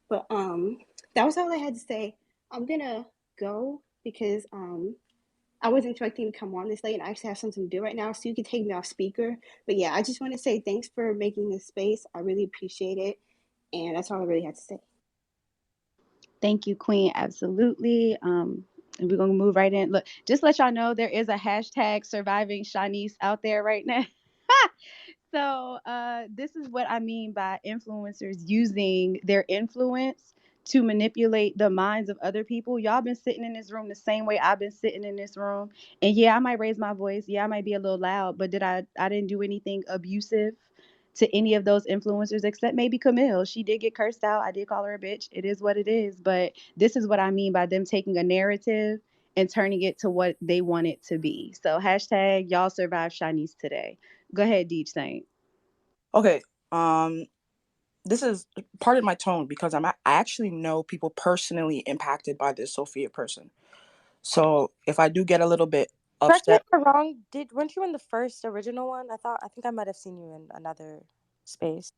But that was all I had to say. I'm gonna go because I wasn't expecting to come on this late and I actually have something to do right now, so you can take me off speaker. But yeah, I just want to say thanks for making this space. I really appreciate it. And that's all I really had to say. Thank you, Queen. Absolutely. And we're gonna move right in. Look, just let y'all know there is a hashtag surviving Shanice out there right now. So this is what I mean by influencers using their influence to manipulate the minds of other people. Y'all been sitting in this room the same way I've been sitting in this room. And yeah, I might raise my voice. Yeah, I might be a little loud, but I didn't do anything abusive to any of those influencers except maybe Camille. She did get cursed out. I did call her a bitch. It is what it is. But this is what I mean by them taking a narrative and turning it to what they want it to be. So hashtag y'all survive Shanice today. Go ahead, Deej Saint. Okay. This is part of my tone because I actually know people personally impacted by this Sophia person. So if I do get a little bit Correct me if upset, I'm wrong. Weren't you in the first original one? I think I might have seen you in another space.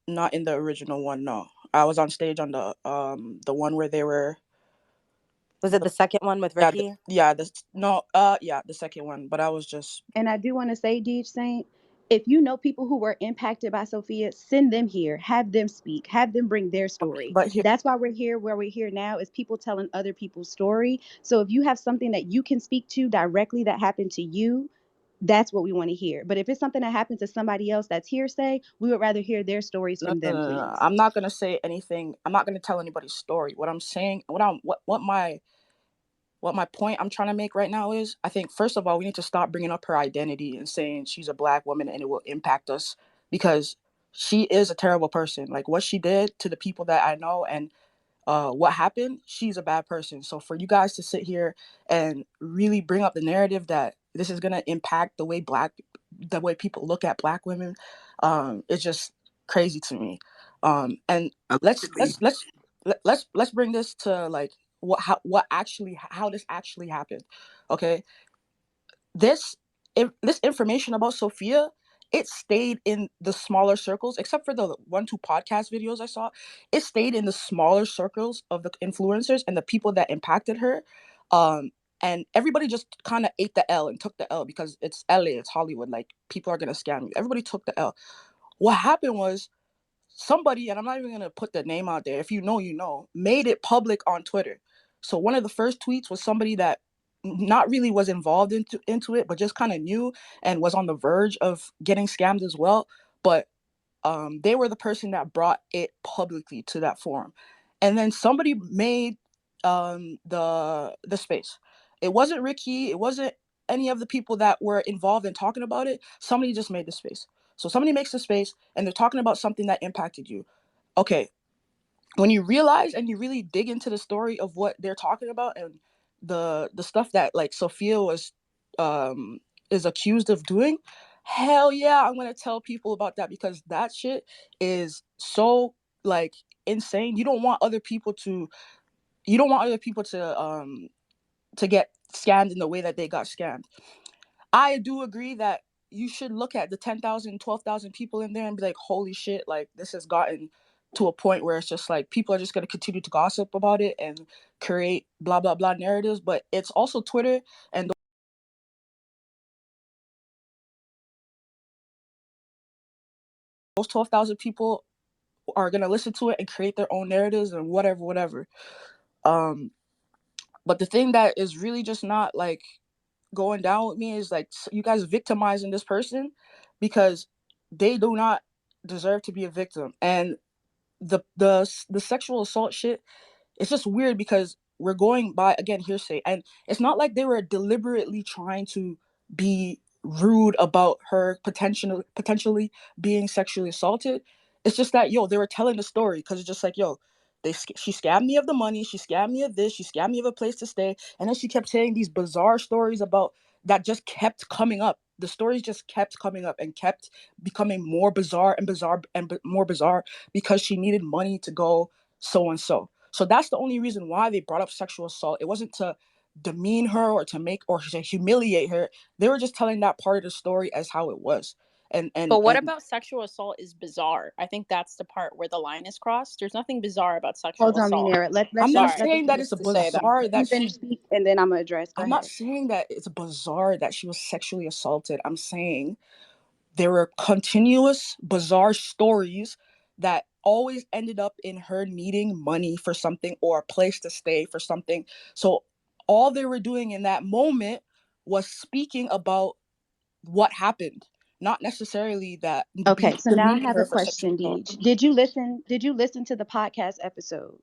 not in the original one, no. I was on stage on the one where they were Was it the second one with yeah, Ricky? the second one, but I was just And I do want to say, Deej Saint, if you know people who were impacted by Sophia, send them here. Have them speak. Have them bring their story. but here That's why we're here. Where we're here now is people telling other people's story. So if you have something that you can speak to directly that happened to you, that's what we want to hear. But if it's something that happened to somebody else that's hearsay, we would rather hear their stories no, from no, them, no, no. please. I'm not gonna say anything. I'm not gonna tell anybody's story. What I'm saying, what my point I'm trying to make right now is, I think first of all we need to stop bringing up her identity and saying she's a black woman and it will impact us, because she is a terrible person. Like what she did to the people that I know and what happened, she's a bad person. So for you guys to sit here and really bring up the narrative that this is gonna impact the way people look at black women, it's just crazy to me. And let's Allegedly. let's let's let's bring this to like how this actually happened. Okay, this this information about Sophia, it stayed in the smaller circles, except for the 1-2 podcast videos I saw. It stayed in the smaller circles of the influencers and the people that impacted her. Um, and everybody just kind of ate the L and took the L because it's LA, it's Hollywood. Like people are gonna scam you. Everybody took the L. What happened was somebody, and I'm not even gonna put the name out there, if you know, you know, made it public on Twitter. So one of the first tweets was somebody that not really was involved into it, but just kind of knew and was on the verge of getting scammed as well. But they were the person that brought it publicly to that forum, and then somebody made the space. It wasn't Ricky. It wasn't any of the people that were involved in talking about it. Somebody just made the space. So somebody makes the space, and they're talking about something that impacted you. Okay, when you realize and you really dig into the story of what they're talking about and the stuff that like Sophia was um is accused of doing, hell yeah, I'm gonna tell people about that because that shit is so like insane. You don't want other people to get scammed in the way that they got scammed. I do agree that you should look at the 10,000, 12,000 people in there and be like, holy shit, like this has gotten to a point where it's just like people are just going to continue to gossip about it and create blah, blah, blah narratives. But it's also Twitter, and those 12,000 people are going to listen to it and create their own narratives and whatever, whatever. Um, but the thing that is really just not like going down with me is like you guys victimizing this person because they do not deserve to be a victim. And the sexual assault shit, it's just weird because we're going by, again, hearsay, and it's not like they were deliberately trying to be rude about her potentially being sexually assaulted. It's just that, yo, they were telling the story, because it's just like, yo, she scammed me of the money, she scammed me of this, she scammed me of a place to stay, and then she kept saying these bizarre stories about that just kept coming up. The stories just kept coming up and kept becoming more bizarre and bizarre and more bizarre, because she needed money to go so and so. So that's the only reason why they brought up sexual assault. It wasn't to demean her or to make or to humiliate her. They were just telling that part of the story as how it was. And and But what and about sexual assault is bizarre? I think that's the part where the line is crossed. There's nothing bizarre about Hold sexual on, assault. Meanera. I'm not Let Sorry, the saying that it's just to say that. bizarre that you finish she speak, and then I'm gonna address. Go I'm not ahead. saying that it's bizarre that she was sexually assaulted. I'm saying there were continuous bizarre stories that always ended up in her needing money for something or a place to stay for something. So all they were doing in that moment was speaking about what happened, not necessarily that Okay, so now I demeaning have a her for sexual question, assault. Deej. Did you listen to the podcast episode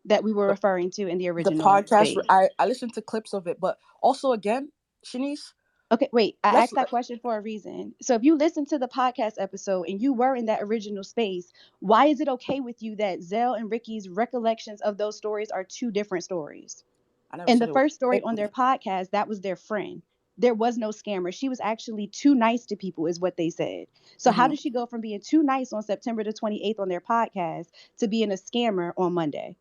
that we were The, referring to in the the original podcast, space? I listened to clips of it, but also again, Shanice, Okay, wait. I let's asked that question for a reason. So if you listened to the podcast episode and you were in that original space, why is it okay with you that Zell and Ricky's recollections of those stories are two different stories? I never In the said it was first story okay on with their me. podcast, that was their friend. There was no scammer. She was actually too nice to people, is what they said. So how Hmm. did she go from being too nice on September the 28th on their podcast to being a scammer on Monday?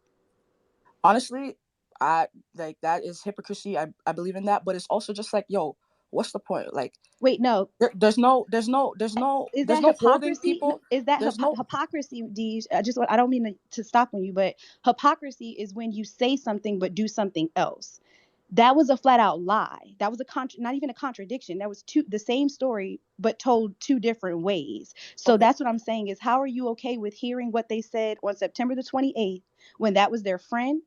Honestly, I like that is hypocrisy. I believe in that, but it's also just like, yo, what's the point? Like, Wait, no. Is there's that no holding hypocrisy? people. Is that There's no hypocrisy, Deej? I don't mean to stop on you, but hypocrisy is when you say something but do something else. That was a flat out lie. That was not even a contradiction. That was the same story but told two different ways. So okay. that's what I'm saying is, how are you okay with hearing what they said on September the 28th when that was their friend?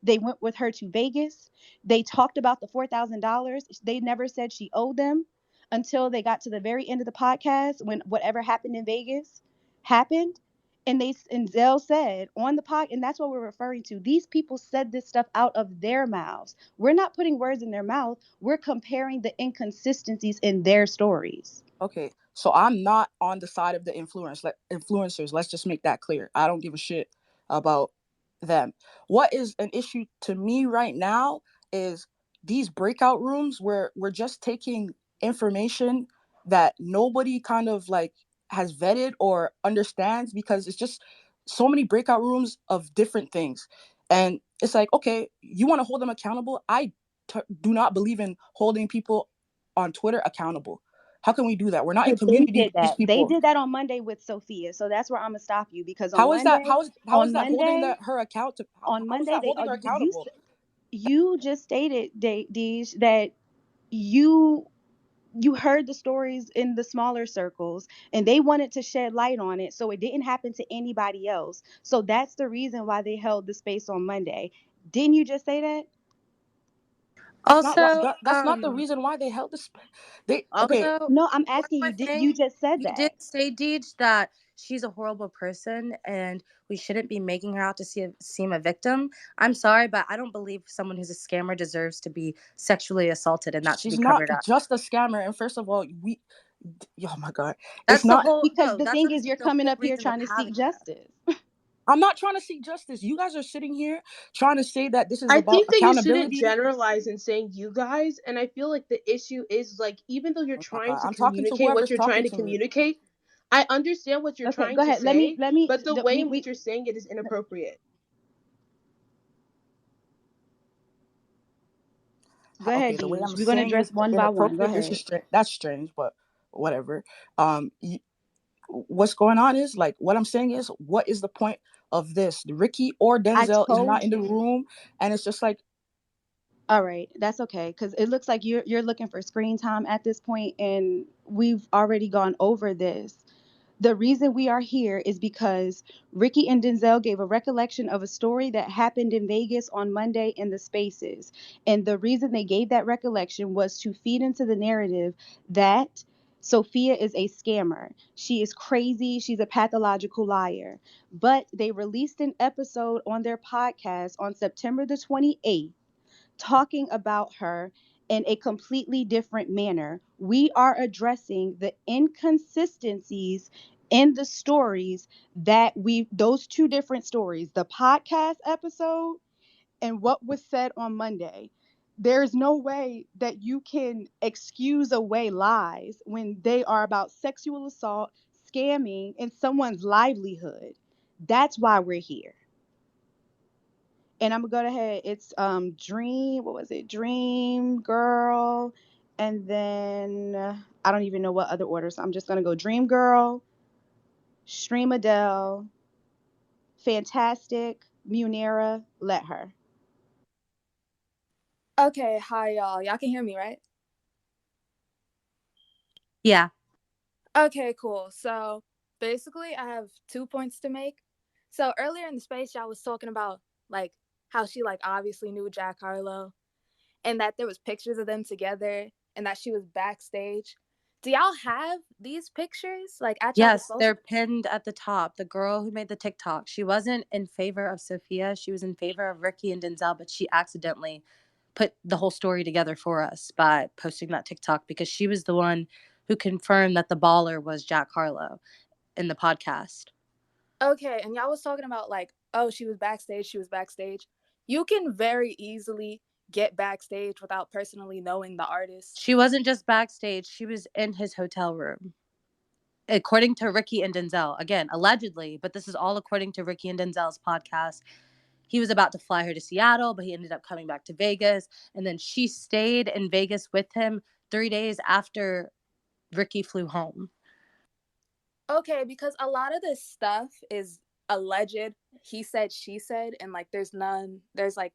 They went with her to Vegas. They talked about the $4,000. They never said she owed them until they got to the very end of the podcast when whatever happened in Vegas happened. And Zell said on the pod, and that's what we're referring to. These people said this stuff out of their mouths. We're not putting words in their mouth. We're comparing the inconsistencies in their stories. Okay, so I'm not on the side of the influencers. Let's just make that clear. I don't give a shit about them. What is an issue to me right now is these breakout rooms where we're just taking information that nobody kind of like has vetted or understands, because it's just so many breakout rooms of different things. And it's like, okay, you want to hold them accountable? Do not believe in holding people on Twitter accountable. How can we do that? We're not in But they community did with these that. They people. did that on Monday with Sophia. So that's where I'm gonna stop you because How is that? How is On that holding Monday, that her account to? on How is Monday, that holding her accountable? you just stated, Deej, that you you heard the stories in the smaller circles and they wanted to shed light on it so it didn't happen to anybody else. So that's the reason why they held the space on Monday. Didn't you just say that? That's not what. Also, That's not the reason why they held this. They okay. also, No, I'm one asking more you, you thing. just said You did that. say, Deej, that she's a horrible person and we shouldn't be making her out to seem a victim. I'm sorry, but I don't believe someone who's a scammer deserves to be sexually assaulted and that to be She's not covered up. just a scammer. And first of all, oh my god, it's That's the not. whole Because no. the That's thing what is, you're the coming whole up here reason of trying to seek having her. justice. I'm not trying to seek justice. You guys are sitting here trying to say that this is I about think that you shouldn't accountability. generalize in saying you guys. And I feel like the issue is like, even though you're Oh my trying god, to I'm talking to communicate what whoever's you're trying talking to to me. communicate, I understand what you're Okay, trying go to ahead. say, Let me. but the way in which We you're saying it is inappropriate. go Okay, ahead, the way Deej. I'm We're gonna saying it address is one by one. Go inappropriate. This is ahead. that's strange, but whatever. Um, what's going on is like what I'm saying is, what is the point of this? Ricky or I Denzel is not told in the you. room, and it's just like, All right, that's okay because it looks like you're looking for screen time at this point, and we've already gone over this. The reason we are here is because Ricky and Denzel gave a recollection of a story that happened in Vegas on Monday in the spaces. And the reason they gave that recollection was to feed into the narrative that Sophia is a scammer. She is crazy. She's a pathological liar. But they released an episode on their podcast on September the 28th talking about her in a completely different manner. We are addressing the inconsistencies in the stories that those two different stories, the podcast episode and what was said on Monday. There's no way that you can excuse away lies when they are about sexual assault, scamming, and someone's livelihood. That's why we're here. And I'm gonna go ahead. It's Dream. What was it? Dream Girl, and then I don't even know what other order. So I'm just gonna go Dream Girl, Stream Adele, Fantastic, Munera, Let Her. Okay, hi y'all. Y'all can hear me, right? Yeah. Okay, cool. So basically, I have 2 points to make. So earlier in the space, y'all was talking about like how she like obviously knew Jack Harlow, and that there was pictures of them together, and that she was backstage. Do y'all have these pictures like at y'all Yes, disposal? they're pinned at the top. The girl who made the TikTok, she wasn't in favor of Sophia. She was in favor of Ricky and Denzel, but she accidentally put the whole story together for us by posting that TikTok because she was the one who confirmed that the baller was Jack Harlow in the podcast. Okay, and y'all was talking about like, oh, she was backstage, she was backstage. You can very easily get backstage without personally knowing the artist. She wasn't just backstage, she was in his hotel room. According to Ricky and Denzel, again, allegedly, but this is all according to Ricky and Denzel's podcast. He was about to fly her to Seattle, but he ended up coming back to Vegas. And then she stayed in Vegas with him 3 days after Ricky flew home. Okay, because a lot of this stuff is alleged. He said, she said, and like there's like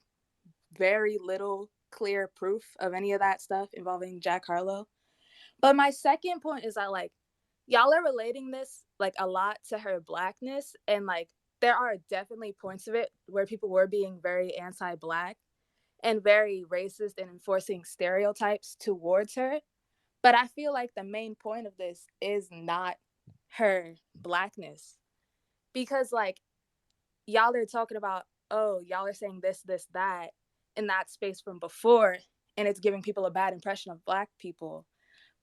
very little clear proof of any of that stuff involving Jack Harlow. But my second point is that like y'all are relating this like a lot to her blackness, and like there are definitely points of it where people were being very anti-black and very racist and enforcing stereotypes towards her. But I feel like the main point of this is not her blackness, because like y'all are talking about, oh, y'all are saying this, that in that space from before, and it's giving people a bad impression of black people.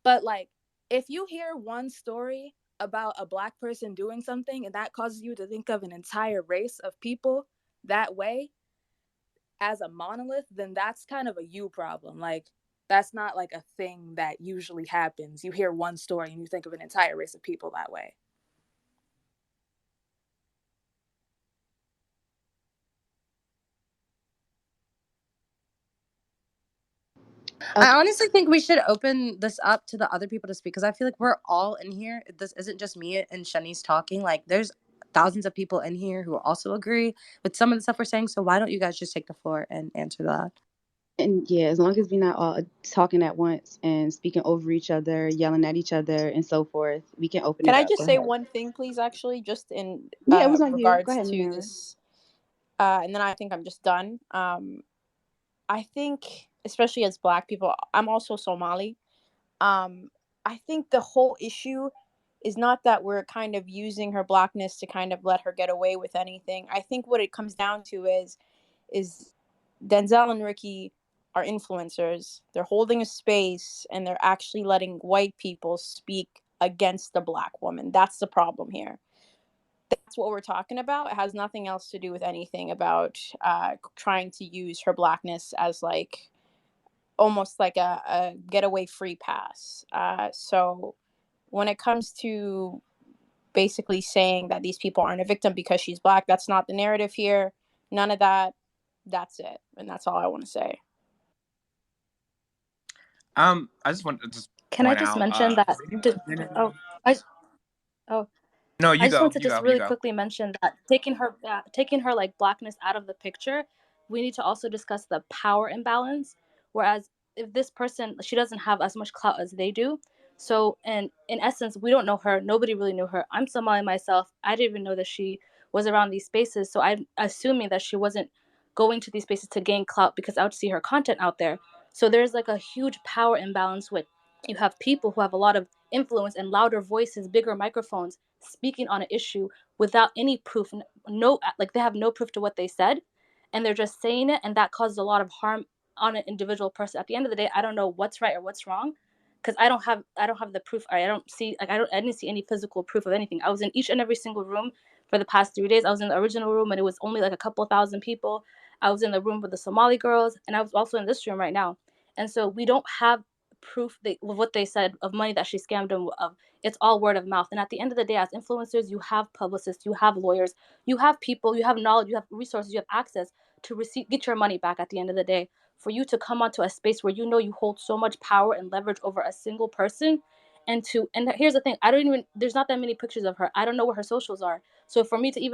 But like, if you hear one story about a black person doing something and that causes you to think of an entire race of people that way as a monolith, then that's kind of a you problem. Like, that's not like a thing that usually happens. You hear one story and you think of an entire race of people that way. I Okay. honestly think we should open this up to the other people to speak because I feel like we're all in here. This isn't just me and Shanice talking. Like, there's thousands of people in here who also agree with some of the stuff we're saying. So why don't you guys just take the floor and answer that? And yeah, as long as we're not all talking at once and speaking over each other, yelling at each other, and so forth, we can open Can it I up. Go just say ahead. one thing, please? Actually, just in Yeah, it was on you. Go regards ahead, to Munera. this, and then I think I'm just done. I think, especially as Black people, I'm also Somali. Um, I think the whole issue is not that we're kind of using her Blackness to kind of let her get away with anything. I think what it comes down to is Denzel and Ricky are influencers. They're holding a space and they're actually letting white people speak against the Black woman. That's the problem here. That's what we're talking about. It has nothing else to do with anything about trying to use her Blackness as like almost like a getaway free pass. So when it comes to basically saying that these people aren't a victim because she's Black, that's not the narrative here. None of that. That's it. And that's all I want to say. I just want to just Can I point just out. mention that? Oh, I oh, No, I you just go. want to You just go. You really go. quickly mention that taking her like blackness out of the picture, we need to also discuss the power imbalance. Whereas if this person, she doesn't have as much clout as they do, so and in essence we don't know her. Nobody really knew her. I'm Somali myself. I didn't even know that she was around these spaces. So I'm assuming that she wasn't going to these spaces to gain clout because I would see her content out there. So there's like a huge power imbalance with You have people who have a lot of influence and louder voices, bigger microphones, speaking on an issue without any proof. No, like they have no proof to what they said, and they're just saying it, and that causes a lot of harm on an individual person. At the end of the day, I don't know what's right or what's wrong, because I don't have the proof. I don't see, like, I didn't see any physical proof of anything. I was in each and every single room for the past 3 days. I was in the original room, and it was only like a couple thousand people. I was in the room with the Somali girls, and I was also in this room right now. And so we don't have proof of what they said of money that she scammed them of. It's all word of mouth. And at the end of the day, as influencers, you have publicists, you have lawyers, you have people, you have knowledge, you have resources, you have access to get your money back at the end of the day. For you to come onto a space where you know you hold so much power and leverage over a single person, and here's the thing, I don't even, there's not that many pictures of her. I don't know where her socials are. So for me to even